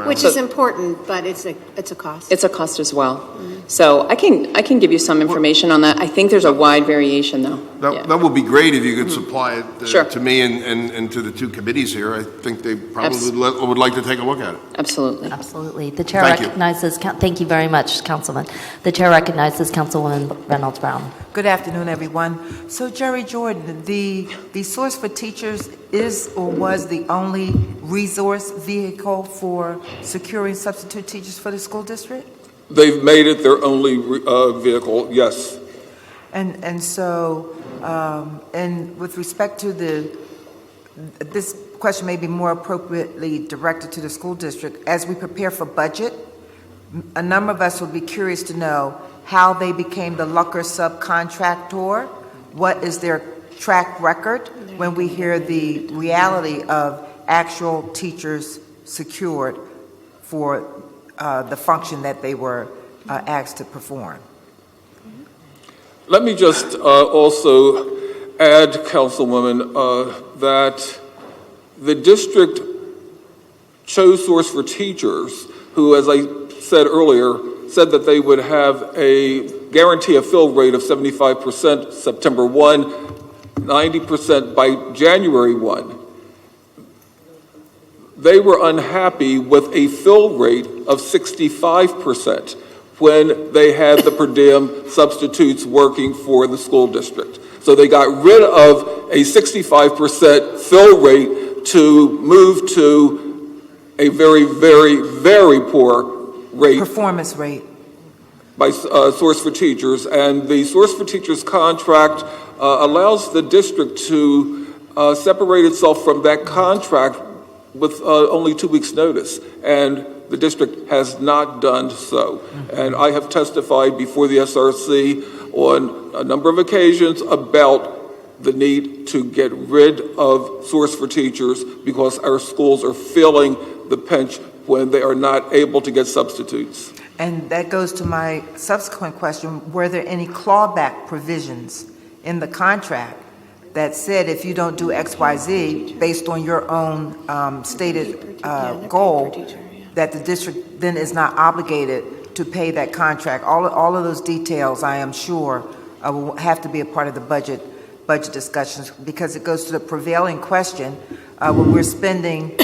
Which is important, but it's a cost. It's a cost as well. So I can give you some information on that. I think there's a wide variation, though. That would be great if you could supply it Sure. to me and to the two committees here. I think they probably would like to take a look at it. Absolutely. Absolutely. The chair Thank you. recognizes, thank you very much, Councilman. The chair recognizes Councilwoman Reynolds Brown. Good afternoon, everyone. So Jerry Jordan, the Source for Teachers is or was the only resource vehicle for securing substitute teachers for the school district? They've made it their only vehicle, yes. And so, and with respect to this question may be more appropriately directed to the school district. As we prepare for budget, a number of us would be curious to know how they became the Lucker subcontractor. What is their track record when we hear the reality of actual teachers secured for the function that they were asked to perform? Let me just also add, Councilwoman, that the district chose Source for Teachers, who, as I said earlier, said that they would have a guarantee a fill rate of 75% September 1, 90% by January 1. They were unhappy with a fill rate of 65% when they had the per diem substitutes working for the school district. So they got rid of a 65% fill rate to move to a very, very, very poor rate. Performance rate. By Source for Teachers. And the Source for Teachers contract allows the district to separate itself from that contract with only 2 weeks' notice. And the district has not done so. And I have testified before the SRC on a number of occasions about the need to get rid of Source for Teachers because our schools are feeling the pinch when they are not able to get substitutes. And that goes to my subsequent question, were there any clawback provisions in the contract that said if you don't do X, Y, Z based on your own stated goal, that the district then is not obligated to pay that contract? All of those details, I am sure, will have to be a part of the budget discussions, because it goes to the prevailing question when we're spending,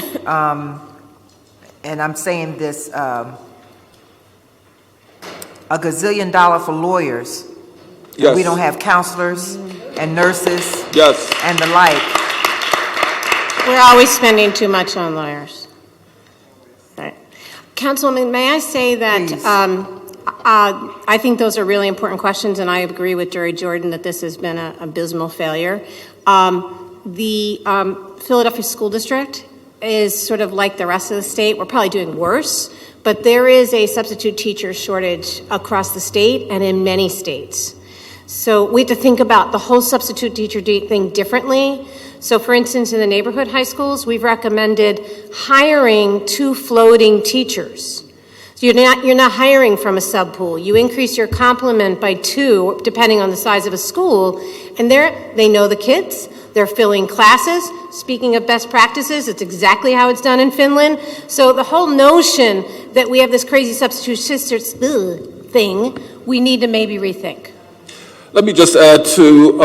and I'm saying this, $1 gazillion for lawyers. Yes. And we don't have counselors and nurses. Yes. And the like. We're always spending too much on lawyers. Right. Councilwoman, may I say that I think those are really important questions, and I agree with Jerry Jordan that this has been an abysmal failure. The Philadelphia School District is sort of like the rest of the state. We're probably doing worse, but there is a substitute teacher shortage across the state and in many states. So we have to think about the whole substitute teacher thing differently. So for instance, in the neighborhood high schools, we've recommended hiring 2 floating teachers. So you're not hiring from a sub pool. You increase your complement by 2, depending on the size of a school, and they know the kids. They're filling classes. Speaking of best practices, it's exactly how it's done in Finland. So the whole notion that we have this crazy substitute sisters thing, we need to maybe rethink. Let me just add to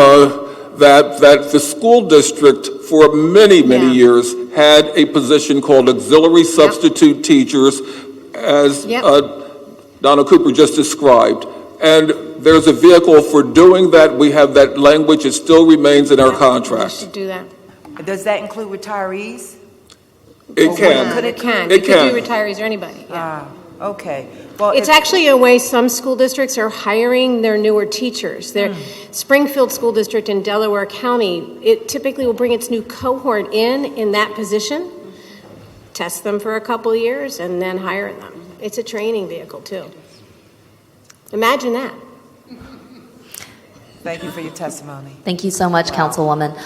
that the school district for many years had a position called auxiliary substitute teachers, as Donna Cooper just described. And there's a vehicle for doing that. We have that language. It still remains in our contract. We should do that. Does that include retirees? It can. It can. It It could can. do retirees or anybody. Yeah. Okay. Well, It's actually a way some school districts are hiring their newer teachers. Their Springfield School District in Delaware County, it typically will bring its new cohort in that position, test them for a couple of years, and then hire them. It's a training vehicle, too. Imagine that. Thank you for your testimony. Thank you so much, Councilwoman.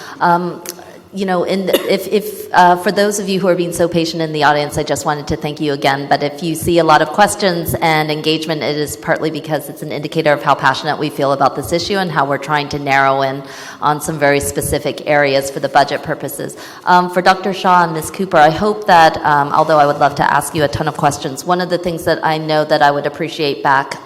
You know, if for those of you who are being so patient in the audience, I just wanted to thank you again. But if you see a lot of questions and engagement, it is partly because it's an indicator of how passionate we feel about this issue and how we're trying to narrow in on some very specific areas for the budget purposes. For Dr. Shaw and Ms. Cooper, I hope that, although I would love to ask you a ton of questions, one of the things that I know that I would appreciate back,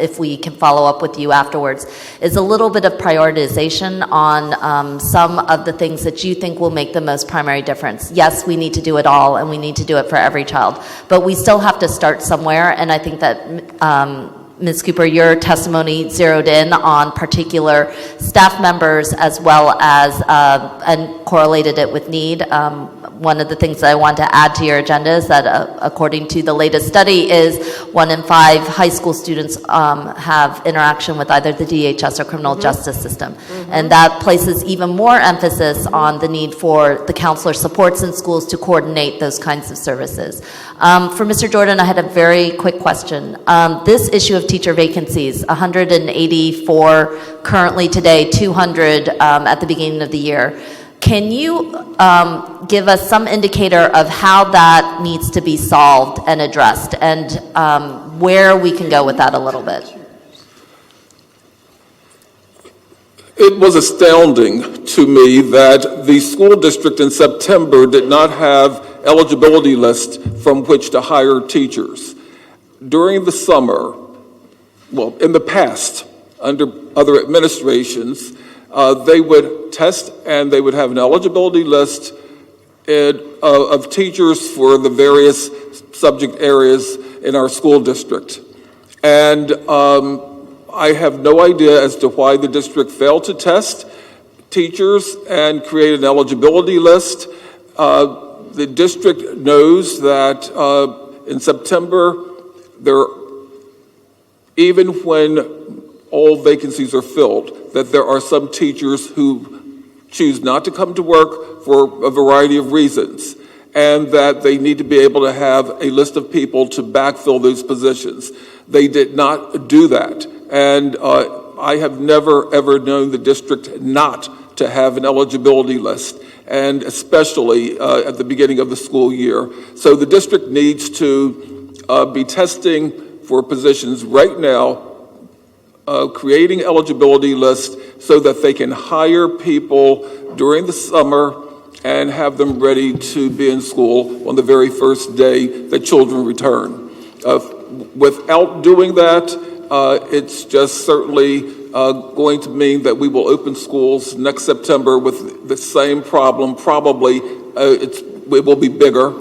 if we can follow up with you afterwards, is a little bit of prioritization on some of the things that you think will make the most primary difference. Yes, we need to do it all, and we need to do it for every child, but we still have to start somewhere, and I think that Ms. Cooper, your testimony zeroed in on particular staff members as well as, and correlated it with need. One of the things that I want to add to your agenda is that according to the latest study is 1 in 5 high school students have interaction with either the DHS or criminal justice system. And that places even more emphasis on the need for the counselor supports in schools to coordinate those kinds of services. For Mr. Jordan, I had a very quick question. This issue of teacher vacancies, 184 currently today, 200 at the beginning of the year. Can you give us some indicator of how that needs to be solved and addressed, and where we can go with that a little bit? It was astounding to me that the school district in September did not have eligibility list from which to hire teachers. During the summer, well, in the past, under other administrations, they would test and they would have an eligibility list of teachers for the various subject areas in our school district. And I have no idea as to why the district failed to test teachers and create an eligibility list. The district knows that in September, even when all vacancies are filled, that there are some teachers who choose not to come to work for a variety of reasons, and that they need to be able to have a list of people to backfill those positions. They did not do that, and I have never, ever known the district not to have an eligibility list, and especially at the beginning of the school year. So the district needs to be testing for positions right now, creating eligibility lists so that they can hire people during the summer and have them ready to be in school on the very first day that children return. Without doing that, it's just certainly going to mean that we will open schools next September with the same problem. Probably it will be bigger,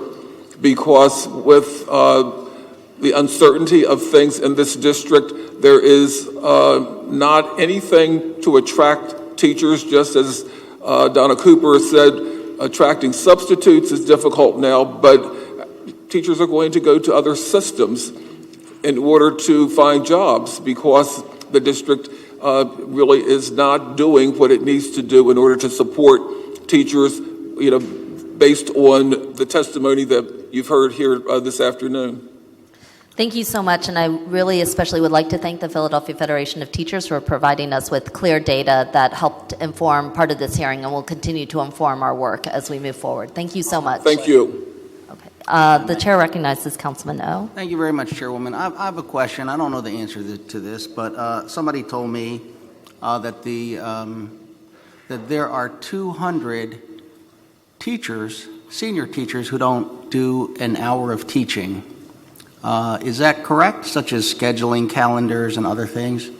because with the uncertainty of things in this district, there is not anything to attract teachers, just as Donna Cooper said, attracting substitutes is difficult now, but teachers are going to go to other systems in order to find jobs, because the district really is not doing what it needs to do in order to support teachers, you know, based on the testimony that you've heard here this afternoon. Thank you so much, and I really especially would like to thank the Philadelphia Federation of Teachers for providing us with clear data that helped inform part of this hearing and will continue to inform our work as we move forward. Thank you so much. Thank you. Okay. The chair recognizes Councilman O. Thank you very much, Chairwoman. I have a question. I don't know the answer to this, but somebody told me that that there are 200 teachers, senior teachers, who don't do an hour of teaching. Is that correct, such as scheduling calendars and other things?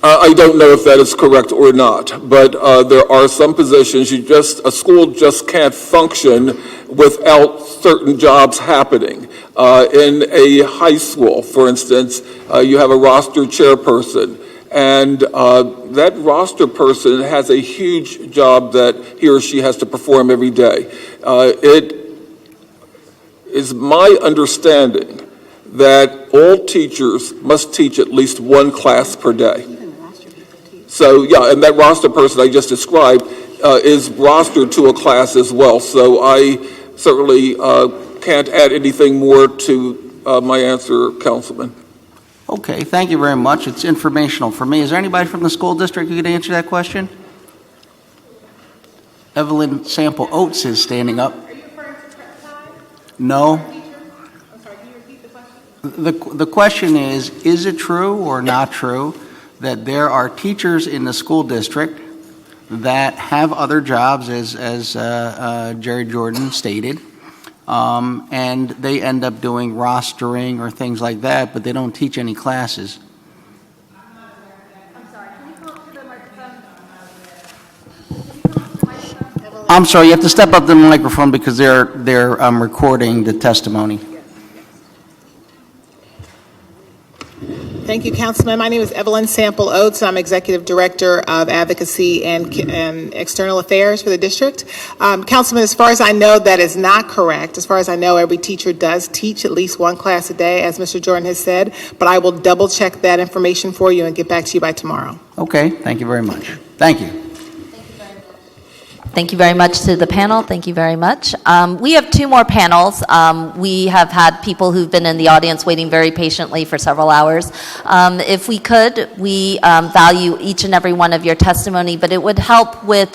I don't know if that is correct or not, but there are some positions a school just can't function without certain jobs happening. In a high school, for instance, you have a roster chairperson, and that roster person has a huge job that he or she has to perform every day. It is my understanding that all teachers must teach at least one class per day. So, yeah, and that roster person I just described is rostered to a class as well. So I certainly can't add anything more to my answer, Councilman. Okay, thank you very much. It's informational for me. Is there anybody from the school district who could answer that question? Evelyn Sample Oates is standing up. Are you referring to prep time? No. I'm sorry, can you repeat the question? The question is it true or not true that there are teachers in the school district that have other jobs, as Jerry Jordan stated, and they end up doing rostering or things like that, but they don't teach any classes? I'm sorry, can you come up to the microphone? I'm sorry, you have to step up to the microphone because they're recording the testimony. Thank you, Councilman. My name is Evelyn Sample Oates. I'm Executive Director of Advocacy and External Affairs for the district. Councilman, as far as I know, that is not correct. As far as I know, every teacher does teach at least one class a day, as Mr. Jordan has said, but I will double check that information for you and get back to you by tomorrow. Okay, thank you very much. Thank you. Thank you very much to the panel. Thank you very much. We have two more panels. We have had people who've been in the audience waiting very patiently for several hours. If we could, we value each and every one of your testimony, but it would help with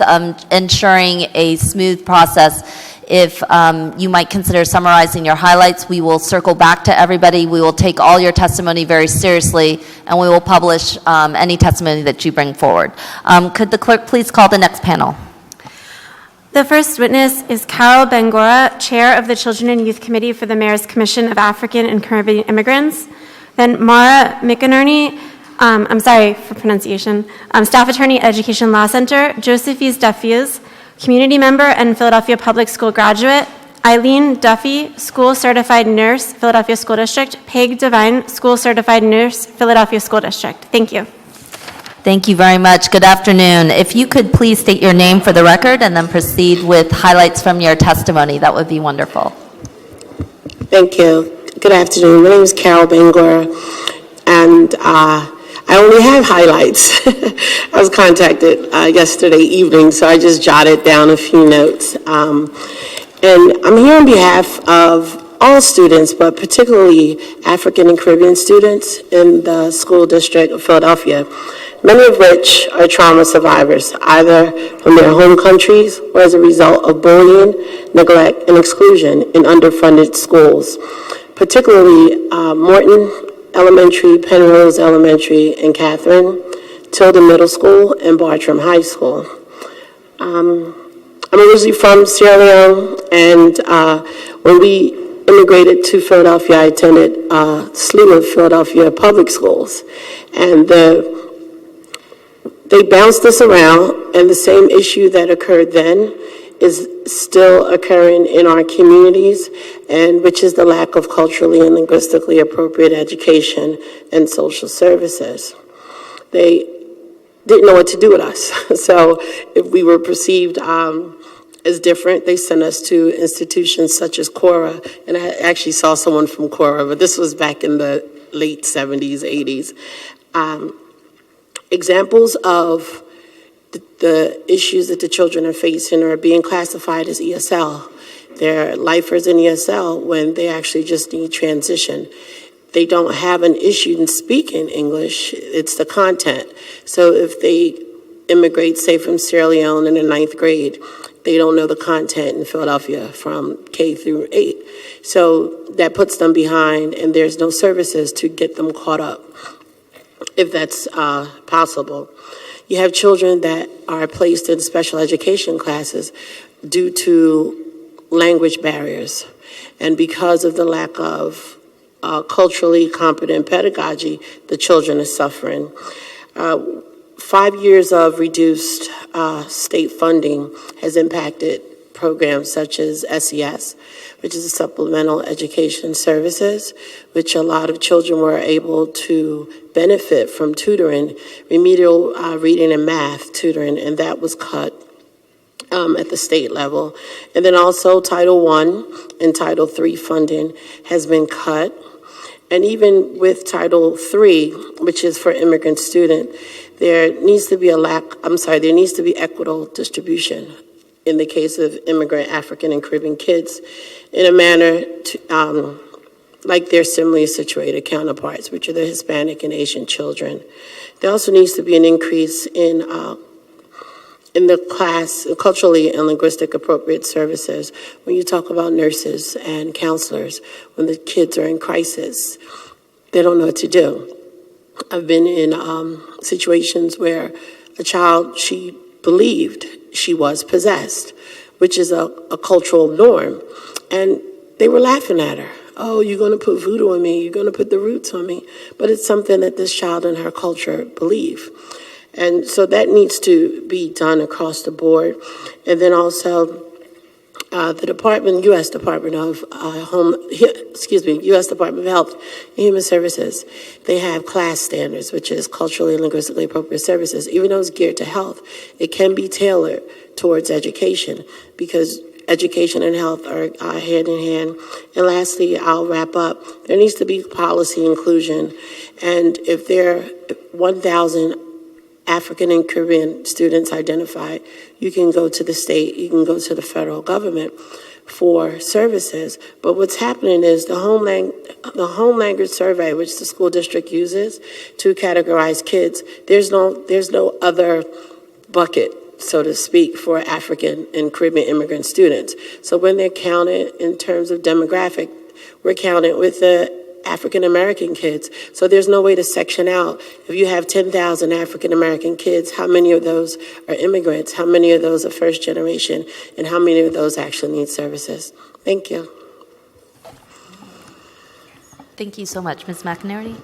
ensuring a smooth process if you might consider summarizing your highlights. We will circle back to everybody. We will take all your testimony very seriously, and we will publish any testimony that you bring forward. Could the clerk please call the next panel? The first witness is Carol Bangora, Chair of the Children and Youth Committee for the Mayor's Commission of African and Caribbean Immigrants. Then Mara McInerney, I'm sorry for pronunciation, Staff Attorney, Education Law Center. Josephine Duffies, Community Member and Philadelphia Public School Graduate. Eileen Duffy, School Certified Nurse, Philadelphia School District. Peg Devine, School Certified Nurse, Philadelphia School District. Thank you. Thank you very much. Good afternoon. If you could please state your name for the record and then proceed with highlights from your testimony, that would be wonderful. Thank you. Good afternoon. My name is Carol Bangor, and I only have highlights. I was contacted yesterday evening, so I just jotted down a few notes. And I'm here on behalf of all students, but particularly African and Caribbean students in the school district of Philadelphia, many of which are trauma survivors, either from their home countries or as a result of bullying, neglect, and exclusion in underfunded schools, particularly Morton Elementary, Penrose Elementary, and Catherine, Tilden Middle School, and Bartram High School. I'm originally from Sierra Leone, and when we immigrated to Philadelphia, I attended a slew of Philadelphia public schools, and they bounced us around, and the same issue that occurred then is still occurring in our communities, and which is the lack of culturally and linguistically appropriate education and social services. They didn't know what to do with us. So if we were perceived as different, they sent us to institutions such as Cora, and I actually saw someone from Cora, but this was back in the late 70s, 80s. Examples of the issues that the children are facing are being classified as ESL. They're lifers in ESL when they actually just need transition. They don't have an issue in speaking English, it's the content. So if they immigrate, say, from Sierra Leone in the 9th grade, they don't know the content in Philadelphia from K through 8. So that puts them behind, and there's no services to get them caught up, if that's possible. You have children that are placed in special education classes due to language barriers. And because of the lack of culturally competent pedagogy, the children are suffering. 5 years of reduced state funding has impacted programs such as SES, which is a supplemental education services, which a lot of children were able to benefit from tutoring, remedial reading and math tutoring, and that was cut at the state level. And then also Title I and Title III funding has been cut. And even with Title III, which is for immigrant students, there needs to be equitable distribution in the case of immigrant African and Caribbean kids in a manner to, like their similarly situated counterparts, which are the Hispanic and Asian children. There also needs to be an increase in the class, culturally and linguistic appropriate services. When you talk about nurses and counselors, when the kids are in crisis, they don't know what to do. I've been in situations where a child, she believed she was possessed, which is a cultural norm. And they were laughing at her. Oh, you're going to put voodoo on me. You're going to put the roots on me. But it's something that this child and her culture believe. And so that needs to be done across the board. And then also the U.S. Department of U.S. Department of Health and Human Services, they have class standards, which is culturally and linguistically appropriate services. Even though it's geared to health, it can be tailored towards education because education and health are hand in hand. And lastly, I'll wrap up. There needs to be policy inclusion. And if there are 1,000 African and Caribbean students identified, you can go to the state, you can go to the federal government for services. But what's happening is the home language survey, which the school district uses to categorize kids, there's no other bucket, so to speak, for African and Caribbean immigrant students. So when they're counted in terms of demographic, we're counted with the African American kids. So there's no way to section out. If you have 10,000 African American kids, how many of those are immigrants? How many of those are first generation? And how many of those actually need services? Thank you. Thank you so much. Ms. McInerney?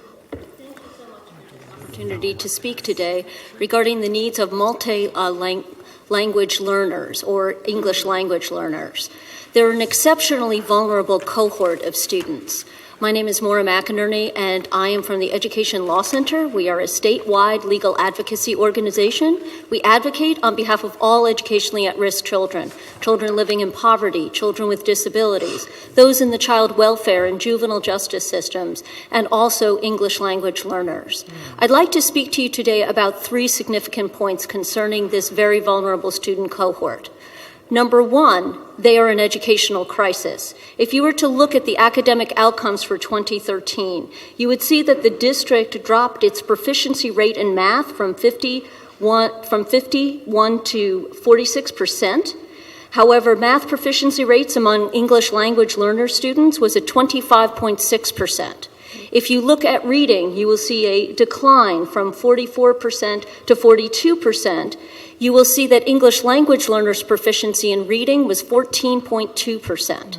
Opportunity to speak today regarding the needs of multi-language learners or English language learners. They're an exceptionally vulnerable cohort of students. My name is Maura McInerney, and I am from the Education Law Center. We are a statewide legal advocacy organization. We advocate on behalf of all educationally at-risk children, children living in poverty, children with disabilities, those in the child welfare and juvenile justice systems, and also English language learners. I'd like to speak to you today about 3 significant points concerning this very vulnerable student cohort. Number 1, they are an educational crisis. If you were to look at the academic outcomes for 2013, you would see that the district dropped its proficiency rate in math from 51 to 46%. However, math proficiency rates among English language learner students was at 25.6%. If you look at reading, you will see a decline from 44% to 42%. You will see that English language learners' proficiency in reading was 14.2%.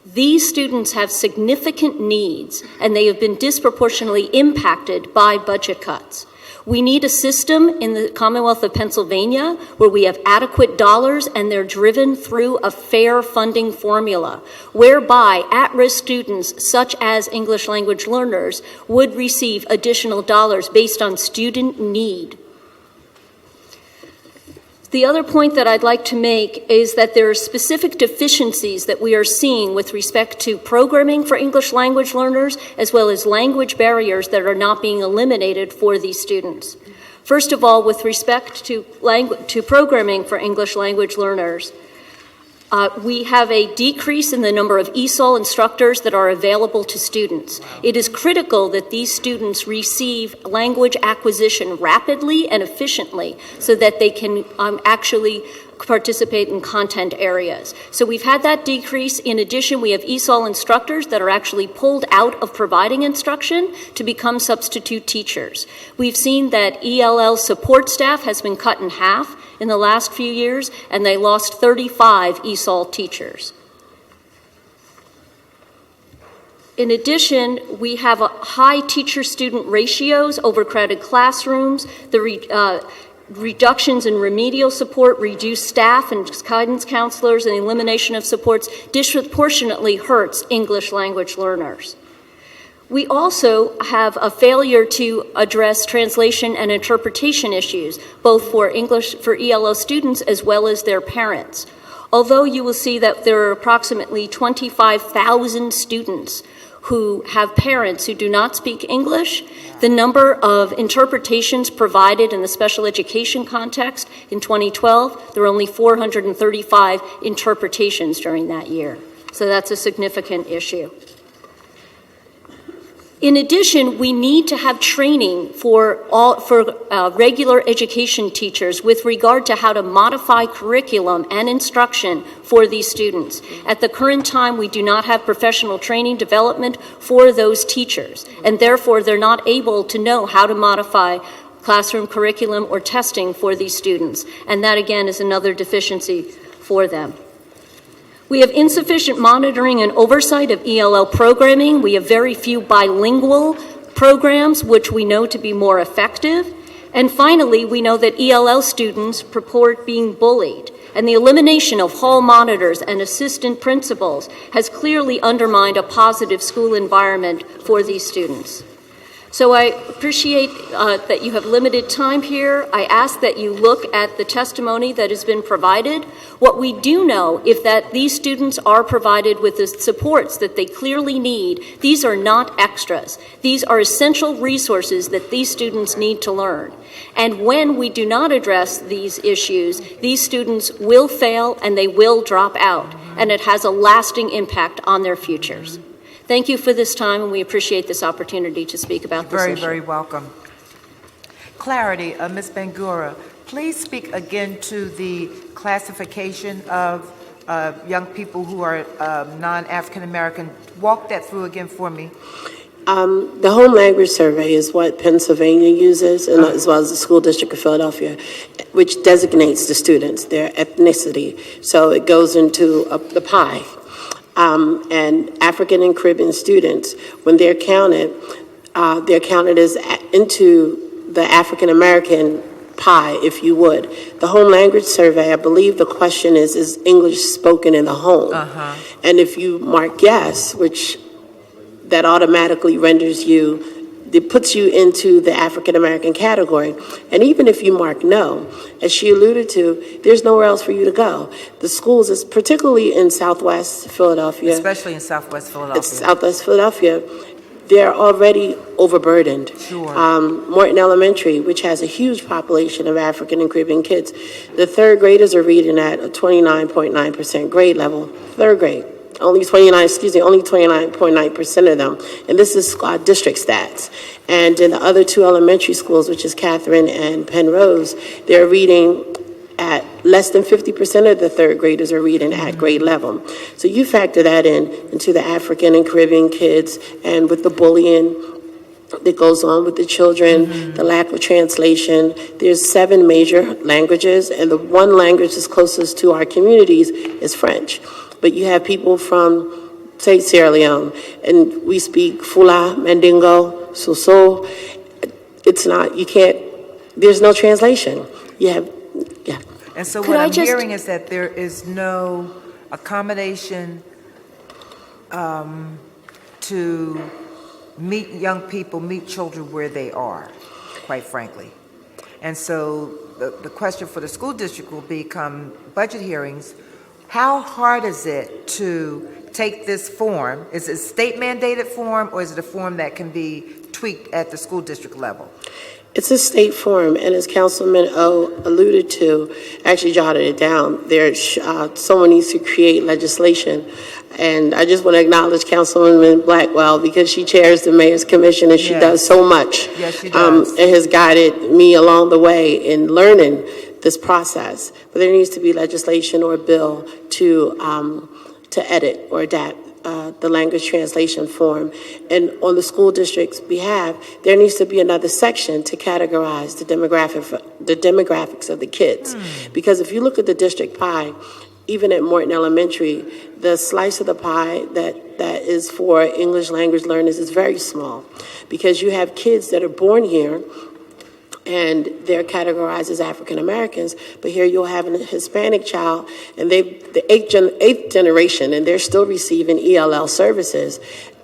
These students have significant needs, and they have been disproportionately impacted by budget cuts. We need a system in the Commonwealth of Pennsylvania where we have adequate dollars and they're driven through a fair funding formula, whereby at-risk students, such as English language learners, would receive additional dollars based on student need. The other point that I'd like to make is that there are specific deficiencies that we are seeing with respect to programming for English language learners, as well as language barriers that are not being eliminated for these students. First of all, with respect to programming for English language learners, we have a decrease in the number of ESOL instructors that are available to students. It is critical that these students receive language acquisition rapidly and efficiently so that they can actually participate in content areas. So we've had that decrease. In addition, we have ESOL instructors that are actually pulled out of providing instruction to become substitute teachers. We've seen that ELL support staff has been cut in half in the last few years, and they lost 35 ESOL teachers. In addition, we have high teacher-student ratios, overcrowded classrooms, reductions in remedial support, reduced staff and guidance counselors, and elimination of supports disproportionately hurts English language learners. We also have a failure to address translation and interpretation issues, both for ELO students as well as their parents. Although you will see that there are approximately 25,000 students who have parents who do not speak English, the number of interpretations provided in the special education context in 2012, there were only 435 interpretations during that year. So that's a significant issue. In addition, we need to have training for regular education teachers with regard to how to modify curriculum and instruction for these students. At the current time, we do not have professional training development for those teachers, and therefore they're not able to know how to modify classroom curriculum or testing for these students. And that, again, is another deficiency for them. We have insufficient monitoring and oversight of ELL programming. We have very few bilingual programs, which we know to be more effective. And finally, we know that ELL students purport being bullied, and the elimination of hall monitors and assistant principals has clearly undermined a positive school environment for these students. So I appreciate that you have limited time here. I ask that you look at the testimony that has been provided. What we do know is that these students are provided with the supports that they clearly need. These are not extras. These are essential resources that these students need to learn. And when we do not address these issues, these students will fail and they will drop out, and it has a lasting impact on their futures. Thank you for this time, and we appreciate this opportunity to speak about this issue. Very welcome. Clarity, Ms. Bangura, please speak again to the classification of young people who are non-African American. Walk that through again for me. The home language survey is what Pennsylvania uses, and as well as the School District of Philadelphia, which designates the students, their ethnicity. So it goes into the pie. And African and Caribbean students, when they're counted as into the African American pie, if you would. The home language survey, I believe the question is English spoken in the home? And if you mark yes, which that automatically renders you, it puts you into the African American category. And even if you mark no, as she alluded to, there's nowhere else for you to go. The schools, particularly in Southwest Philadelphia. Especially in Southwest Philadelphia. Southwest Philadelphia, they're already overburdened. Sure. Morton Elementary, which has a huge population of African and Caribbean kids, the third graders are reading at a 29.9% grade level, third grade. Only 29.9% of them. And this is district stats. And in the other two elementary schools, which is Catherine and Penrose, they're reading at less than 50% of the third graders are reading at grade level. So you factor that into the African and Caribbean kids, and with the bullying that goes on with the children, the lack of translation. There's 7 major languages, and the one language that's closest to our communities is French. But you have people from, say, Sierra Leone, and we speak Fula, Mandingo, Soso. It's not, you can't, there's no translation. You have, yeah. And so what I'm hearing is that there is no accommodation to meet young people, meet children where they are, quite frankly. And so the question for the school district will become budget hearings. How hard is it to take this form? Is it a state mandated form, or is it a form that can be tweaked at the school district level? It's a state form, and as Councilman O alluded to, actually jotted it down, someone needs to create legislation. And I just want to acknowledge Councilwoman Blackwell, because she chairs the Mayor's Commission, and she does so much. Yes, she does. And has guided me along the way in learning this process. But there needs to be legislation or a bill to edit or adapt the language translation form. And on the school district's behalf, there needs to be another section to categorize the demographics of the kids. Because if you look at the district pie, even at Morton Elementary, the slice of the pie that is for English language learners is very small, because you have kids that are born here and they're categorized as African Americans, but here you'll have a Hispanic child, and they the eighth generation, and they're still receiving ELL services,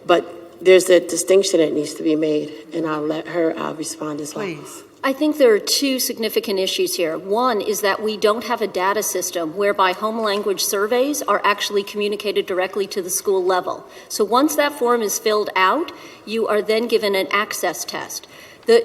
but there's a distinction that needs to be made, and I'll let her respond as well. Please. I think there are two significant issues here. One is that we don't have a data system whereby home language surveys are actually communicated directly to the school level. So once that form is filled out, you are then given an access test.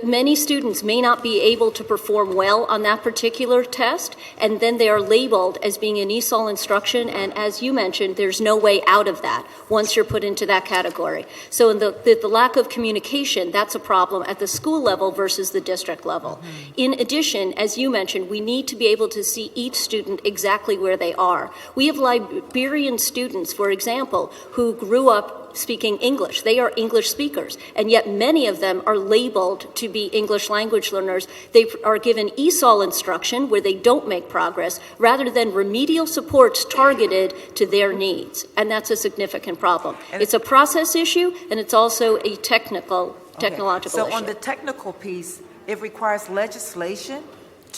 Many students may not be able to perform well on that particular test, and then they are labeled as being an ESOL instruction, and as you mentioned, there's no way out of that once you're put into that category. So in the lack of communication, that's a problem at the school level versus the district level. In addition, as you mentioned, we need to be able to see each student exactly where they are. We have Liberian students, for example, who grew up speaking English. They are English speakers, and yet many of them are labeled to be English language learners. They are given ESOL instruction where they don't make progress rather than remedial supports targeted to their needs, and that's a significant problem. It's a process issue, and it's also a technological So issue. on the technical piece, it requires legislation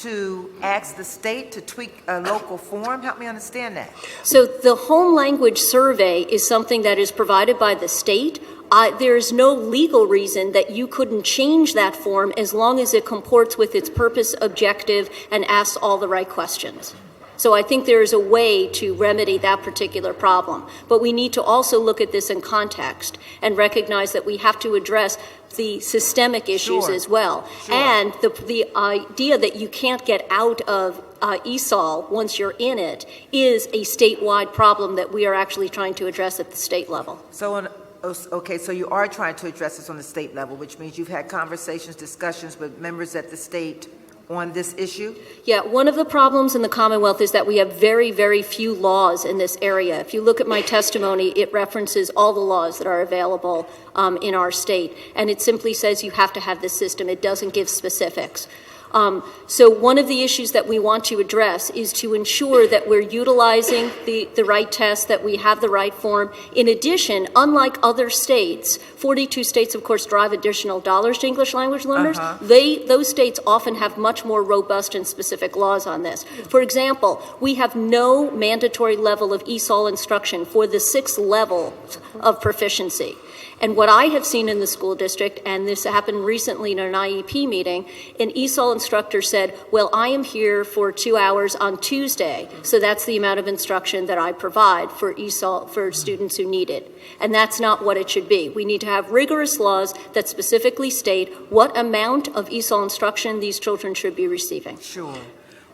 to ask the state to tweak a local form? Help me understand that. So the home language survey is something that is provided by the state. There's no legal reason that you couldn't change that form as long as it comports with its purpose, objective, and asks all the right questions. So I think there is a way to remedy that particular problem. But we need to also look at this in context and recognize that we have to address the systemic issues as well. And the idea that you can't get out of ESOL once you're in it is a statewide problem that we are actually trying to address at the state level. So okay, so you are trying to address this on the state level, which means you've had conversations, discussions with members at the state on this issue? Yeah, one of the problems in the Commonwealth is that we have very, very few laws in this area. If you look at my testimony, it references all the laws that are available in our state, and it simply says you have to have this system. It doesn't give specifics. So one of the issues that we want to address is to ensure that we're utilizing the right test, that we have the right form. In addition, unlike other states, 42 states, of course, drive additional dollars to English language learners. Those states often have much more robust and specific laws on this. For example, we have no mandatory level of ESOL instruction for the 6 levels of proficiency. And what I have seen in the school district, and this happened recently in an IEP meeting, an ESOL instructor said, well, I am here for 2 hours on Tuesday, so that's the amount of instruction that I provide for ESOL for students who need it. And that's not what it should be. We need to have rigorous laws that specifically state what amount of ESOL instruction these children should be receiving. Sure.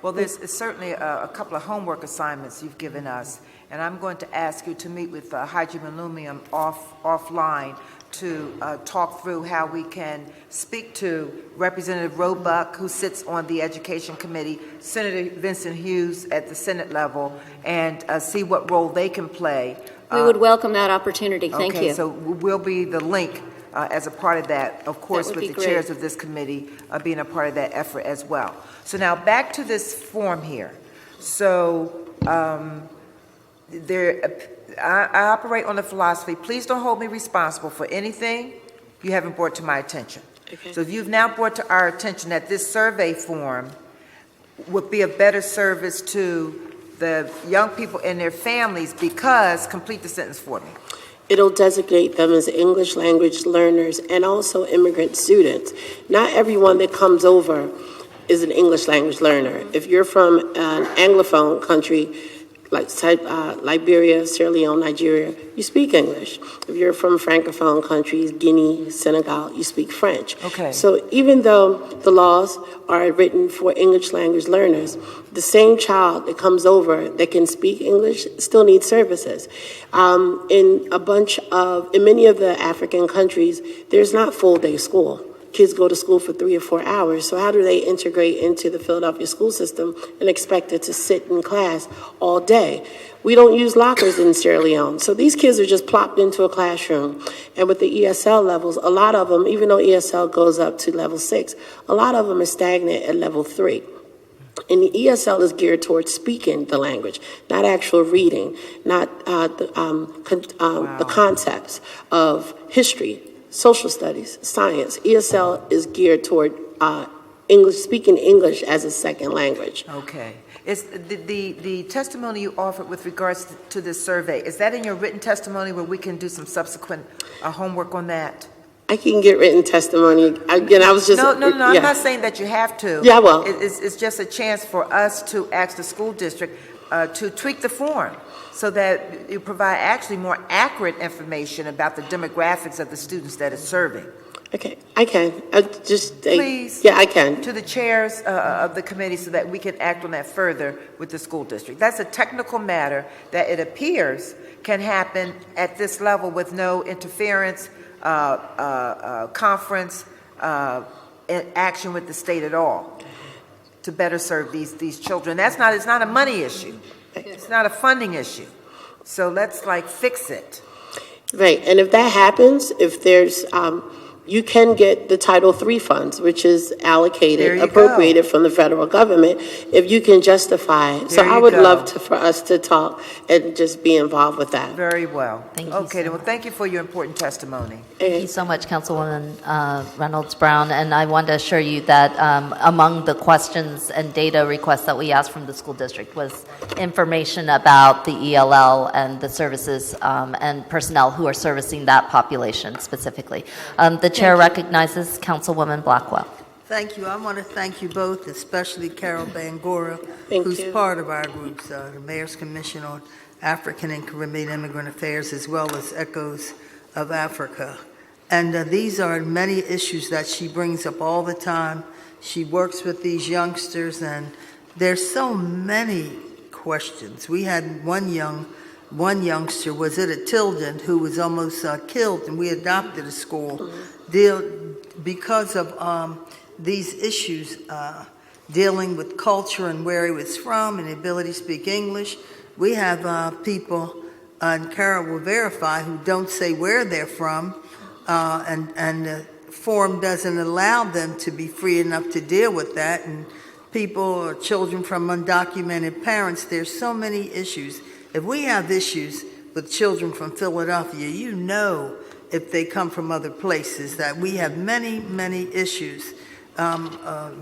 Well, there's certainly a couple of homework assignments you've given us, and I'm going to ask you to meet with Haji Malumium offline to talk through how we can speak to Representative Roebuck, who sits on the Education Committee, Senator Vincent Hughes at the Senate level, and see what role they can play. We would welcome that opportunity. Thank you. Okay, so we'll be the link as a part of that, of course, with the chairs of this committee being a part of that effort as well. So now back to this form here. So I operate on the philosophy, please don't hold me responsible for anything you haven't brought to my attention. Okay. So if you've now brought to our attention that this survey form would be a better service to the young people and their families because, complete the sentence for me. It'll designate them as English language learners and also immigrant students. Not everyone that comes over is an English language learner. If you're from an Anglophone country, like Liberia, Sierra Leone, Nigeria, you speak English. If you're from Francophone countries, Guinea, Senegal, you speak French. Okay. So even though the laws are written for English language learners, the same child that comes over that can speak English still needs services. In many of the African countries, there's not full-day school. Kids go to school for 3 or 4 hours. So how do they integrate into the Philadelphia school system and expected to sit in class all day? We don't use lockers in Sierra Leone. So these kids are just plopped into a classroom. And with the ESL levels, a lot of them, even though ESL goes up to level 6, a lot of them are stagnant at level 3. And the ESL is geared towards speaking the language, not actual reading, not the concepts of history, social studies, science. ESL is geared toward speaking English as a second language. Okay. Is the testimony you offered with regards to this survey, is that in your written testimony where we can do some subsequent homework on that? I can get written testimony. Again, I was just... No, yeah. I'm not saying that you have to. Yeah, well... It's just a chance for us to ask the school district to tweak the form so that you provide actually more accurate information about the demographics of the students that it's serving. Okay, I can. Please. Yeah, I can. To the chairs of the committee so that we can act on that further with the school district. That's a technical matter that it appears can happen at this level with no interference, conference, action with the state at all to better serve these children. It's not a money issue. It's not a funding issue. So let's fix it. Right, and if that happens, if there's... you can get the Title III funds, which is allocated, appropriated from the federal government, if you can justify it. So I would love for us to talk and just be involved with that. Very well. Thank you. Okay, well, thank you for your important testimony. Thank you so much, Councilwoman Reynolds Brown. And I want to assure you that among the questions and data requests that we asked from the school district was information about the ELL and the services and personnel who are servicing that population specifically. The chair recognizes Councilwoman Blackwell. Thank you. I want to thank you both, especially Carol Bangora, who's part of our groups, the Mayor's Commission on African and Caribbean Immigrant Affairs, as well as Echoes of Africa. And these are many issues that she brings up all the time. She works with these youngsters, and there's so many questions. We had one youngster was at Tilden who was almost killed, and we adopted a school because of these issues dealing with culture and where he was from and the ability to speak English. We have people, and Carol will verify, who don't say where they're from, and the form doesn't allow them to be free enough to deal with that. And people or children from undocumented parents, there's so many issues. If we have issues with children from Philadelphia, you know, if they come from other places, that we have many, many issues.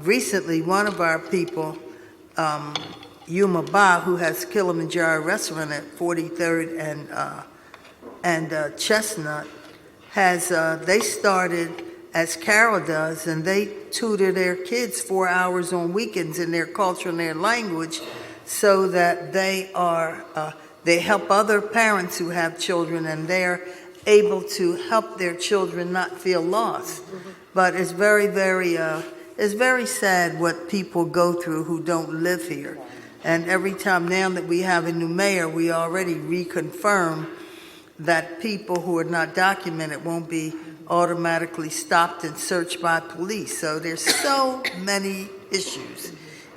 Recently, one of our people, Yuma Ba, who has Kilimanjaro restaurant at 43rd and Chestnut, they started, as Carol does, and they tutor their kids 4 hours on weekends in their culture and their language, so that they help other parents who have children, and they're able to help their children not feel lost. But it's very, it's very sad what people go through who don't live here. And every time now that we have a new mayor, we already reconfirm that people who are not documented won't be automatically stopped and searched by police. So there's so many issues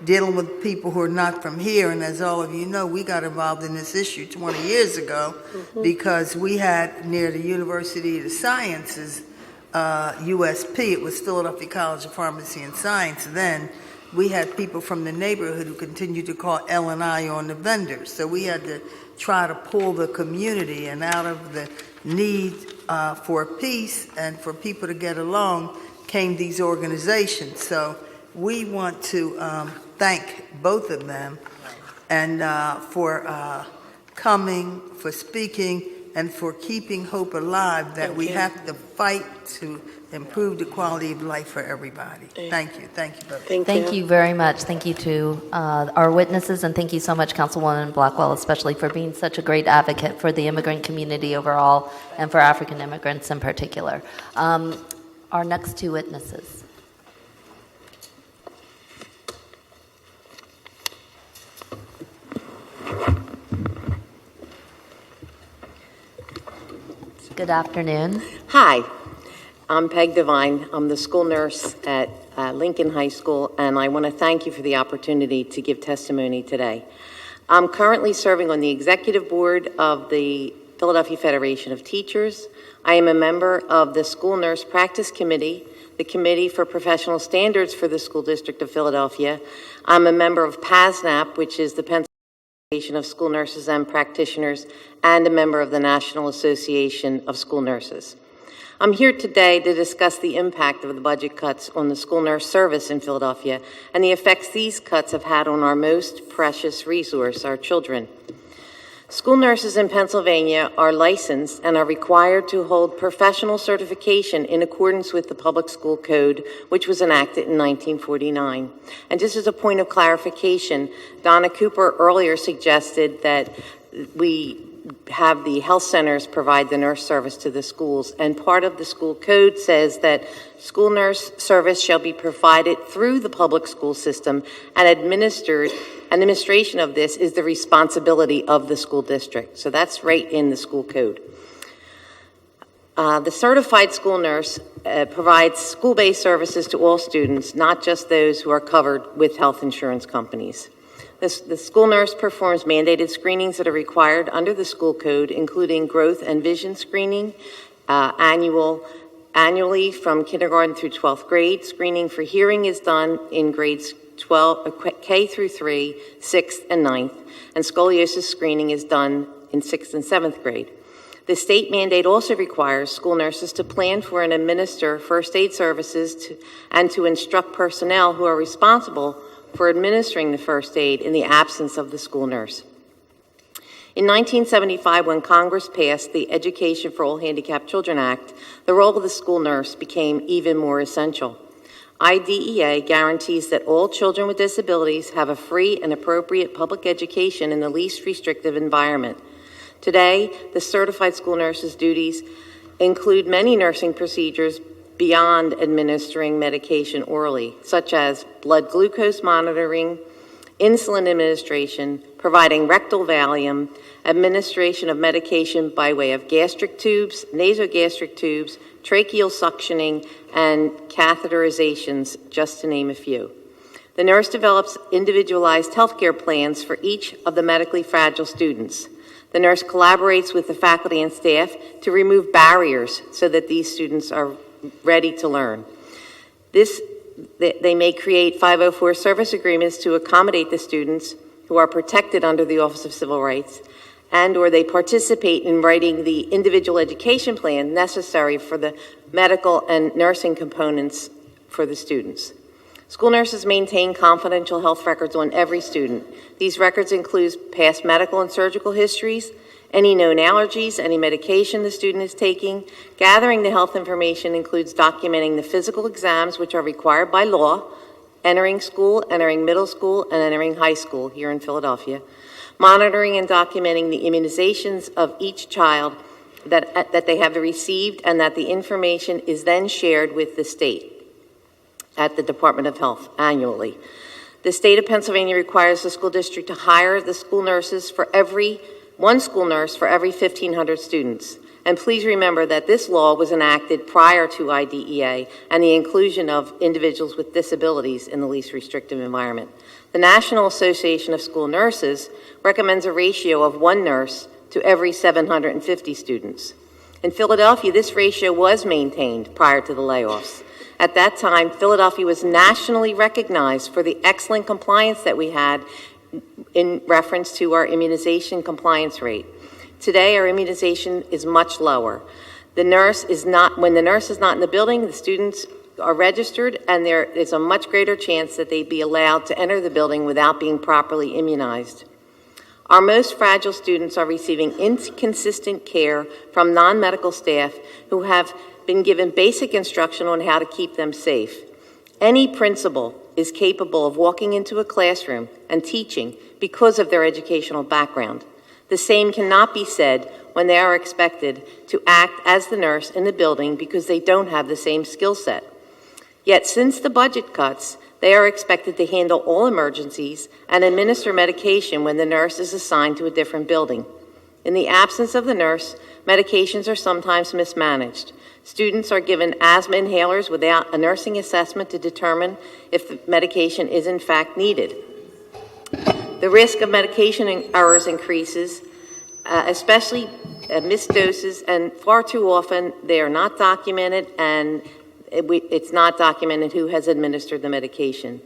dealing with people who are not from here. And as all of you know, we got involved in this issue 20 years ago because we had near the University of the Sciences, USP, it was Philadelphia College of Pharmacy and Science then, we had people from the neighborhood who continued to call L&I on the vendors. So we had to try to pull the community, and out of the need for peace and for people to get along came these organizations. So we want to thank both of them and for coming, for speaking, and for keeping hope alive that we have to fight to improve the quality of life for everybody. Thank you. Thank you both. Thank you very much. Thank you to our witnesses, and thank you so much, Councilwoman Blackwell, especially for being such a great advocate for the immigrant community overall and for African immigrants in particular. Our next two witnesses. Good afternoon. Hi, I'm Peg Devine. I'm the school nurse at Lincoln High School, and I want to thank you for the opportunity to give testimony today. I'm currently serving on the executive board of the Philadelphia Federation of Teachers. I am a member of the School Nurse Practice Committee, the Committee for Professional Standards for the School District of Philadelphia. I'm a member of PASNAP, which is the Pennsylvania Association of School Nurses and Practitioners, and a member of the National Association of School Nurses. I'm here today to discuss the impact of the budget cuts on the school nurse service in Philadelphia and the effects these cuts have had on our most precious resource, our children. School nurses in Pennsylvania are licensed and are required to hold professional certification in accordance with the Public School Code, which was enacted in 1949. And just as a point of clarification, Donna Cooper earlier suggested that we have the health centers provide the nurse service to the schools, and part of the school code says that school nurse service shall be provided through the public school system and administration of this is the responsibility of the school district. So that's right in the school code. The certified school nurse provides school-based services to all students, not just those who are covered with health insurance companies. The school nurse performs mandated screenings that are required under the school code, including growth and vision screening, annually from kindergarten through 12th grade. Screening for hearing is done in grades K through 3, 6th and 9th, and scoliosis screening is done in 6th and 7th grade. The state mandate also requires school nurses to plan for and administer first aid services and to instruct personnel who are responsible for administering the first aid in the absence of the school nurse. In 1975, when Congress passed the Education for All Handicapped Children Act, the role of the school nurse became even more essential. IDEA guarantees that all children with disabilities have a free and appropriate public education in the least restrictive environment. Today, the certified school nurse's duties include many nursing procedures beyond administering medication orally, such as blood glucose monitoring, insulin administration, providing rectal Valium, administration of medication by way of gastric tubes, nasogastric tubes, tracheal suctioning, and catheterizations, just to name a few. The nurse develops individualized healthcare plans for each of the medically fragile students. The nurse collaborates with the faculty and staff to remove barriers so that these students are ready to learn. They may create 504 service agreements to accommodate the students who are protected under the Office of Civil Rights, or they participate in writing the individual education plan necessary for the medical and nursing components for the students. School nurses maintain confidential health records on every student. These records include past medical and surgical histories, any known allergies, any medication the student is taking. Gathering the health information includes documenting the physical exams which are required by law, entering school, entering middle school, and entering high school here in Philadelphia. Monitoring and documenting the immunizations of each child that they have received, and that the information is then shared with the state at the Department of Health annually. The state of Pennsylvania requires the school district to hire the school nurses for one school nurse for every 1,500 students. And please remember that this law was enacted prior to IDEA and the inclusion of individuals with disabilities in the least restrictive environment. The National Association of School Nurses recommends a ratio of one nurse to every 750 students. In Philadelphia, this ratio was maintained prior to the layoffs. At that time, Philadelphia was nationally recognized for the excellent compliance that we had in reference to our immunization compliance rate. Today, our immunization is much lower. When the nurse is not in the building, the students are registered, and there is a much greater chance that they'd be allowed to enter the building without being properly immunized. Our most fragile students are receiving inconsistent care from non-medical staff who have been given basic instruction on how to keep them safe. Any principal is capable of walking into a classroom and teaching because of their educational background. The same cannot be said when they are expected to act as the nurse in the building because they don't have the same skill set. Yet since the budget cuts, they are expected to handle all emergencies and administer medication when the nurse is assigned to a different building. In the absence of the nurse, medications are sometimes mismanaged. Students are given asthma inhalers without a nursing assessment to determine if the medication is in fact needed. The risk of medication errors increases, especially missed doses, and far too often they are not documented, and it's not documented who has administered the medication.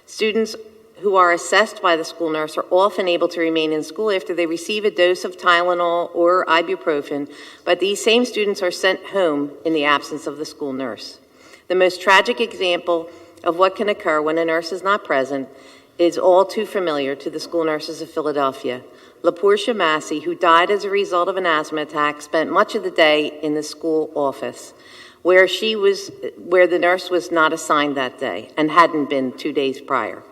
Students who are assessed by the school nurse are often able to remain in school after they receive a dose of Tylenol or ibuprofen, but these same students are sent home in the absence of the school nurse. The most tragic example of what can occur when a nurse is not present is all too familiar to the school nurses of Philadelphia. LaPortia Massey, who died as a result of an asthma attack, spent much of the day in the school office, where the nurse was not assigned that day and hadn't been 2 days prior.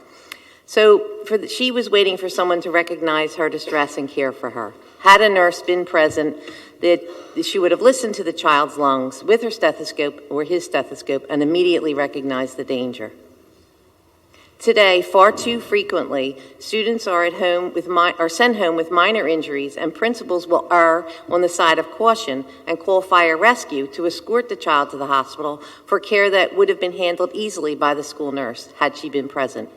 So she was waiting for someone to recognize her distress and care for her. Had a nurse been present, she would have listened to the child's lungs with her stethoscope or his stethoscope and immediately recognized the danger. Today, far too frequently, students are sent home with minor injuries, and principals will err on the side of caution and call fire rescue to escort the child to the hospital for care that would have been handled easily by the school nurse had she been present.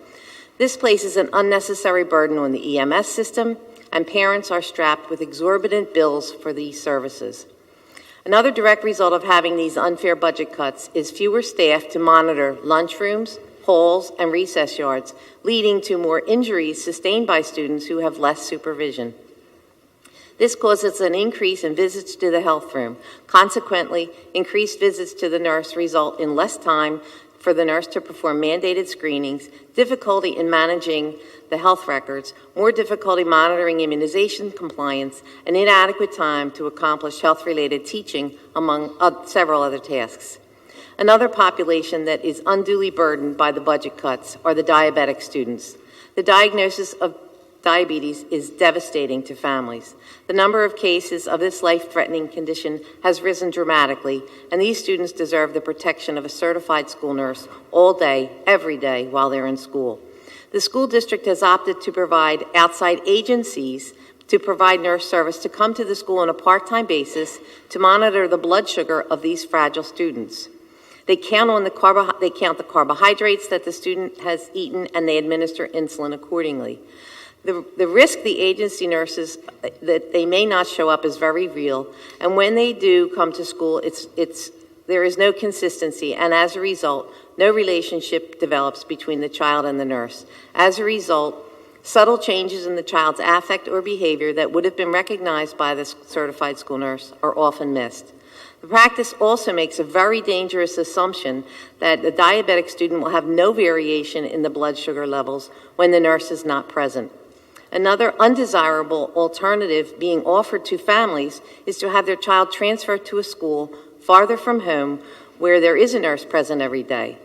This places an unnecessary burden on the EMS system, and parents are strapped with exorbitant bills for these services. Another direct result of having these unfair budget cuts is fewer staff to monitor lunchrooms, halls, and recess yards, leading to more injuries sustained by students who have less supervision. This causes an increase in visits to the health room. Consequently, increased visits to the nurse result in less time for the nurse to perform mandated screenings, difficulty in managing the health records, more difficulty monitoring immunization compliance, and inadequate time to accomplish health-related teaching, among several other tasks. Another population that is unduly burdened by the budget cuts are the diabetic students. The diagnosis of diabetes is devastating to families. The number of cases of this life-threatening condition has risen dramatically, and these students deserve the protection of a certified school nurse all day, every day, while they're in school. The school district has opted to provide outside agencies to provide nurse service to come to the school on a part-time basis to monitor the blood sugar of these fragile students. They count the carbohydrates that the student has eaten, and they administer insulin accordingly. The risk the agency nurses that they may not show up is very real, and when they do come to school, there is no consistency, and as a result, no relationship develops between the child and the nurse. As a result, subtle changes in the child's affect or behavior that would have been recognized by the certified school nurse are often missed. The practice also makes a very dangerous assumption that the diabetic student will have no variation in the blood sugar levels when the nurse is not present. Another undesirable alternative being offered to families is to have their child transferred to a school farther from home where there is a nurse present every day.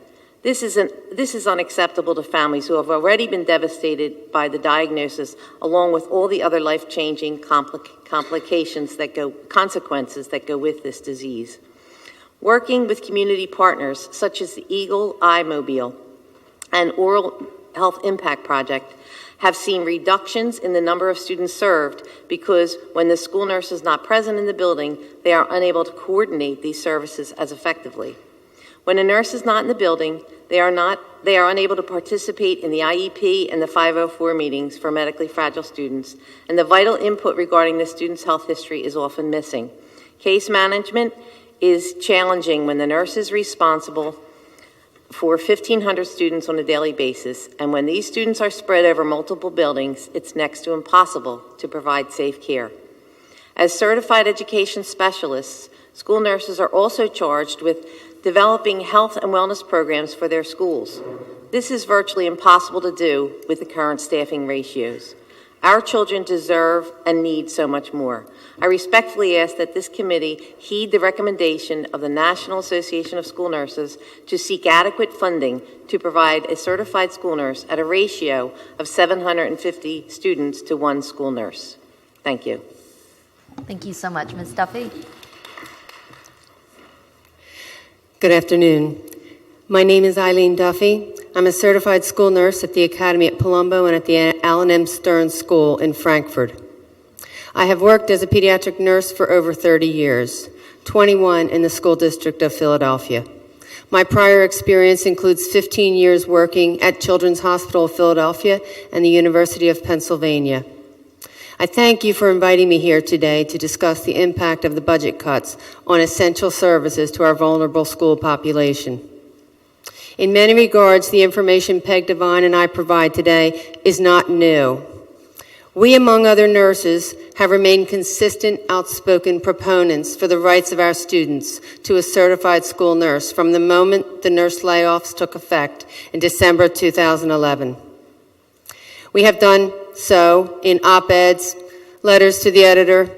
This is unacceptable to families who have already been devastated by the diagnosis, along with all the other life-changing consequences that go with this disease. Working with community partners such as the Eagle Eye Mobile and Oral Health Impact Project have seen reductions in the number of students served because when the school nurse is not present in the building, they are unable to coordinate these services as effectively. When a nurse is not in the building, they are unable to participate in the IEP and the 504 meetings for medically fragile students, and the vital input regarding the student's health history is often missing. Case management is challenging when the nurse is responsible for 1,500 students on a daily basis, and when these students are spread over multiple buildings, it's next to impossible to provide safe care. As certified education specialists, school nurses are also charged with developing health and wellness programs for their schools. This is virtually impossible to do with the current staffing ratios. Our children deserve and need so much more. I respectfully ask that this committee heed the recommendation of the National Association of School Nurses to seek adequate funding to provide a certified school nurse at a ratio of 750 students to one school nurse. Thank you. Thank you so much. Ms. Duffy? Good afternoon. My name is Eileen Duffy. I'm a certified school nurse at the Academy at Palumbo and at the Alan M. Stern School in Frankfurt. I have worked as a pediatric nurse for over 30 years, 21 in the school district of Philadelphia. My prior experience includes 15 years working at Children's Hospital of Philadelphia and the University of Pennsylvania. I thank you for inviting me here today to discuss the impact of the budget cuts on essential services to our vulnerable school population. In many regards, the information Peg Devine and I provide today is not new. We, among other nurses, have remained consistent, outspoken proponents for the rights of our students to a certified school nurse from the moment the nurse layoffs took effect in December 2011. We have done so in op-eds, letters to the editor,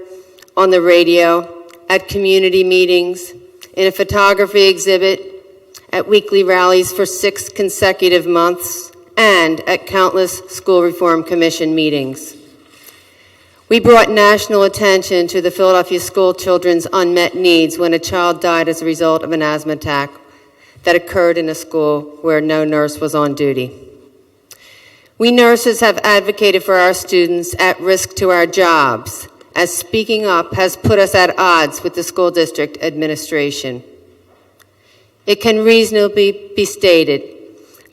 on the radio, at community meetings, in a photography exhibit, at weekly rallies for 6 consecutive months, and at countless School Reform Commission meetings. We brought national attention to the Philadelphia school children's unmet needs when a child died as a result of an asthma attack that occurred in a school where no nurse was on duty. We nurses have advocated for our students at risk to our jobs, as speaking up has put us at odds with the school district administration. It can reasonably be stated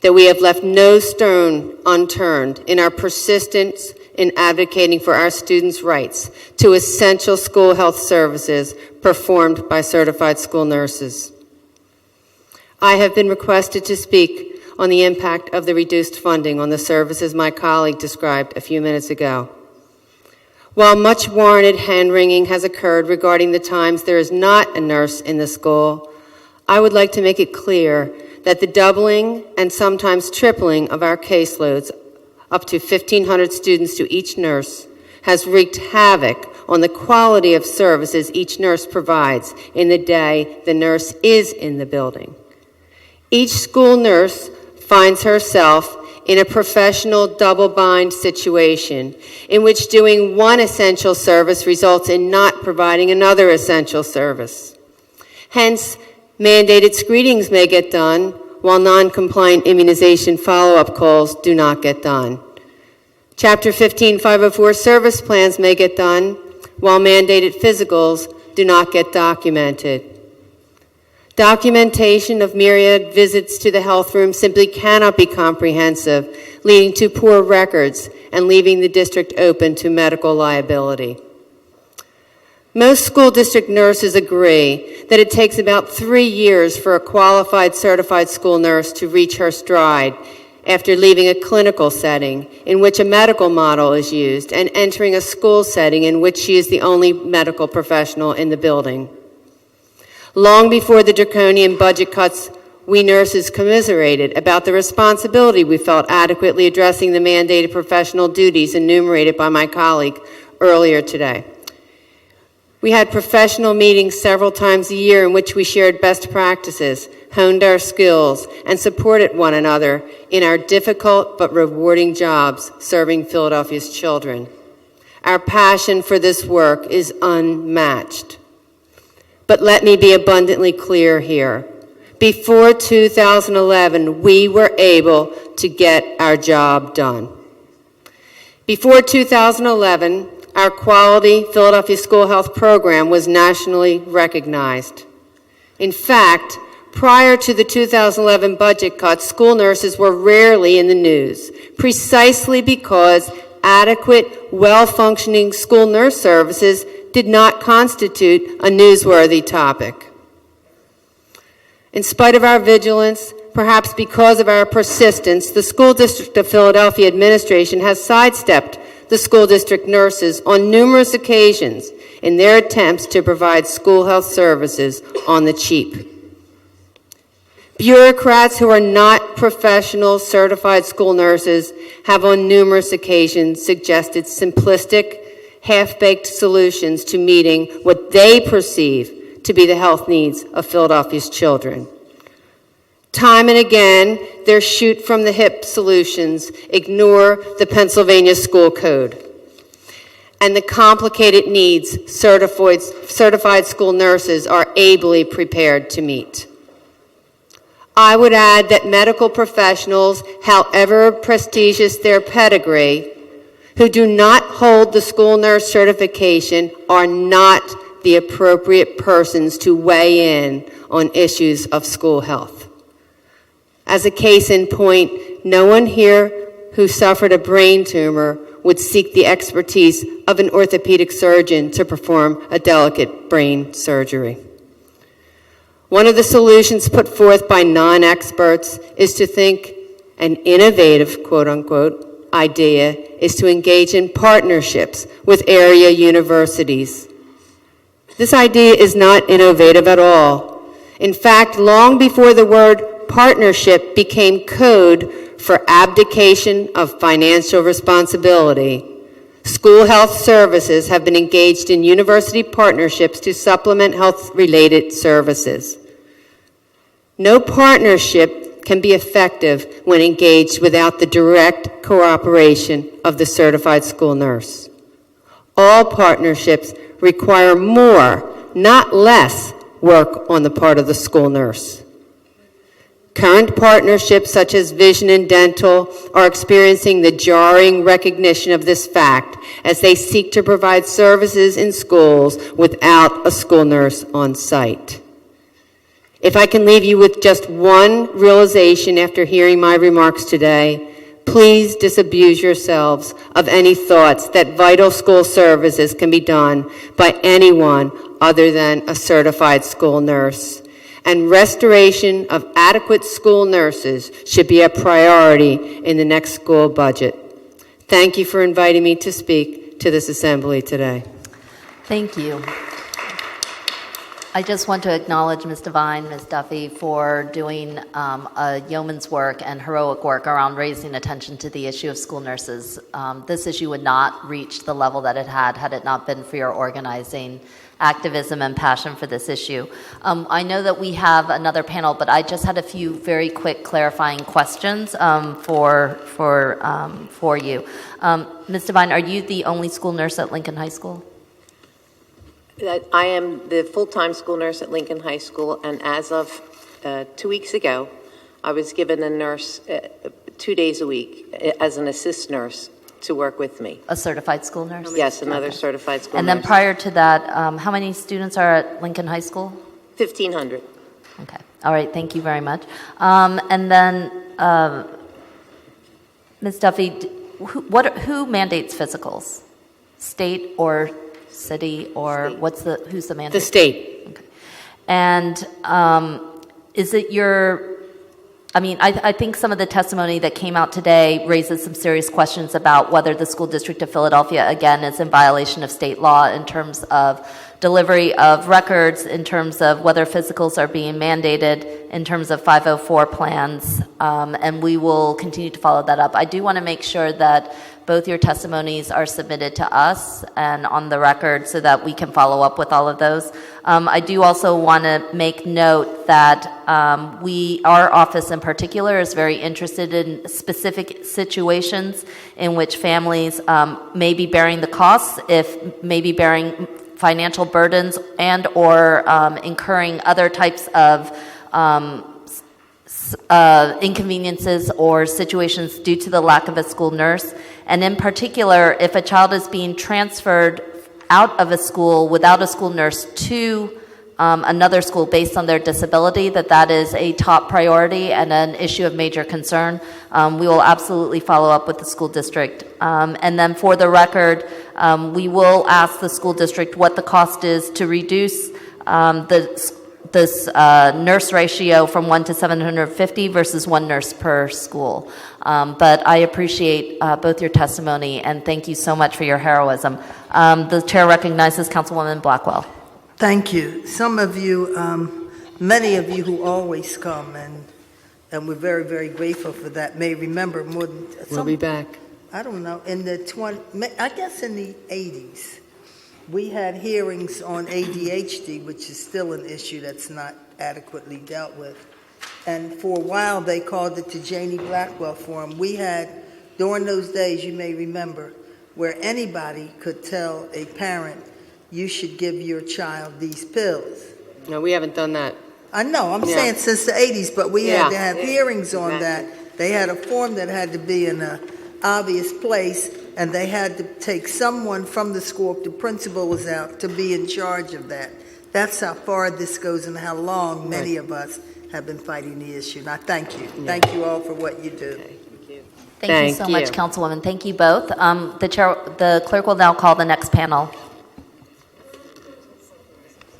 that we have left no stone unturned in our persistence in advocating for our students' rights to essential school health services performed by certified school nurses. I have been requested to speak on the impact of the reduced funding on the services my colleague described a few minutes ago. While much warranted hand-wringing has occurred regarding the times there is not a nurse in the school, I would like to make it clear that the doubling and sometimes tripling of our caseloads, up to 1,500 students to each nurse, has wreaked havoc on the quality of services each nurse provides in the day the nurse is in the building. Each school nurse finds herself in a professional double-bind situation in which doing one essential service results in not providing another essential service. Hence, mandated screenings may get done, while non-compliant immunization follow-up calls do not get done. Chapter 15504 service plans may get done, while mandated physicals do not get documented. Documentation of myriad visits to the health room simply cannot be comprehensive, leading to poor records and leaving the district open to medical liability. Most school district nurses agree that it takes about 3 years for a qualified certified school nurse to reach her stride after leaving a clinical setting in which a medical model is used and entering a school setting in which she is the only medical professional in the building. Long before the draconian budget cuts, we nurses commiserated about the responsibility we felt adequately addressing the mandated professional duties enumerated by my colleague earlier today. We had professional meetings several times a year in which we shared best practices, honed our skills, and supported one another in our difficult but rewarding jobs serving Philadelphia's children. Our passion for this work is unmatched. But let me be abundantly clear here. Before 2011, we were able to get our job done. Before 2011, our quality Philadelphia School Health Program was nationally recognized. In fact, prior to the 2011 budget cuts, school nurses were rarely in the news, precisely because adequate, well-functioning school nurse services did not constitute a newsworthy topic. In spite of our vigilance, perhaps because of our persistence, the School District of Philadelphia administration has sidestepped the school district nurses on numerous occasions in their attempts to provide school health services on the cheap. Bureaucrats who are not professional certified school nurses have on numerous occasions suggested simplistic, half-baked solutions to meeting what they perceive to be the health needs of Philadelphia's children. Time and again, their shoot-from-the-hip solutions ignore the Pennsylvania School Code and the complicated needs certified school nurses are ably prepared to meet. I would add that medical professionals, however prestigious their pedigree, who do not hold the school nurse certification are not the appropriate persons to weigh in on issues of school health. As a case in point, no one here who suffered a brain tumor would seek the expertise of an orthopedic surgeon to perform a delicate brain surgery. One of the solutions put forth by non-experts is to think an innovative, quote-unquote, idea is to engage in partnerships with area universities. This idea is not innovative at all. In fact, long before the word partnership became code for abdication of financial responsibility, school health services have been engaged in university partnerships to supplement health-related services. No partnership can be effective when engaged without the direct cooperation of the certified school nurse. All partnerships require more, not less, work on the part of the school nurse. Current partnerships such as Vision and Dental are experiencing the jarring recognition of this fact as they seek to provide services in schools without a school nurse on site. If I can leave you with just one realization after hearing my remarks today, please disabuse yourselves of any thoughts that vital school services can be done by anyone other than a certified school nurse. And restoration of adequate school nurses should be a priority in the next school budget. Thank you for inviting me to speak to this assembly today. Thank you. I just want to acknowledge Ms. Devine, Ms. Duffy, for doing a yeoman's work and heroic work around raising attention to the issue of school nurses. This issue would not reach the level that it had it not been for your organizing, activism, and passion for this issue. I know that we have another panel, but I just had a few very quick clarifying questions for you. Ms. Devine, are you the only school nurse at Lincoln High School? I am the full-time school nurse at Lincoln High School, and as of 2 weeks ago, I was given a nurse 2 days a week as an assist nurse to work with me. A certified school nurse? Yes, another certified school nurse. And then prior to that, how many students are at Lincoln High School? 1,500. Okay. All right. Thank you very much. And then, Ms. Duffy, who mandates physicals? State or city, or who's the mandate? The state. Okay. And is it I think some of the testimony that came out today raises some serious questions about whether the School District of Philadelphia, again, is in violation of state law in terms of delivery of records, in terms of whether physicals are being mandated, in terms of 504 plans, and we will continue to follow that up. I do want to make sure that both your testimonies are submitted to us and on the record so that we can follow up with all of those. I do also want to make note that our office in particular is very interested in specific situations in which families may be bearing the costs, maybe bearing financial burdens and or incurring other types of inconveniences or situations due to the lack of a school nurse. And in particular, if a child is being transferred out of a school without a school nurse to another school based on their disability, that is a top priority and an issue of major concern. We will absolutely follow up with the school district. And then for the record, we will ask the school district what the cost is to reduce this nurse ratio from 1 to 750 versus 1 nurse per school. But I appreciate both your testimony, and thank you so much for your heroism. The chair recognizes Councilwoman Blackwell. Thank you. Some of you, many of you who always come, and we're very, very grateful for that, may remember more than... We'll be back. I don't know, in the 80s, we had hearings on ADHD, which is still an issue that's not adequately dealt with. And for a while, they called it the Jannie Blackwell Forum. We had, during those days, you may remember, where anybody could tell a parent, you should give your child these pills. No, we haven't done that. I know, I'm saying since the 80s, but we had to have hearings on that. They had a form that had to be in an obvious place, and they had to take someone from the school, if the principal was out, to be in charge of that. That's how far this goes and how long many of us have been fighting the issue. And I thank you. Thank you all for what you do. Thank you so much, Councilwoman. Thank you both. The clerk will now call the next panel.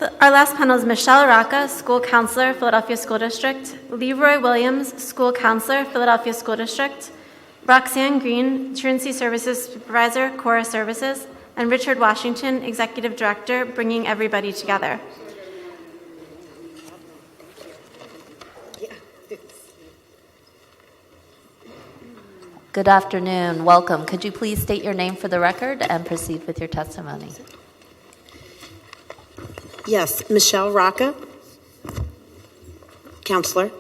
Our last panel is Michelle Rocca, School Counselor, Philadelphia School District, Leroy Williams, School Counselor, Philadelphia School District, Roxanne Green, Truancy Services Supervisor, Cora Services, and Richard Washington, Executive Director, Bringing Everybody Together. Good afternoon. Welcome. Could you please state your name for the record and proceed with your testimony? Yes, Michelle Rocca, Counselor.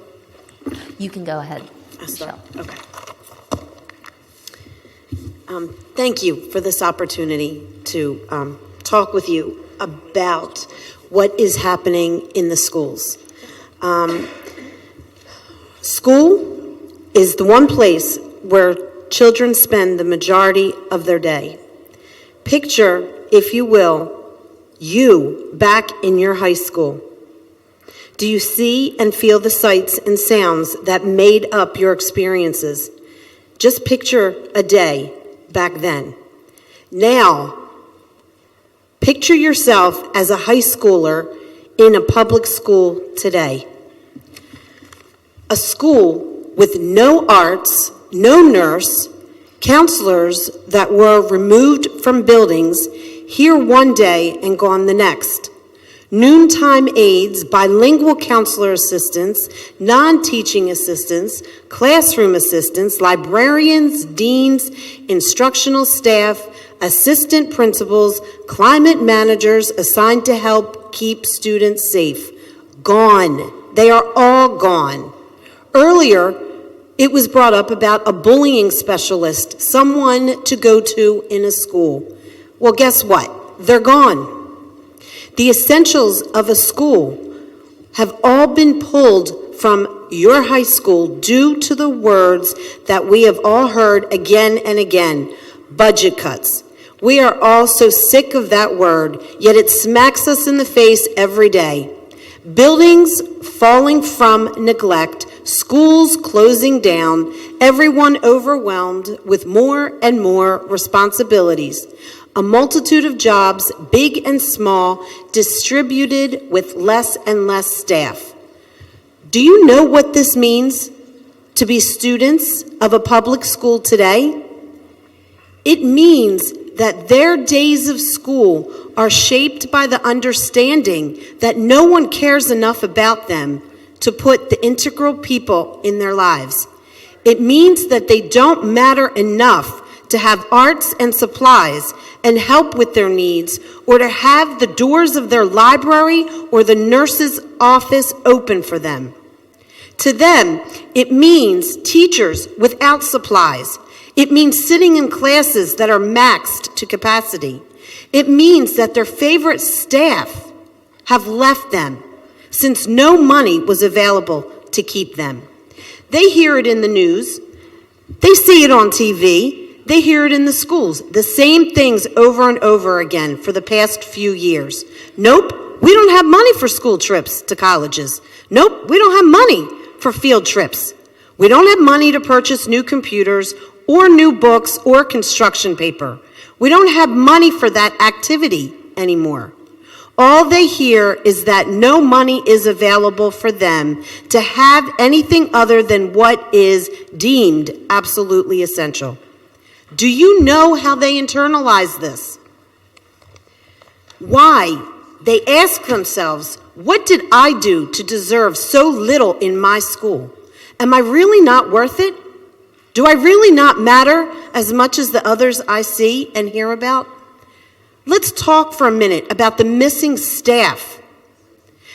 You can go ahead, Michelle. Okay. Thank you for this opportunity to talk with you about what is happening in the schools. School is the one place where children spend the majority of their day. Picture, if you will, you back in your high school. Do you see and feel the sights and sounds that made up your experiences? Just picture a day back then. Now, picture yourself as a high schooler in a public school today. A school with no arts, no nurse, counselors that were removed from buildings, here one day and gone the next. Noontime aides, bilingual counselor assistants, non-teaching assistants, classroom assistants, librarians, deans, instructional staff, assistant principals, climate managers assigned to help keep students safe. Gone. They are all gone. Earlier, it was brought up about a bullying specialist, someone to go to in a school. Well, guess what? They're gone. The essentials of a school have all been pulled from your high school due to the words that we have all heard again and again, budget cuts. We are all so sick of that word, yet it smacks us in the face every day. Buildings falling from neglect, schools closing down, everyone overwhelmed with more and more responsibilities. A multitude of jobs, big and small, distributed with less and less staff. Do you know what this means to be students of a public school today? It means that their days of school are shaped by the understanding that no one cares enough about them to put the integral people in their lives. It means that they don't matter enough to have arts and supplies and help with their needs, or to have the doors of their library or the nurse's office open for them. To them, it means teachers without supplies. It means sitting in classes that are maxed to capacity. It means that their favorite staff have left them since no money was available to keep them. They hear it in the news. They see it on TV. They hear it in the schools, the same things over and over again for the past few years. Nope, we don't have money for school trips to colleges. Nope, we don't have money for field trips. We don't have money to purchase new computers or new books or construction paper. We don't have money for that activity anymore. All they hear is that no money is available for them to have anything other than what is deemed absolutely essential. Do you know how they internalize this? Why? They ask themselves, what did I do to deserve so little in my school? Am I really not worth it? Do I really not matter as much as the others I see and hear about? Let's talk for a minute about the missing staff,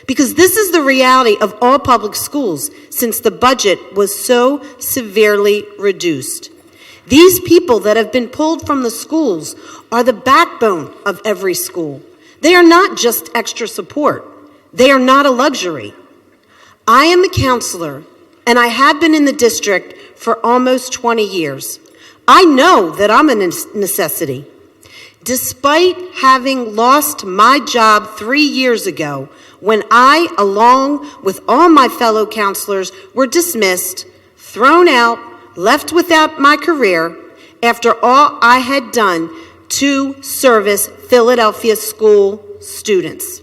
because this is the reality of all public schools since the budget was so severely reduced. These people that have been pulled from the schools are the backbone of every school. They are not just extra support. They are not a luxury. I am a counselor, and I have been in the district for almost 20 years. I know that I'm a necessity. Despite having lost my job 3 years ago, when I, along with all my fellow counselors, were dismissed, thrown out, left without my career, after all I had done to service Philadelphia school students.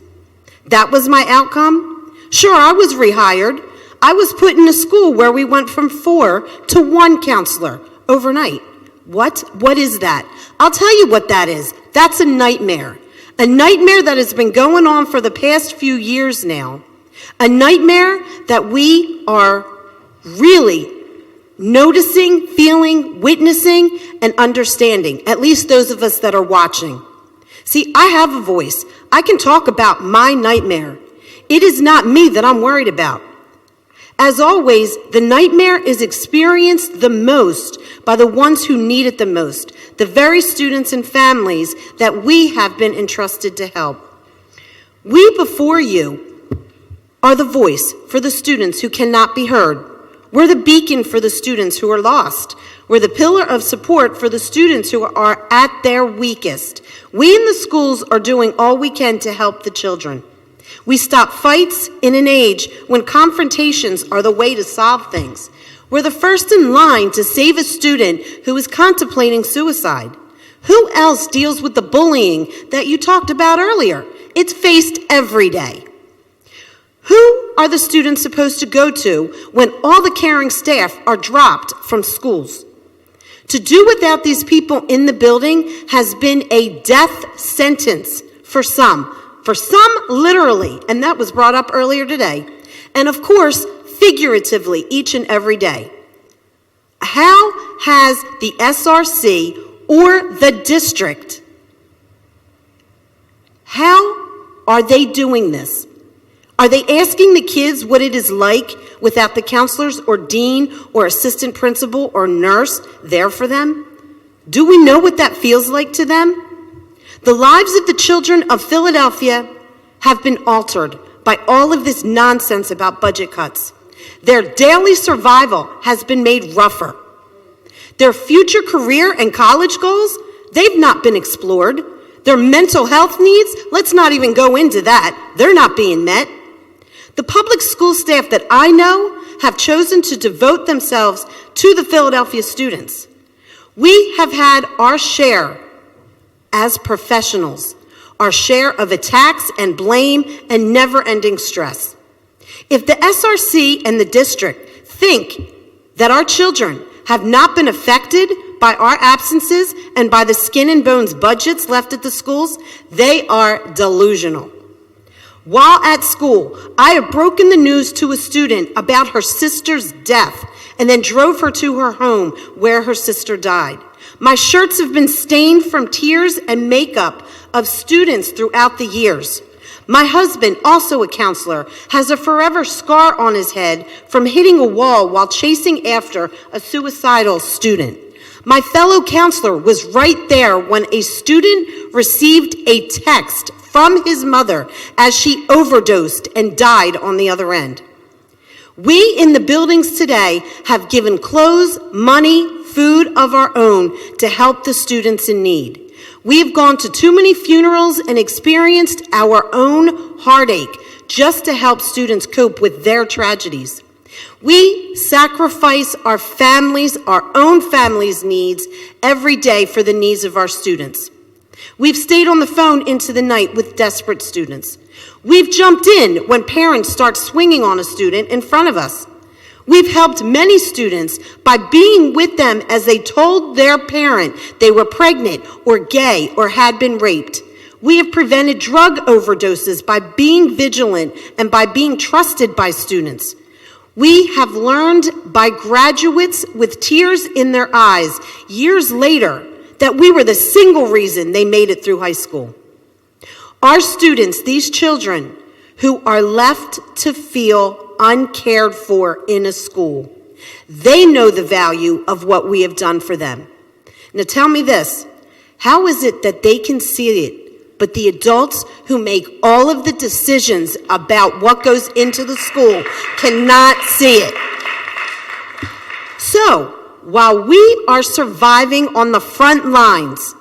That was my outcome? Sure, I was rehired. I was put in a school where we went from 4 to 1 counselor overnight. What? What is that? I'll tell you what that is. That's a nightmare. A nightmare that has been going on for the past few years now. A nightmare that we are really noticing, feeling, witnessing, and understanding, at least those of us that are watching. See, I have a voice. I can talk about my nightmare. It is not me that I'm worried about. As always, the nightmare is experienced the most by the ones who need it the most, the very students and families that we have been entrusted to help. We before you are the voice for the students who cannot be heard. We're the beacon for the students who are lost. We're the pillar of support for the students who are at their weakest. We in the schools are doing all we can to help the children. We stop fights in an age when confrontations are the way to solve things. We're the first in line to save a student who is contemplating suicide. Who else deals with the bullying that you talked about earlier? It's faced every day. Who are the students supposed to go to when all the caring staff are dropped from schools? To do without these people in the building has been a death sentence for some literally, and that was brought up earlier today, and of course, figuratively each and every day. How has the SRC or the district, how are they doing this? Are they asking the kids what it is like without the counselors or dean or assistant principal or nurse there for them? Do we know what that feels like to them? The lives of the children of Philadelphia have been altered by all of this nonsense about budget cuts. Their daily survival has been made rougher. Their future career and college goals, they've not been explored. Their mental health needs, let's not even go into that. They're not being met. The public school staff that I know have chosen to devote themselves to the Philadelphia students. We have had our share as professionals, our share of attacks and blame and never-ending stress. If the SRC and the district think that our children have not been affected by our absences and by the skin and bones budgets left at the schools, they are delusional. While at school, I have broken the news to a student about her sister's death and then drove her to her home where her sister died. My shirts have been stained from tears and makeup of students throughout the years. My husband, also a counselor, has a forever scar on his head from hitting a wall while chasing after a suicidal student. My fellow counselor was right there when a student received a text from his mother as she overdosed and died on the other end. We in the buildings today have given clothes, money, food of our own to help the students in need. We have gone to too many funerals and experienced our own heartache just to help students cope with their tragedies. We sacrifice our families, our own families' needs every day for the needs of our students. We've stayed on the phone into the night with desperate students. We've jumped in when parents start swinging on a student in front of us. We've helped many students by being with them as they told their parent they were pregnant or gay or had been raped. We have prevented drug overdoses by being vigilant and by being trusted by students. We have learned by graduates with tears in their eyes years later that we were the single reason they made it through high school. Our students, these children who are left to feel uncared for in a school, they know the value of what we have done for them. Now tell me this, how is it that they can see it, but the adults who make all of the decisions about what goes into the school cannot see it? So, while we are surviving on the front lines,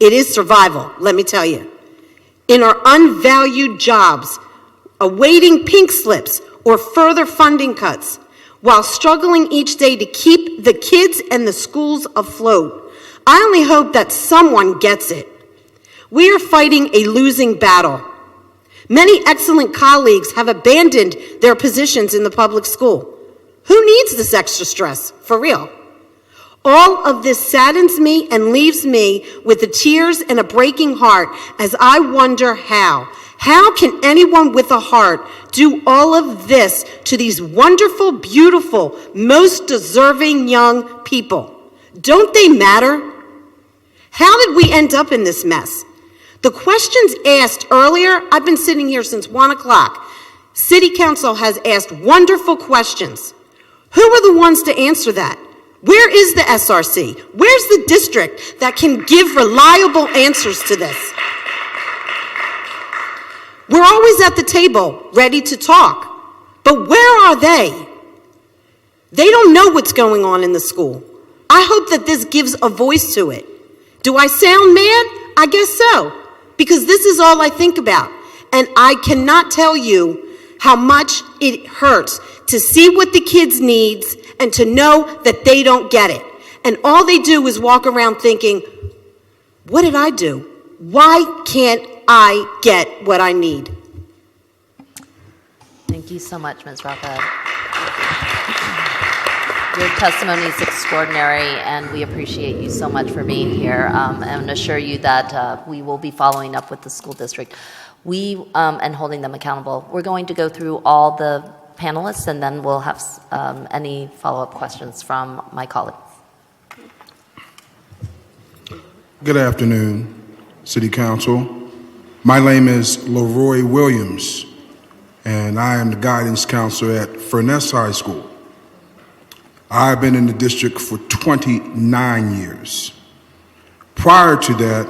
it is survival, let me tell you, in our unvalued jobs, awaiting pink slips or further funding cuts, while struggling each day to keep the kids and the schools afloat. I only hope that someone gets it. We are fighting a losing battle. Many excellent colleagues have abandoned their positions in the public school. Who needs this extra stress, for real? All of this saddens me and leaves me with the tears and a breaking heart as I wonder how. How can anyone with a heart do all of this to these wonderful, beautiful, most deserving young people? Don't they matter? How did we end up in this mess? The questions asked earlier, I've been sitting here since 1 o'clock. City Council has asked wonderful questions. Who are the ones to answer that? Where is the SRC? Where's the district that can give reliable answers to this? We're always at the table, ready to talk. But where are they? They don't know what's going on in the school. I hope that this gives a voice to it. Do I sound mad? I guess so, because this is all I think about. And I cannot tell you how much it hurts to see what the kids need and to know that they don't get it. And all they do is walk around thinking, what did I do? Why can't I get what I need? Thank you so much, Ms. Rapid. Your testimony is extraordinary, and we appreciate you so much for being here, and assure you that we will be following up with the school district and holding them accountable. We're going to go through all the panelists, and then we'll have any follow-up questions from my colleagues. Good afternoon, City Council. My name is Leroy Williams, and I am the guidance counselor at Furness High School. I've been in the district for 29 years. Prior to that,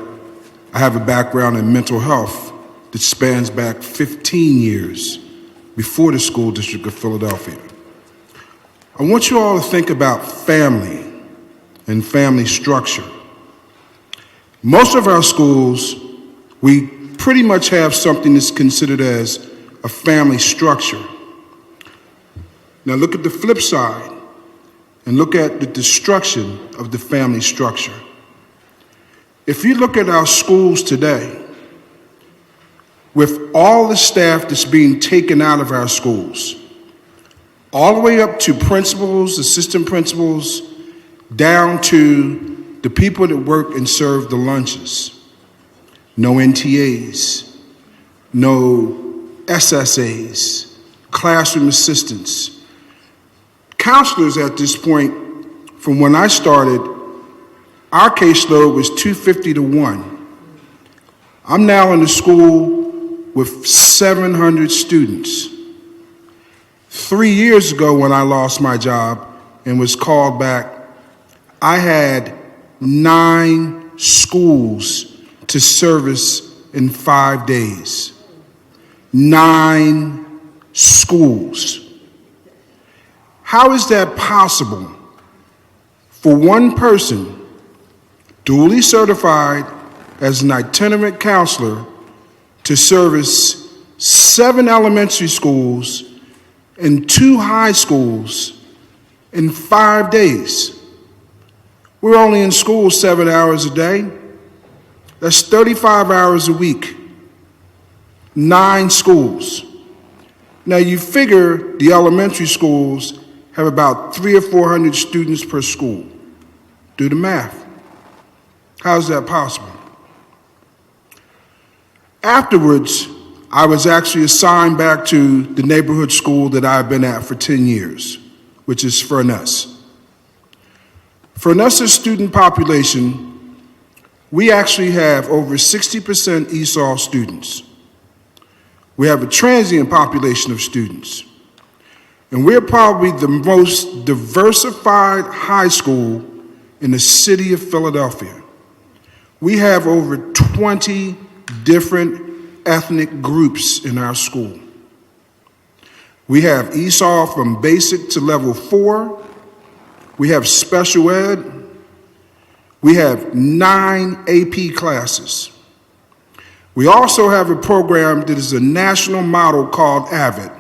I have a background in mental health that spans back 15 years before the School District of Philadelphia. I want you all to think about family and family structure. Most of our schools, we pretty much have something that's considered as a family structure. Now look at the flip side and look at the destruction of the family structure. If you look at our schools today, with all the staff that's being taken out of our schools, all the way up to principals, assistant principals, down to the people that work and serve the lunches. No NTAs, no SSAs, classroom assistants. Counselors at this point, from when I started, our caseload was 250 to 1. I'm now in the school with 700 students. 3 years ago when I lost my job and was called back, I had 9 schools to service in 5 days. 9 schools. How is that possible for one person, duly certified as an itinerant counselor, to service 7 elementary schools and 2 high schools in 5 days? We're only in school 7 hours a day. That's 35 hours a week. 9 schools. Now you figure the elementary schools have about 300 or 400 students per school. Do the math. How is that possible? Afterwards, I was actually assigned back to the neighborhood school that I've been at for 10 years, which is Furness. Furness's student population, we actually have over 60% ESOL students. We have a transient population of students. And we're probably the most diversified high school in the city of Philadelphia. We have over 20 different ethnic groups in our school. We have ESOL from basic to level 4. We have special ed. We have 9 AP classes. We also have a program that is a national model called AVID.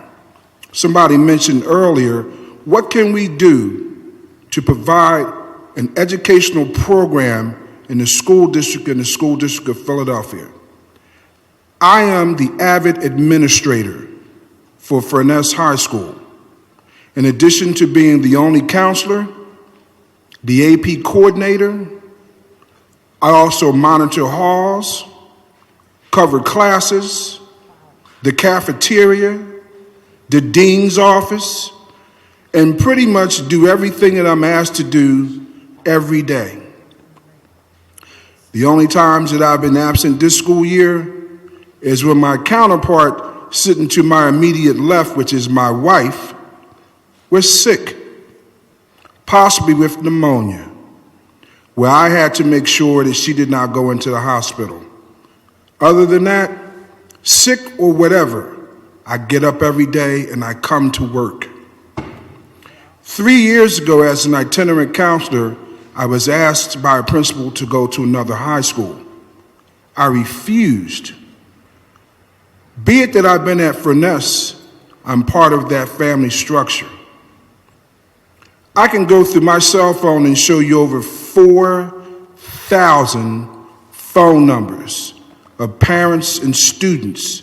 Somebody mentioned earlier, what can we do to provide an educational program in the school district of Philadelphia? I am the avid administrator for Furness High School. In addition to being the only counselor, the AP coordinator, I also monitor halls, cover classes, the cafeteria, the dean's office, and pretty much do everything that I'm asked to do every day. The only times that I've been absent this school year is when my counterpart sitting to my immediate left, which is my wife, was sick, possibly with pneumonia, where I had to make sure that she did not go into the hospital. Other than that, sick or whatever, I get up every day and I come to work. 3 years ago, as an itinerant counselor, I was asked by a principal to go to another high school. I refused. Be it that I've been at Furness, I'm part of that family structure. I can go through my cell phone and show you over 4,000 phone numbers of parents and students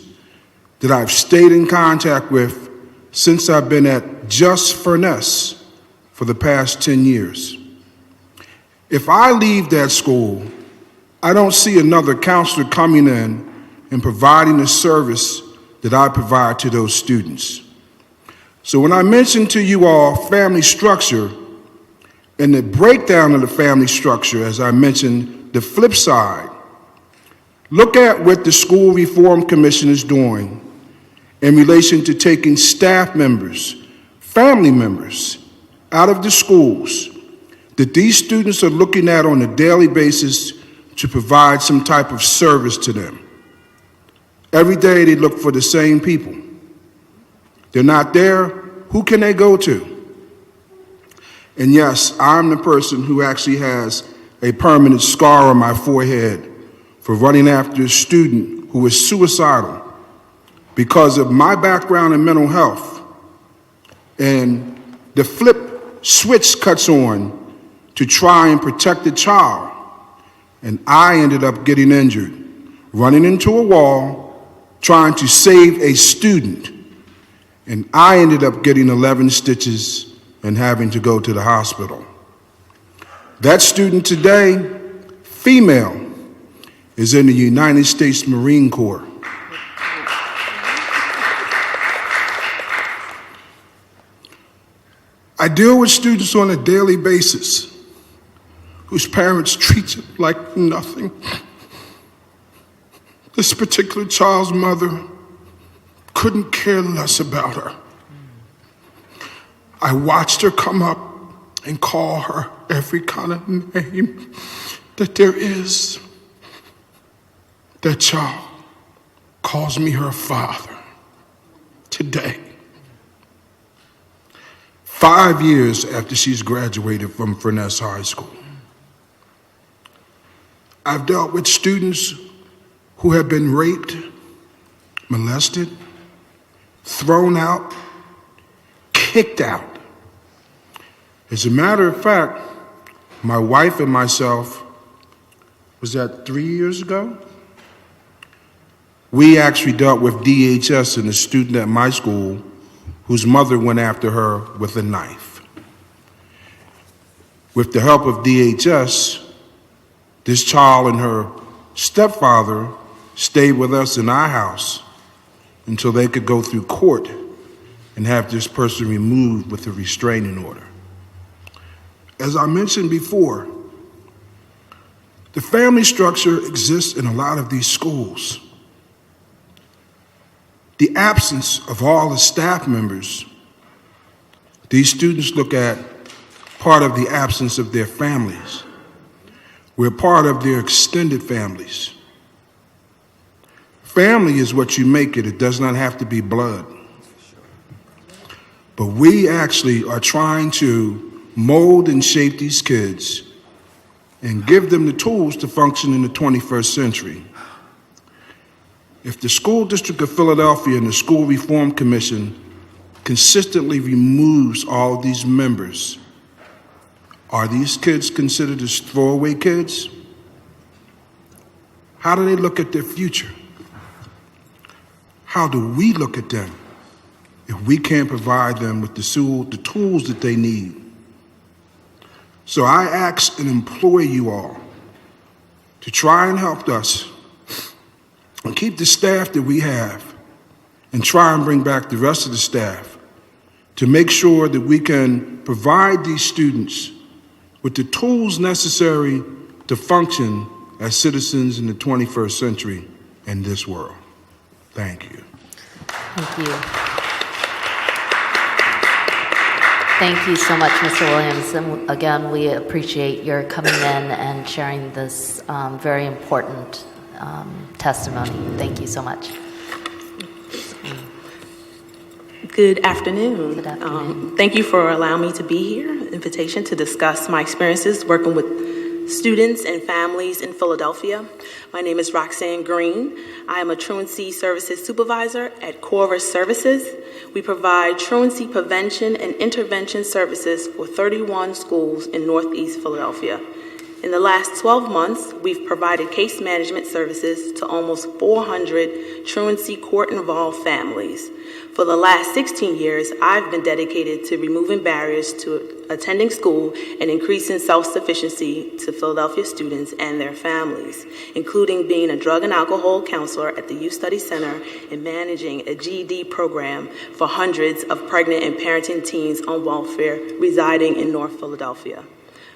that I've stayed in contact with since I've been at just Furness for the past 10 years. If I leave that school, I don't see another counselor coming in and providing the service that I provide to those students. So when I mention to you all family structure and the breakdown of the family structure, as I mentioned, the flip side, look at what the School Reform Commission is doing in relation to taking staff members, family members out of the schools that these students are looking at on a daily basis to provide some type of service to them. Every day they look for the same people. They're not there, who can they go to? And yes, I'm the person who actually has a permanent scar on my forehead for running after a student who was suicidal because of my background in mental health. And the flip switch cuts on to try and protect the child. And I ended up getting injured, running into a wall, trying to save a student. And I ended up getting 11 stitches and having to go to the hospital. That student today, female, is in the United States Marine Corps. I deal with students on a daily basis whose parents treat them like nothing. This particular child's mother couldn't care less about her. I watched her come up and call her every kind of name that there is. That child calls me her father today. 5 years after she's graduated from Furness High School. I've dealt with students who have been raped, molested, thrown out, kicked out. As a matter of fact, my wife and myself, was that 3 years ago? We actually dealt with DHS and a student at my school whose mother went after her with a knife. With the help of DHS, this child and her stepfather stayed with us in our house until they could go through court and have this person removed with a restraining order. As I mentioned before, the family structure exists in a lot of these schools. The absence of all the staff members, these students look at part of the absence of their families. We're part of their extended families. Family is what you make it. It does not have to be blood. But we actually are trying to mold and shape these kids and give them the tools to function in the 21st century. If the School District of Philadelphia and the School Reform Commission consistently removes all these members, are these kids considered as throwaway kids? How do they look at their future? how do we look at them if we can't provide them with the tools that they need? So I ask and implore you all to try and help us and keep the staff that we have and try and bring back the rest of the staff to make sure that we can provide these students with the tools necessary to function as citizens in the 21st century in this world. Thank you. Thank you. Thank you so much, Mr. Williams. And again, we appreciate your coming in and sharing this very important testimony. Thank you so much. Good afternoon. Good afternoon. Thank you for allowing me to be here. Invitation to discuss my experiences working with students and families in Philadelphia. My name is Roxanne Green. I am a truancy services supervisor at Corvus Services. We provide truancy prevention and intervention services for 31 schools in Northeast Philadelphia. In the last 12 months, we've provided case management services to almost 400 truancy court-involved families. For the last 16 years, I've been dedicated to removing barriers to attending school and increasing self-sufficiency to Philadelphia students and their families, including being a drug and alcohol counselor at the Youth Study Center and managing a GED program for hundreds of pregnant and parenting teens on welfare residing in North Philadelphia.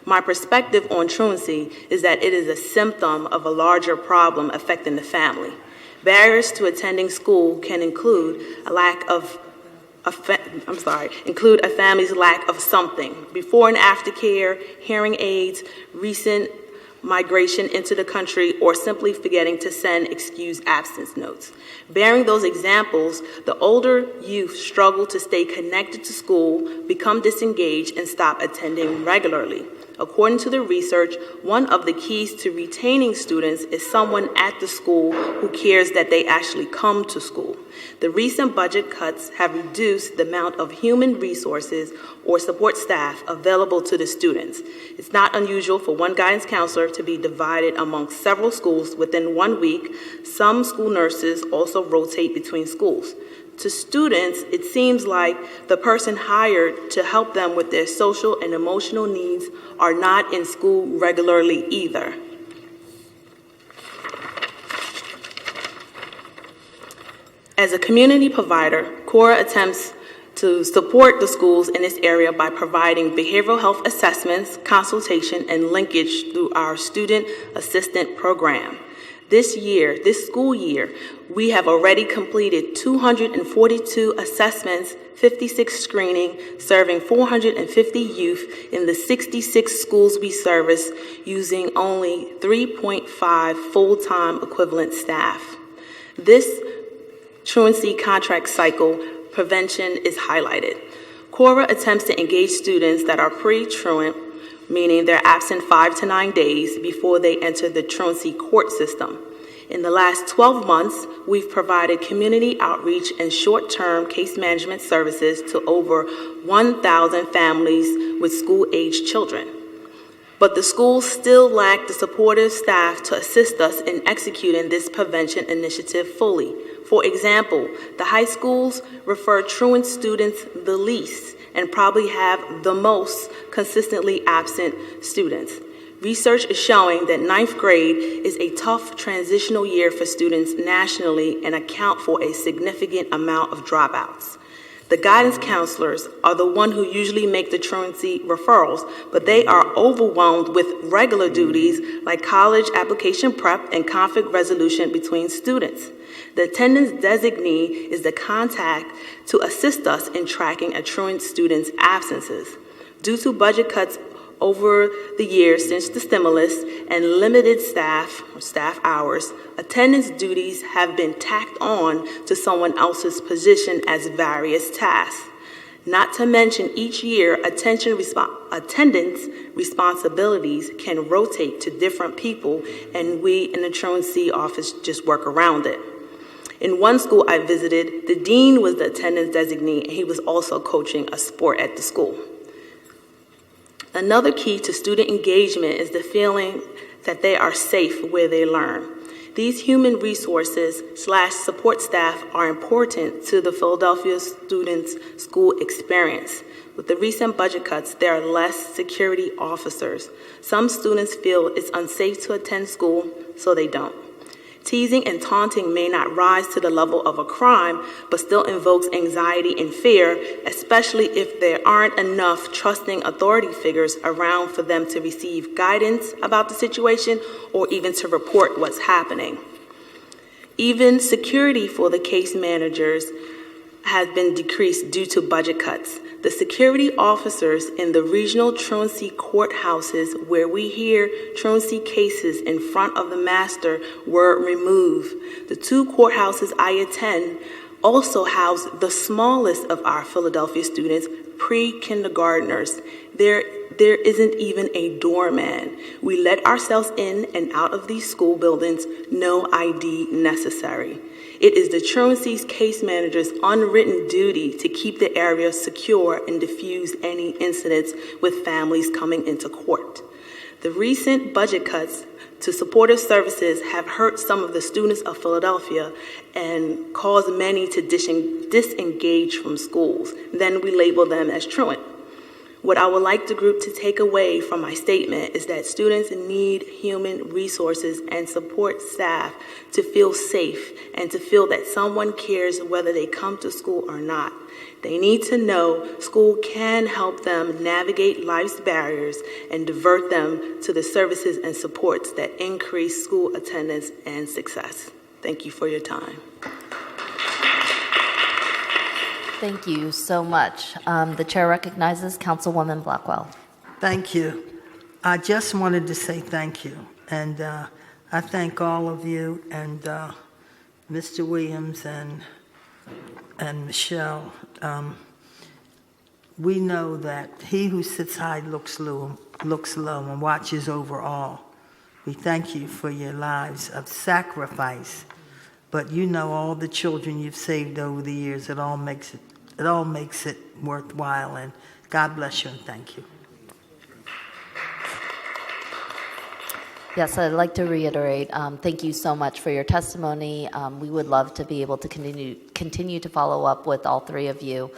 My perspective on truancy is that it is a symptom of a larger problem affecting the family. Barriers to attending school can include a family's lack of something, before and after care, hearing aids, recent migration into the country, or simply forgetting to send excused absence notes. Bearing those examples, the older youth struggle to stay connected to school, become disengaged, and stop attending regularly. According to the research, one of the keys to retaining students is someone at the school who cares that they actually come to school. The recent budget cuts have reduced the amount of human resources or support staff available to the students. It's not unusual for one guidance counselor to be divided among several schools within 1 week. Some school nurses also rotate between schools. To students, it seems like the person hired to help them with their social and emotional needs are not in school regularly either. As a community provider, CORA attempts to support the schools in this area by providing behavioral health assessments, consultation, and linkage through our student assistant program. This school year, we have already completed 242 assessments, 56 screening, serving 450 youth in the 66 schools we service using only 3.5 full-time equivalent staff. This truancy contract cycle prevention is highlighted. CORA attempts to engage students that are pre-truant, meaning they're absent 5 to 9 days before they enter the truancy court system. In the last 12 months, we've provided community outreach and short-term case management services to over 1,000 families with school-aged children. But the schools still lack the supportive staff to assist us in executing this prevention initiative fully. For example, the high schools refer truant students the least and probably have the most consistently absent students. Research is showing that 9th grade is a tough transitional year for students nationally and account for a significant amount of dropouts. The guidance counselors are the one who usually make the truancy referrals, but they are overwhelmed with regular duties like college application prep and conflict resolution between students. The attendance designee is the contact to assist us in tracking a truant student's absences. Due to budget cuts over the years since the stimulus and limited staff hours, attendance duties have been tacked on to someone else's position as various tasks. Not to mention each year, attendance responsibilities can rotate to different people, and we in the truancy office just work around it. In one school I visited, the dean was the attendance designee, and he was also coaching a sport at the school. Another key to student engagement is the feeling that they are safe where they learn. These human resources / support staff are important to the Philadelphia students' school experience. With the recent budget cuts, there are less security officers. Some students feel it's unsafe to attend school, so they don't. Teasing and taunting may not rise to the level of a crime, but still invokes anxiety and fear, especially if there aren't enough trusting authority figures around for them to receive guidance about the situation or even to report what's happening. Even security for the case managers has been decreased due to budget cuts. The security officers in the regional truancy courthouses where we hear truancy cases in front of the master were removed. The 2 courthouses I attend also house the smallest of our Philadelphia students, pre-kindergartners. There isn't even a doorman. We let ourselves in and out of these school buildings, no ID necessary. It is the truancy's case manager's unwritten duty to keep the area secure and diffuse any incidents with families coming into court. The recent budget cuts to supportive services have hurt some of the students of Philadelphia and caused many to disengage from schools. Then we label them as truant. What I would like the group to take away from my statement is that students need human resources and support staff to feel safe and to feel that someone cares whether they come to school or not. They need to know school can help them navigate life's barriers and divert them to the services and supports that increase school attendance and success. Thank you for your time. Thank you so much. The chair recognizes Councilwoman Blackwell. Thank you. I just wanted to say thank you. And I thank all of you and Mr. Williams and Michelle. We know that he who sits high looks low and watches over all. We thank you for your lives of sacrifice. But you know all the children you've saved over the years. It all makes it worthwhile. And God bless you and thank you. Yes, I'd like to reiterate, thank you so much for your testimony. We would love to be able to continue to follow up with all 3 of you.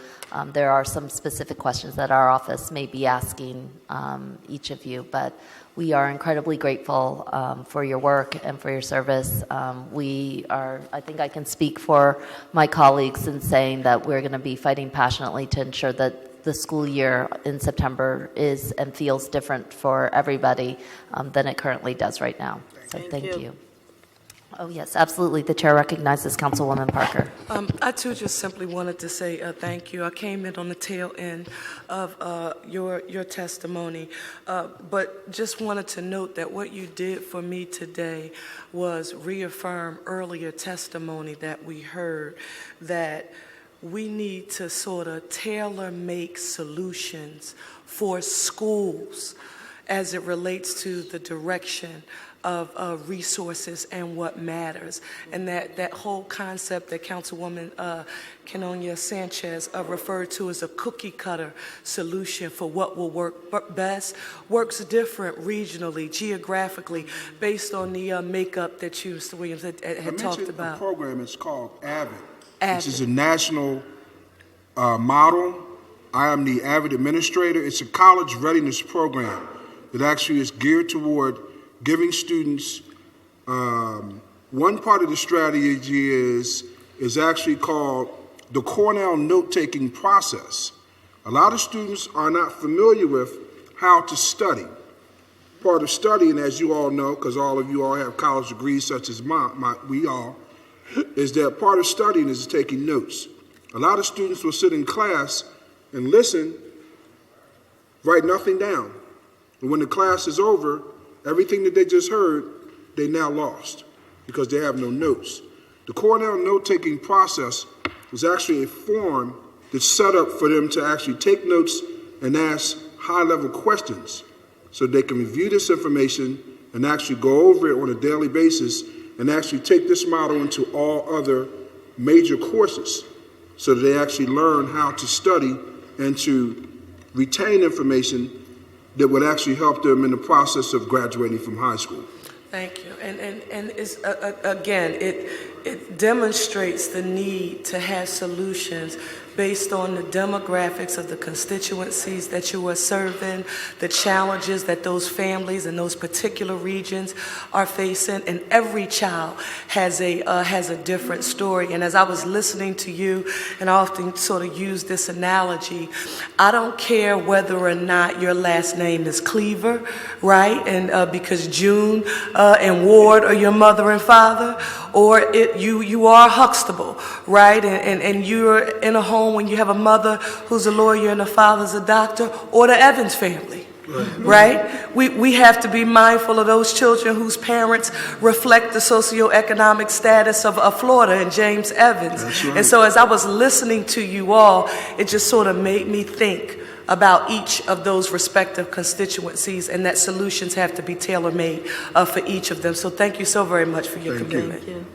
There are some specific questions that our office may be asking each of you, but we are incredibly grateful for your work and for your service. I think I can speak for my colleagues in saying that we're going to be fighting passionately to ensure that the school year in September is and feels different for everybody than it currently does right now. So thank you. Oh, yes, absolutely. The chair recognizes Councilwoman Parker. I, too, just simply wanted to say thank you. I came in on the tail end of your testimony, but just wanted to note that what you did for me today was reaffirm earlier testimony that we heard, that we need to sort of tailor-make solutions for schools as it relates to the direction of resources and what matters. And that whole concept that Councilwoman Quiñones-Sánchez referred to as a cookie-cutter solution for what will work best works different regionally, geographically, based on the makeup that you, Mr. Williams, had talked about. The program is called AVID, which is a national model. I am the AVID administrator. It's a college readiness program that actually is geared toward giving students, one part of the strategy is actually called the Cornell note-taking process. A lot of students are not familiar with how to study. Part of studying, as you all know, because all of you all have college degrees such as we all, is that part of studying is taking notes. A lot of students will sit in class and listen, write nothing down. And when the class is over, everything that they just heard, they now lost because they have no notes. The Cornell note-taking process was actually a form that's set up for them to actually take notes and ask high-level questions so they can review this information and actually go over it on a daily basis and actually take this model into all other major courses so that they actually learn how to study and to retain information that would actually help them in the process of graduating from high school. Thank you. And it's, again, it demonstrates the need to have solutions based on the demographics of the constituencies that you are serving, the challenges that those families in those particular regions are facing, and every child has a different story. And as I was listening to you, and I often sort of use this analogy, I don't care whether or not your last name is Cleaver, right? And because June and Ward are your mother and father, or you are Huxtable, right? And you're in a home when you have a mother who's a lawyer and a father's a doctor, or the Evans family, right? We have to be mindful of those children whose parents reflect the socioeconomic status of Florida and James Evans. Right. And so as I was listening to you all, it just sort of made me think about each of those respective constituencies, and that solutions have to be tailor-made for each of them. So thank you so very much for your commitment.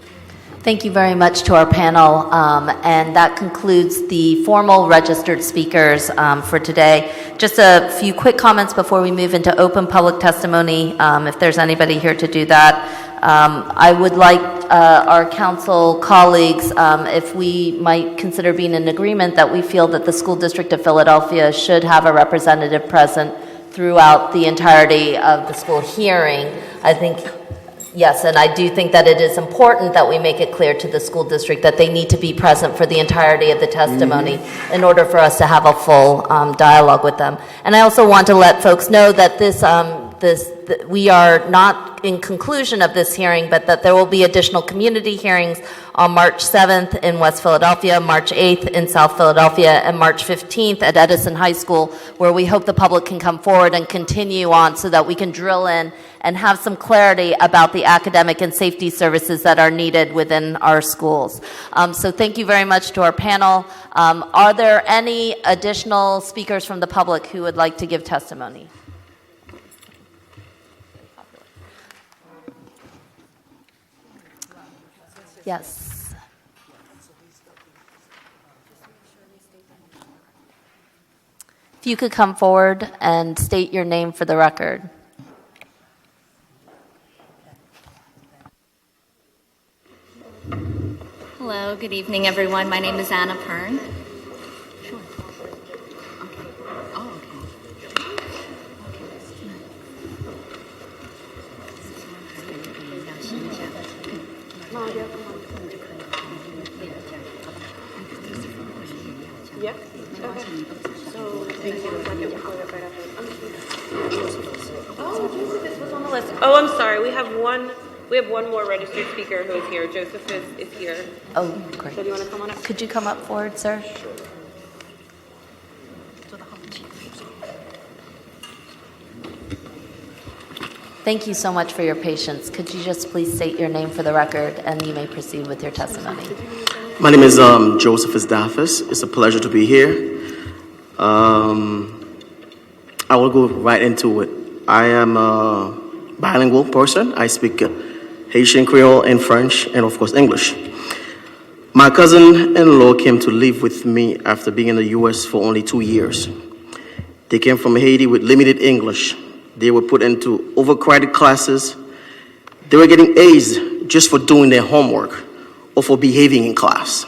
Thank you very much to our panel, and that concludes the formal registered speakers for today. Just a few quick comments before we move into open public testimony, if there's anybody here to do that. I would like our council colleagues, if we might consider being in agreement that we feel that the School District of Philadelphia should have a representative present throughout the entirety of the school hearing. I think, yes, and I do think that it is important that we make it clear to the school district that they need to be present for the entirety of the testimony in order for us to have a full dialogue with them. And I also want to let folks know that we are not in conclusion of this hearing, but that there will be additional community hearings on March 7th in West Philadelphia, March 8th in South Philadelphia, and March 15th at Edison High School, where we hope the public can come forward and continue on so that we can drill in and have some clarity about the academic and safety services that are needed within our schools. So thank you very much to our panel. Are there any additional speakers from the public who would like to give testimony? Yes. If you could come forward and state your name for the record. Hello, good evening, everyone. My name is Anna Pern. Sure. Oh, Yeah. Okay. So, thank you. Oh, Joseph was on the list. Oh, I'm sorry. We have one more registered speaker who is here. Joseph is here. Oh, great. So do you want to come on up? Could you come up forward, sir? Sure. Thank you so much for your patience. Could you just please state your name for the record, and you may proceed with your testimony. My name is Joseph Isdafis. It's a pleasure to be here. I will go right into it. I am a bilingual person. I speak Haitian Creole and French, and of course English. My cousin-in-law came to live with me after being in the U.S. for only 2 years. They came from Haiti with limited English. They were put into overcrowded classes. They were getting A's just for doing their homework or for behaving in class.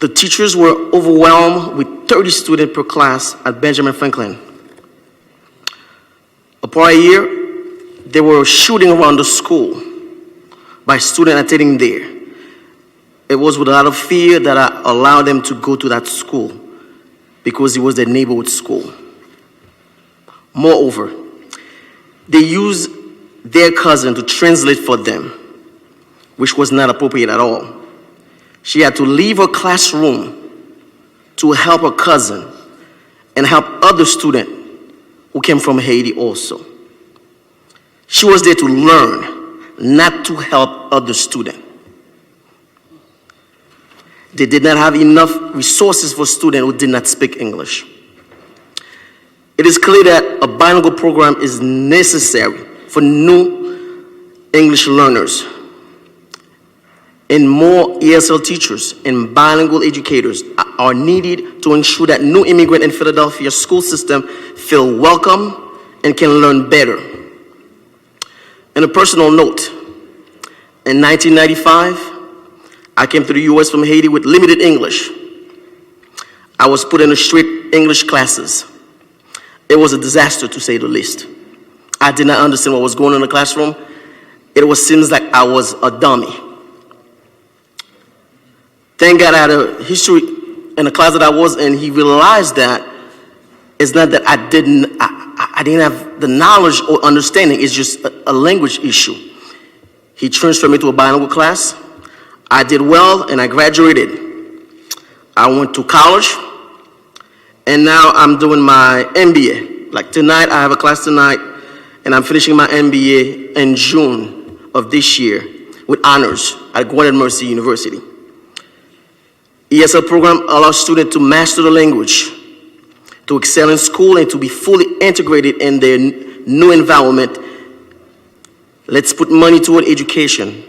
The teachers were overwhelmed with 30 students per class at Benjamin Franklin. A prior year, they were shooting around the school by students attending there. It was with a lot of fear that I allowed them to go to that school because it was their neighborhood school. Moreover, they used their cousin to translate for them, which was not appropriate at all. She had to leave her classroom to help her cousin and help other students who came from Haiti also. She was there to learn, not to help other students. They did not have enough resources for students who did not speak English. It is clear that a bilingual program is necessary for new English learners. And more ESL teachers and bilingual educators are needed to ensure that new immigrants in Philadelphia school system feel welcome and can learn better. On a personal note, in 1995, I came to the U.S. from Haiti with limited English. I was put in the straight English classes. It was a disaster, to say the least. I did not understand what was going on in the classroom. It was seems like I was a dummy. Thank God I had a history in the class that I was in. He realized that it's not that I didn't have the knowledge or understanding. It's just a language issue. He transferred me to a bilingual class. I did well and I graduated. I went to college and now I'm doing my MBA. Like tonight, I have a class tonight and I'm finishing my MBA in June of this year with honors at Gwinnett Mercy University. ESL program allows students to master the language, to excel in school, and to be fully integrated in their new environment. Let's put money toward education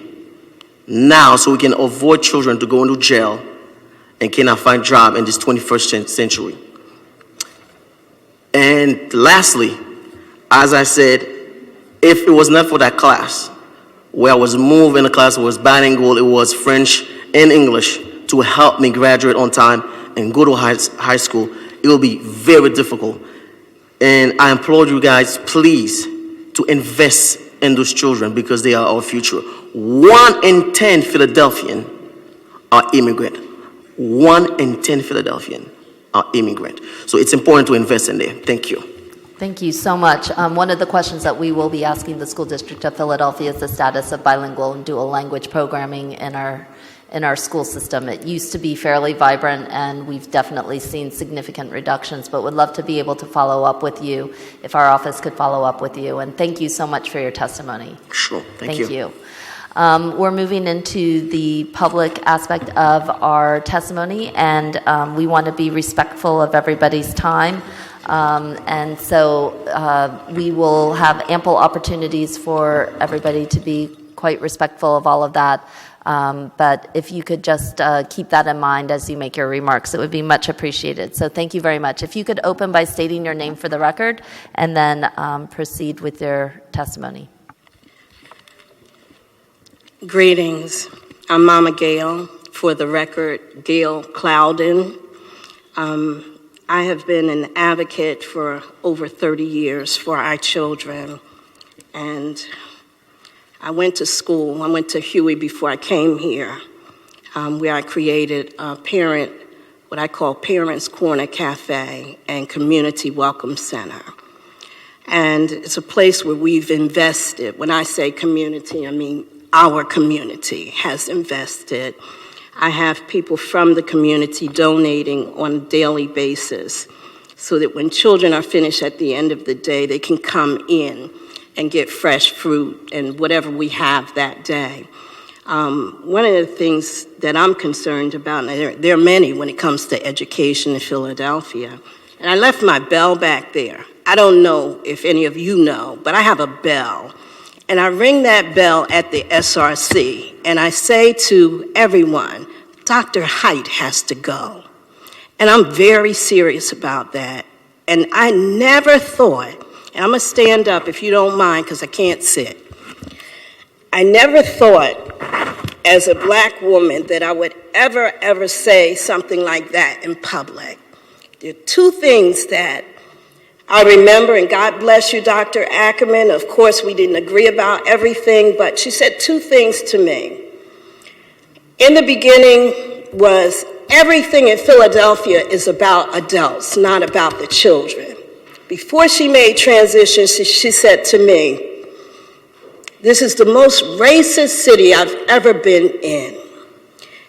now so we can avoid children to go into jail and cannot find a job in this 21st century. And lastly, as I said, if it was not for that class, where I was moved in a class that was bilingual, it was French and English, to help me graduate on time and go to high school, it will be very difficult. And I implore you guys, please, to invest in those children because they are our future. 1 in 10 Philadelphians are immigrant. 1 in 10 Philadelphians are immigrant. So it's important to invest in there. Thank you. Thank you so much. One of the questions that we will be asking the School District of Philadelphia is the status of bilingual and dual language programming in our school system. It used to be fairly vibrant, and we've definitely seen significant reductions, but would love to be able to follow up with you if our office could follow up with you. And thank you so much for your testimony. Sure. Thank you. We're moving into the public aspect of our testimony, and we want to be respectful of everybody's time. And so we will have ample opportunities for everybody to be quite respectful of all of that. But if you could just keep that in mind as you make your remarks, it would be much appreciated. So thank you very much. If you could open by stating your name for the record and then proceed with your testimony. Greetings. I'm Mama Gail. For the record, Gail Clouden. I have been an advocate for over 30 years for our children, and I went to school. I went to Huey before I came here, where I created what I call Parents Corner Cafe and Community Welcome Center. And it's a place where we've invested. When I say community, I mean our community has invested. I have people from the community donating on a daily basis so that when children are finished at the end of the day, they can come in and get fresh fruit and whatever we have that day. One of the things that I'm concerned about, and there are many when it comes to education in Philadelphia, and I left my bell back there. I don't know if any of you know, but I have a bell. And I ring that bell at the SRC, and I say to everyone, Dr. Height has to go. And I'm very serious about that. And I never thought, and I'm gonna stand up if you don't mind, because I can't sit. I never thought, as a Black woman, that I would ever say something like that in public. There are two things that I remember, and God bless you, Dr. Ackerman. Of course, we didn't agree about everything, but she said two things to me. In the beginning was, everything in Philadelphia is about adults, not about the children. Before she made transition, she said to me, this is the most racist city I've ever been in.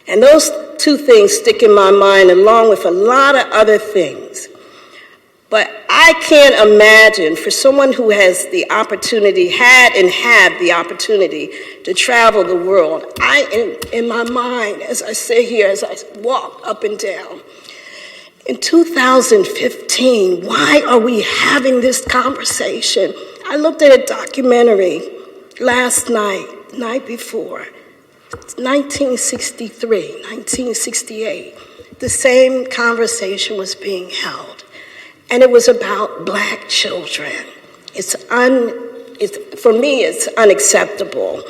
And those two things stick in my mind, along with a lot of other things. But I can't imagine for someone who has the opportunity, had the opportunity to travel the world. In my mind, as I sit here, as I walk up and down, in 2015, why are we having this conversation? I looked at a documentary last night, night before, 1963, 1968. The same conversation was being held. And it was about Black children. It's for me, it's unacceptable.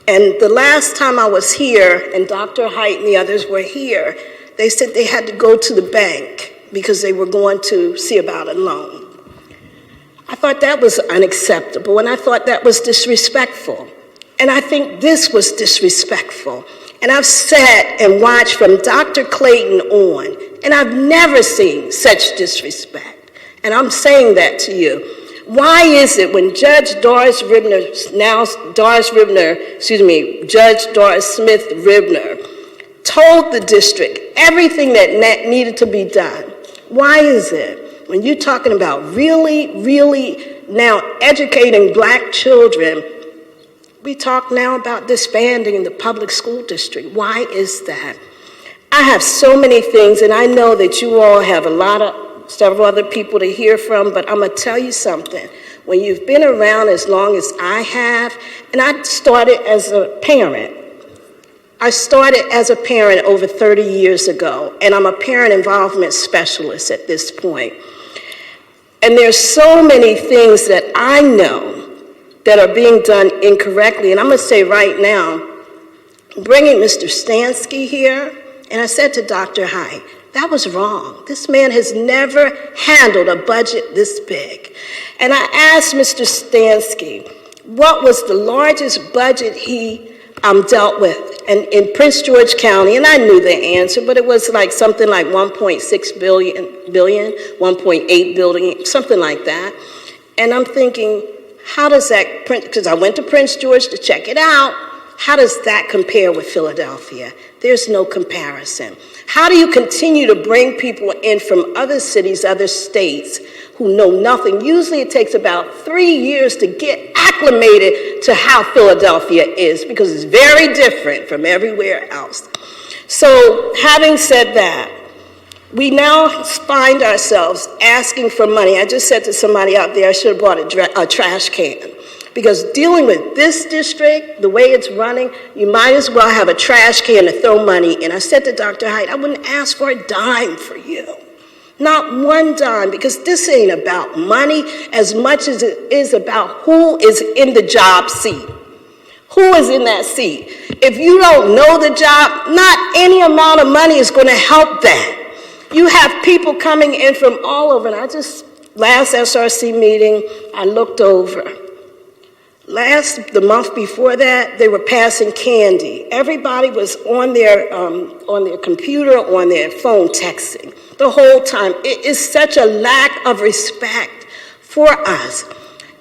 And the last time I was here, and Dr. Height and the others were here, they said they had to go to the bank because they were going to see about a loan. I thought that was unacceptable, and I thought that was disrespectful. And I think this was disrespectful. And I've sat and watched from Dr. Clayton on, and I've never seen such disrespect. And I'm saying that to you. Why is it when Judge Doris Smith Ribner told the district everything that needed to be done, why is it when you're talking about really now educating black children, we talk now about disbanding the public school district? Why is that? I have so many things, and I know that you all have several other people to hear from, but I'm gonna tell you something. When you've been around as long as I have, and I started as a parent. I started as a parent over 30 years ago, and I'm a parent involvement specialist at this point. And there's so many things that I know that are being done incorrectly, and I'm gonna say right now, bringing Mr. Stansky here, and I said to Dr. Height, that was wrong. This man has never handled a budget this big. And I asked Mr. Stansky, what was the largest budget he dealt with in Prince George County? And I knew the answer, but it was like something like 1.6 billion, 1.8 billion, something like that. And I'm thinking, how does that, because I went to Prince George to check it out, how does that compare with Philadelphia? There's no comparison. How do you continue to bring people in from other cities, other states who know nothing? Usually it takes about 3 years to get acclimated to how Philadelphia is, because it's very different from everywhere else. So having said that, we now find ourselves asking for money. I just said to somebody out there, I should have bought a trash can. Because dealing with this district, the way it's running, you might as well have a trash can to throw money in. I said to Dr. Height, I wouldn't ask for a dime for you. Not one dime, because this ain't about money as much as it is about who is in the job seat. Who is in that seat? If you don't know the job, not any amount of money is going to help that. You have people coming in from all over, and last SRC meeting, I looked over. The month before that, they were passing candy. Everybody was on their computer, on their phone, texting the whole time. It is such a lack of respect for us.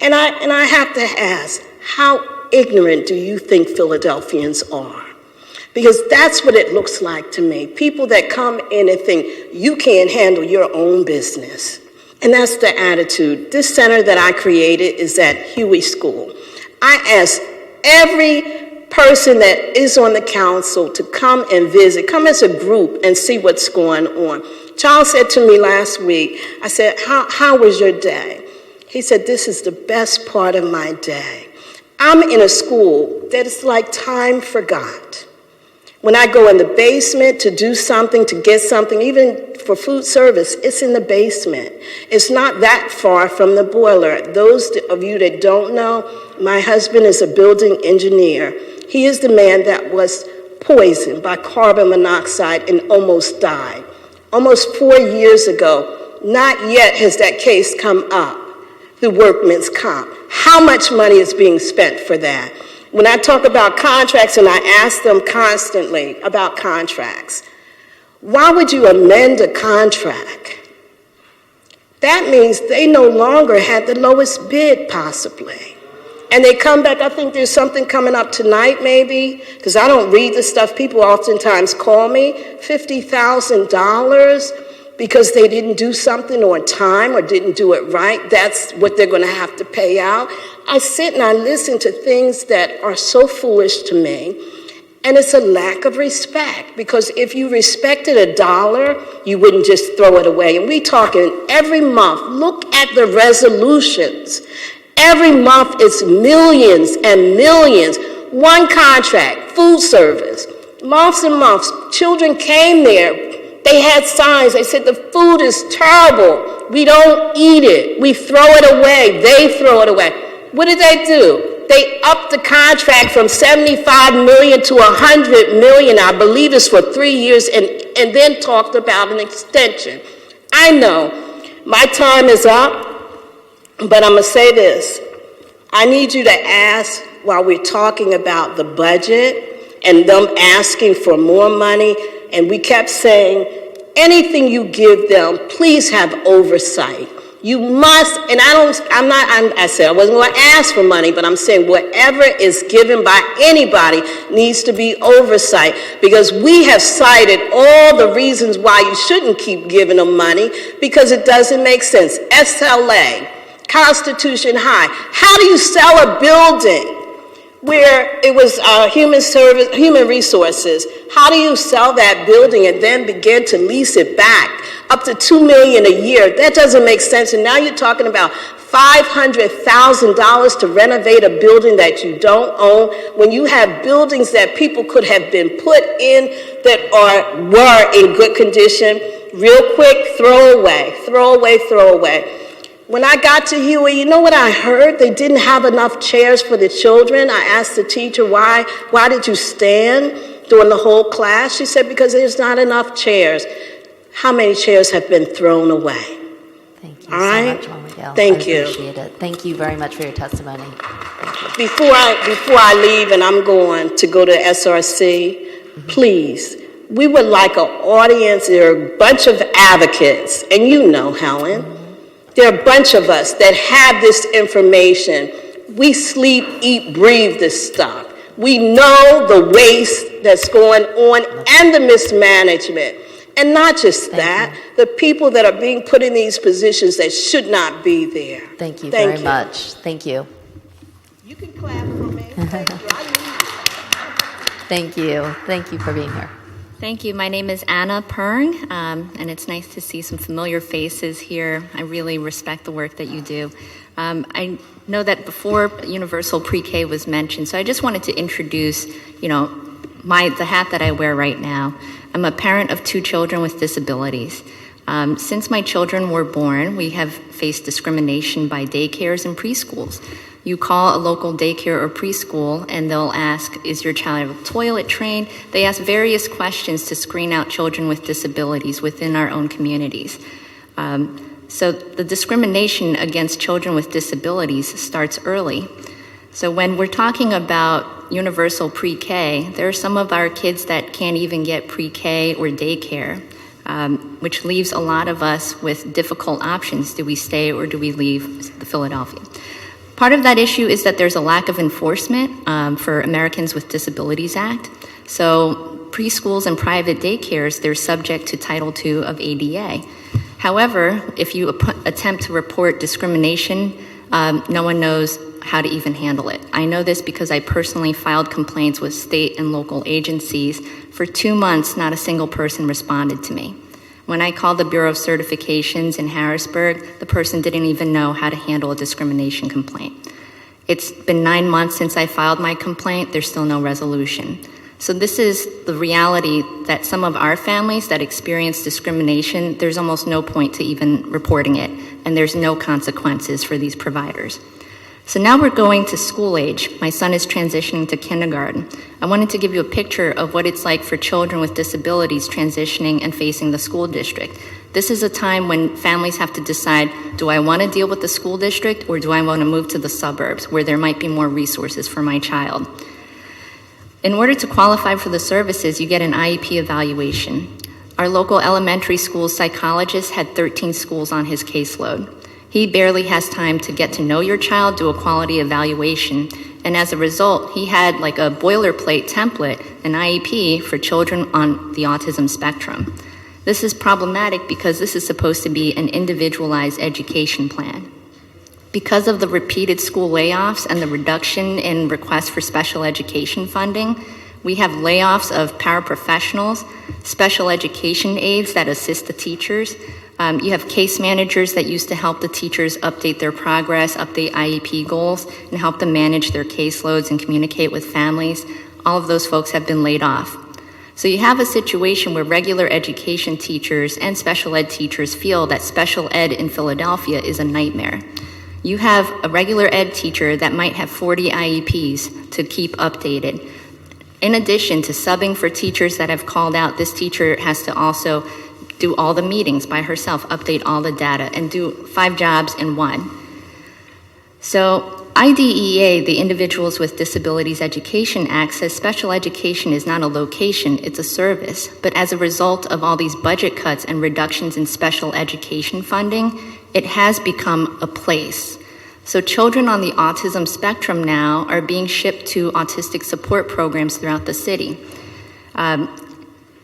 And I have to ask, how ignorant do you think Philadelphians are? Because that's what it looks like to me. People that come in and think you can't handle your own business. And that's the attitude. This center that I created is at Huey School. I asked every person that is on the council to come and visit, come as a group and see what's going on. Charles said to me last week, I said, how was your day? He said, this is the best part of my day. I'm in a school that is like time forgot. When I go in the basement to do something, to get something, even for food service, it's in the basement. It's not that far from the boiler. Those of you that don't know, my husband is a building engineer. He is the man that was poisoned by carbon monoxide and almost died. Almost 4 years ago, not yet has that case come up through workman's comp. How much money is being spent for that? When I talk about contracts, and I ask them constantly about contracts, why would you amend a contract? That means they no longer had the lowest bid, possibly. And they come back, I think there's something coming up tonight, maybe, because I don't read the stuff. People oftentimes call me, $50,000 because they didn't do something on time or didn't do it right. That's what they're going to have to pay out. I sit and I listen to things that are so foolish to me, and it's a lack of respect, because if you respected $1, you wouldn't just throw it away. And we talking every month. Look at the resolutions. Every month it's millions and millions. One contract, food service, months and months. Children came there. They had signs. They said, the food is terrible. We don't eat it. We throw it away. They throw it away. What did they do? They upped the contract from $75 million to $100 million, I believe it's for 3 years, and then talked about an extension. I know my time is up, but I'm gonna say this. I need you to ask, while we're talking about the budget and them asking for more money, and we kept saying, anything you give them, please have oversight. You must, and I said I wasn't going to ask for money, but I'm saying whatever is given by anybody needs to be oversight, because we have cited all the reasons why you shouldn't keep giving them money, because it doesn't make sense. SLA, Constitution High. How do you sell a building where it was human resources? How do you sell that building and then begin to lease it back up to $2 million a year? That doesn't make sense. And now you're talking about $500,000 to renovate a building that you don't own, when you have buildings that people could have been put in that were in good condition. Real quick, throw away. When I got to Huey, you know what I heard? They didn't have enough chairs for the children. I asked the teacher, why did you stand during the whole class? She said, because there's not enough chairs. How many chairs have been thrown away? Thank you All so right? much, Mama Gail. Thank you. I appreciate it. Thank you very much for your testimony. Before I leave, and I'm going to go to SRC, please, we would like an audience. There are a bunch of advocates, and you know, Helen, there are a bunch of us that have this information. We sleep, eat, breathe this stuff. We know the waste that's going on and the mismanagement. And not just that, the people that are being put in these positions that should not be there. Thank you very much. Thank you. You can clap for me. Thank you. Thank you for being here. Thank you. My name is Anna Pern, and it's nice to see some familiar faces here. I really respect the work that you do. I know that before universal pre-K was mentioned, so I just wanted to introduce, the hat that I wear right now. I'm a parent of 2 children with disabilities. Since my children were born, we have faced discrimination by daycares and preschools. You call a local daycare or preschool and they'll ask, is your child toilet trained? They ask various questions to screen out children with disabilities within our own communities. So the discrimination against children with disabilities starts early. So when we're talking about universal pre-K, there are some of our kids that can't even get pre-K or daycare, which leaves a lot of us with difficult options. Do we stay or do we leave Philadelphia? Part of that issue is that there's a lack of enforcement for Americans with Disabilities Act. So preschools and private daycares, they're subject to Title II of ADA. However, if you attempt to report discrimination, no one knows how to even handle it. I know this because I personally filed complaints with state and local agencies. For 2 months, not a single person responded to me. When I called the Bureau of Certifications in Harrisburg, the person didn't even know how to handle a discrimination complaint. It's been 9 months since I filed my complaint. There's still no resolution. So this is the reality that some of our families that experience discrimination, there's almost no point to even reporting it, and there's no consequences for these providers. So now we're going to school age. My son is transitioning to kindergarten. I wanted to give you a picture of what it's like for children with disabilities transitioning and facing the school district. This is a time when families have to decide, do I want to deal with the school district or do I want to move to the suburbs where there might be more resources for my child? In order to qualify for the services, you get an IEP evaluation. Our local elementary school psychologist had 13 schools on his caseload. He barely has time to get to know your child, do a quality evaluation, and as a result, he had like a boilerplate template, an IEP for children on the autism spectrum. This is problematic because this is supposed to be an individualized education plan. Because of the repeated school layoffs and the reduction in requests for special education funding, we have layoffs of paraprofessionals, special education aides that assist the teachers. You have case managers that used to help the teachers update their progress, update IEP goals, and help them manage their caseloads and communicate with families. All of those folks have been laid off. So you have a situation where regular education teachers and special ed teachers feel that special ed in Philadelphia is a nightmare. You have a regular ed teacher that might have 40 IEPs to keep updated. In addition to subbing for teachers that have called out, this teacher has to also do all the meetings by herself, update all the data, and do 5 jobs in one. So IDEA, the Individuals with Disabilities Education Act, says special education is not a location, it's a service. But as a result of all these budget cuts and reductions in special education funding, it has become a place. So children on the autism spectrum now are being shipped to autistic support programs throughout the city,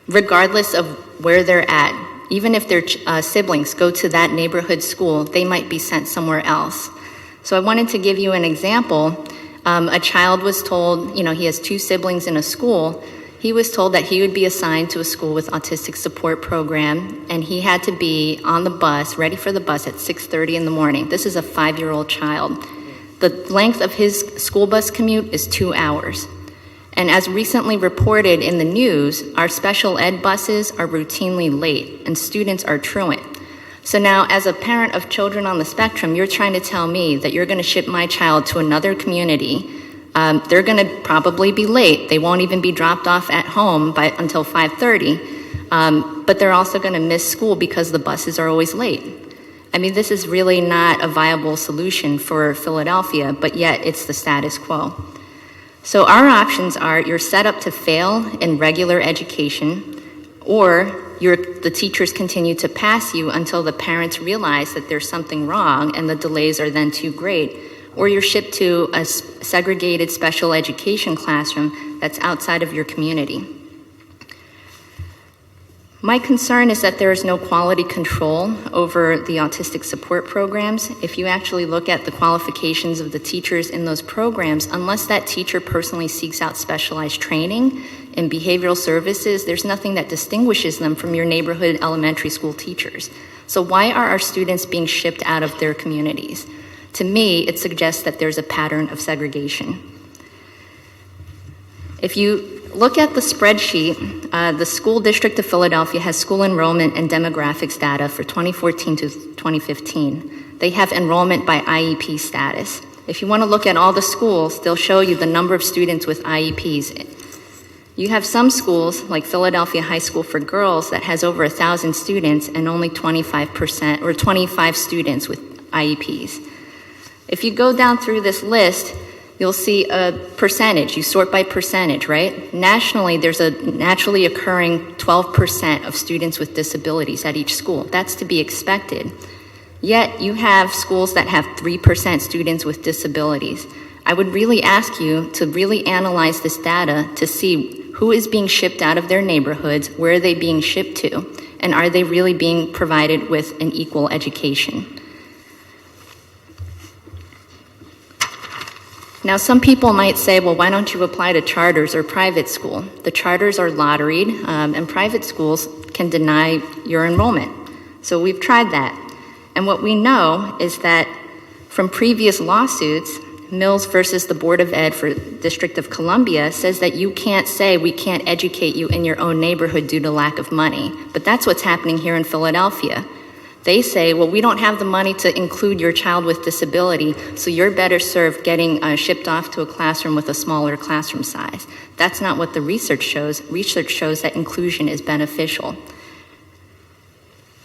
regardless of where they're at. Even if their siblings go to that neighborhood school, they might be sent somewhere else. So I wanted to give you an example. A child was told, he has 2 siblings in a school. He was told that he would be assigned to a school with autistic support program, and he had to be on the bus, ready for the bus at 6:30 in the morning. This is a 5-year-old child. The length of his school bus commute is 2 hours. And as recently reported in the news, our special ed buses are routinely late, and students are truant. So now, as a parent of children on the spectrum, you're trying to tell me that you're going to ship my child to another community. They're going to probably be late. They won't even be dropped off at home until 5:30, but they're also going to miss school because the buses are always late. I mean, this is really not a viable solution for Philadelphia, but yet it's the status quo. So our options are you're set up to fail in regular education, or the teachers continue to pass you until the parents realize that there's something wrong and the delays are then too great, or you're shipped to a segregated special education classroom that's outside of your community. My concern is that there is no quality control over the autistic support programs. If you actually look at the qualifications of the teachers in those programs, unless that teacher personally seeks out specialized training in behavioral services, there's nothing that distinguishes them from your neighborhood elementary school teachers. So why are our students being shipped out of their communities? To me, it suggests that there's a pattern of segregation. If you look at the spreadsheet, the School District of Philadelphia has school enrollment and demographics data for 2014 to 2015. They have enrollment by IEP status. If you want to look at all the schools, they'll show you the number of students with IEPs. You have some schools, like Philadelphia High School for Girls, that has over 1,000 students and only 25% or 25 students with IEPs. If you go down through this list, you'll see a percentage. You sort by percentage, right? Nationally, there's a naturally occurring 12% of students with disabilities at each school. That's to be expected. Yet you have schools that have 3% students with disabilities. I would really ask you to really analyze this data to see who is being shipped out of their neighborhoods, where are they being shipped to, and are they really being provided with an equal education? Now, some people might say, well, why don't you apply to charters or private school? The charters are lotteried, and private schools can deny your enrollment. So we've tried that. And what we know is that from previous lawsuits, Mills versus the Board of Ed for District of Columbia says that you can't say we can't educate you in your own neighborhood due to lack of money. But that's what's happening here in Philadelphia. They say, well, we don't have the money to include your child with disability, so you're better served getting shipped off to a classroom with a smaller classroom size. That's not what the research shows. Research shows that inclusion is beneficial.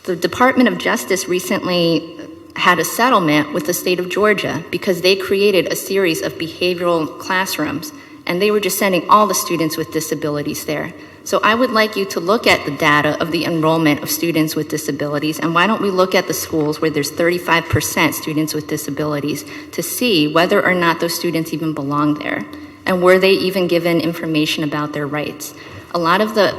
The Department of Justice recently had a settlement with the state of Georgia because they created a series of behavioral classrooms, and they were just sending all the students with disabilities there. So I would like you to look at the data of the enrollment of students with disabilities, and why don't we look at the schools where there's 35% students with disabilities to see whether or not those students even belong there, and were they even given information about their rights. A lot of the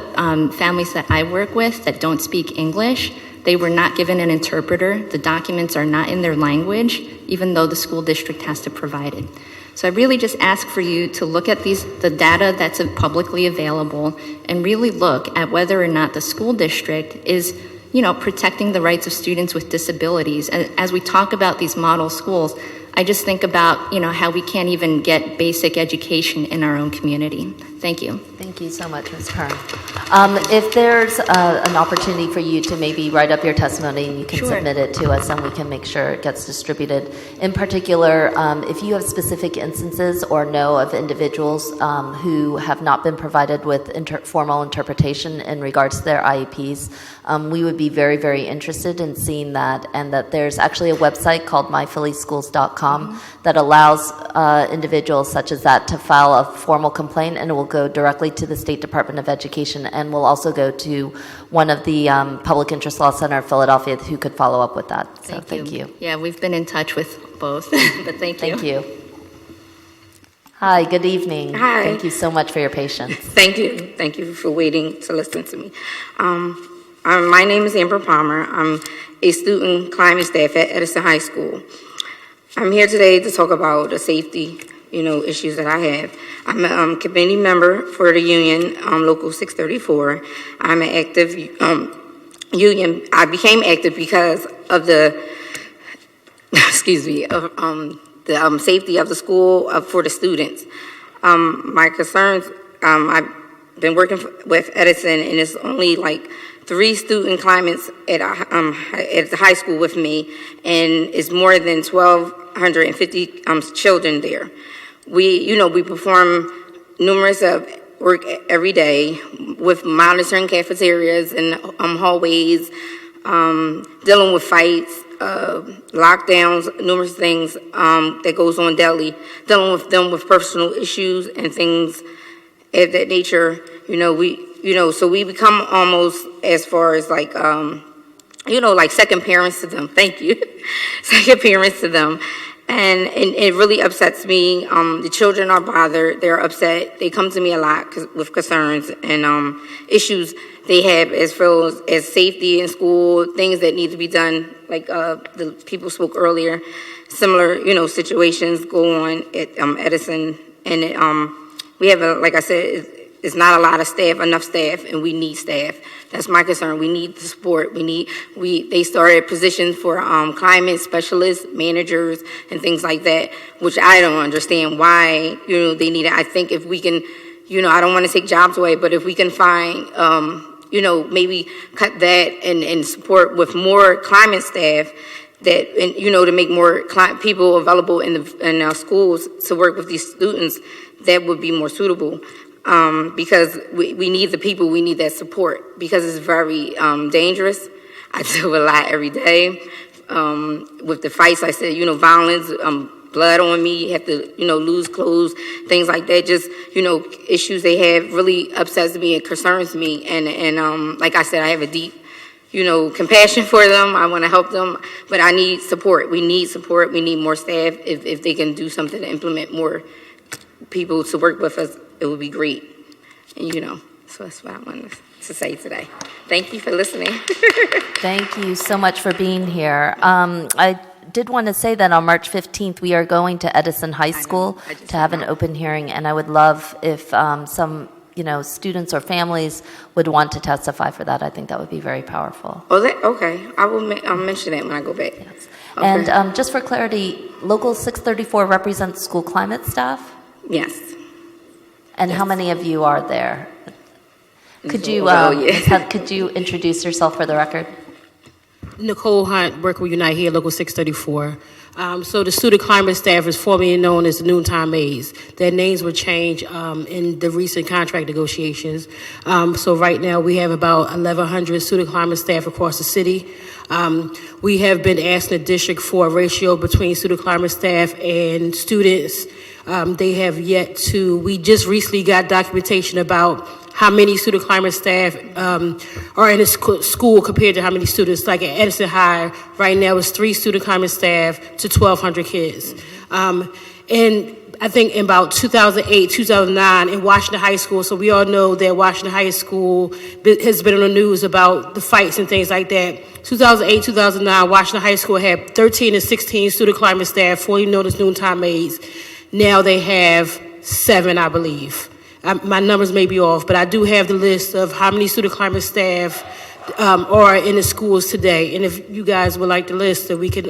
families that I work with that don't speak English, they were not given an interpreter. The documents are not in their language, even though the school district has to provide it. So I really just ask for you to look at the data that's publicly available and really look at whether or not the school district is, protecting the rights of students with disabilities. And as we talk about these model schools, I just think about, how we can't even get basic education in our own community. Thank you. Thank you so much, Ms. Kern. If there's an opportunity for you to maybe write up your testimony, and you can Sure. submit it to us, and we can make sure it gets distributed. In particular, if you have specific instances or know of individuals who have not been provided with formal interpretation in regards to their IEPs, we would be very, very interested in seeing that, and that there's actually a website called myphillyschools.com that allows individuals such as that to file a formal complaint, and it will go directly to the State Department of Education, and will also go to one of the Public Interest Law Center of Philadelphia who could follow up with that. So thank you. Yeah, we've been in touch with both, but thank you. Thank you. Hi, good evening. Hi. Thank you so much for your patience. Thank you. Thank you for waiting to listen to me. My name is Amber Palmer. I'm a student climate staff at Edison High School. I'm here today to talk about the safety, issues that I have. I'm a committee member for the union, Local 634. I'm an active union. I became active because of the, the safety of the school for the students. My concerns, I've been working with Edison, and it's only like 3 student climates at the high school with me, and it's more than 1,250 children there. We perform numerous work every day with monitoring cafeterias and hallways, dealing with fights, lockdowns, numerous things that goes on daily, dealing with them with personal issues and things of that nature. So we become almost as far as like, like second parents to them. Thank you. Second parents to them. And it really upsets me. The children are bothered. They're upset. They come to me a lot with concerns and issues they have as far as safety in school, things that need to be done, like the people spoke earlier. Similar, situations go on at Edison. And we have, like I said, it's not a lot of staff, enough staff, and we need staff. That's my concern. We need the support. They started positions for climate specialists, managers, and things like that, which I don't understand why, they need it. I think if we can, I don't want to take jobs away, but if we can find, maybe cut that and support with more climate staff, that, and, to make more people available in our schools to work with these students, that would be more suitable. Because we need the people, we need that support, because it's very dangerous. I deal with a lot every day. With the fights, I said, violence, blood on me, have to, lose clothes, things like that. Just, issues they have really upsets me and concerns me. And like I said, I have a deep, compassion for them. I want to help them, but I need support. We need support. We need more staff. If they can do something to implement more people to work with us, it would be great. And so that's what I wanted to say today. Thank you for listening. Thank you so much for being here. I did want to say that on March 15th, we are going to Edison High School to have an open hearing, and I would love if some students or families would want to testify for that. I think that would be very powerful. Oh, okay. I will mention that when I go back. Yes. Okay. And just for clarity, Local 634 represents school climate staff? Yes. And how many of you are there? Could you could you introduce yourself for the record? Nicole Hunt, Blackwell Unite here, Local 634. So the student climate staff is formerly known as the Noontime Aides. Their names were changed in the recent contract negotiations. So right now we have about 1,100 student climate staff across the city. We have been asking the district for a ratio between student climate staff and students. They have yet to, we just recently got documentation about how many student climate staff are in a school compared to how many students. Like at Edison High, right now it's 3 student climate staff to 1,200 kids. And I think in about 2008, 2009 in Washington High School, so we all know that Washington High School has been on the news about the fights and things like that. 2008, 2009, Washington High School had 13 to 16 student climate staff, formerly known as Noontime Aides. Now they have 7, I believe. My numbers may be off, but I do have the list of how many student climate staff are in the schools today. And if you guys would like the list, that we can,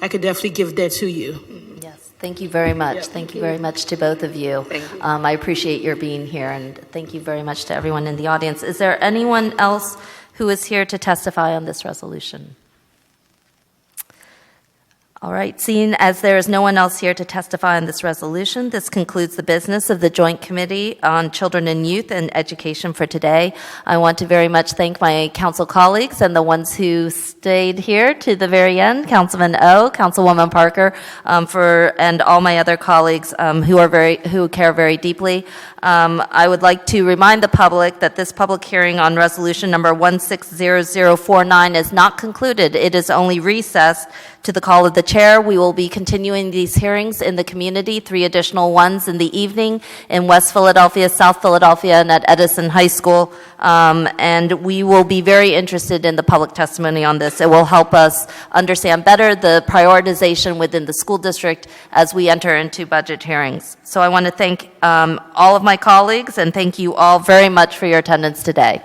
I could definitely give that to you. Yes, Thank you very much. Thank you very much to both of you. I appreciate your being here, and thank you very much to everyone in the audience. Is there anyone else who is here to testify on this resolution? All right, seeing as there is no one else here to testify on this resolution, this concludes the business of the Joint Committee on Children and Youth and Education for today. I want to very much thank my council colleagues and the ones who stayed here to the very end, Councilman O, Councilwoman Parker, and all my other colleagues who care very deeply. I would like to remind the public that this public hearing on resolution number 160049 is not concluded. It is only recessed to the call of the chair. We will be continuing these hearings in the community, 3 additional ones in the evening in West Philadelphia, South Philadelphia, and at Edison High School. And we will be very interested in the public testimony on this. It will help us understand better the prioritization within the school district as we enter into budget hearings. So I want to thank all of my colleagues, and thank you all very much for your attendance today.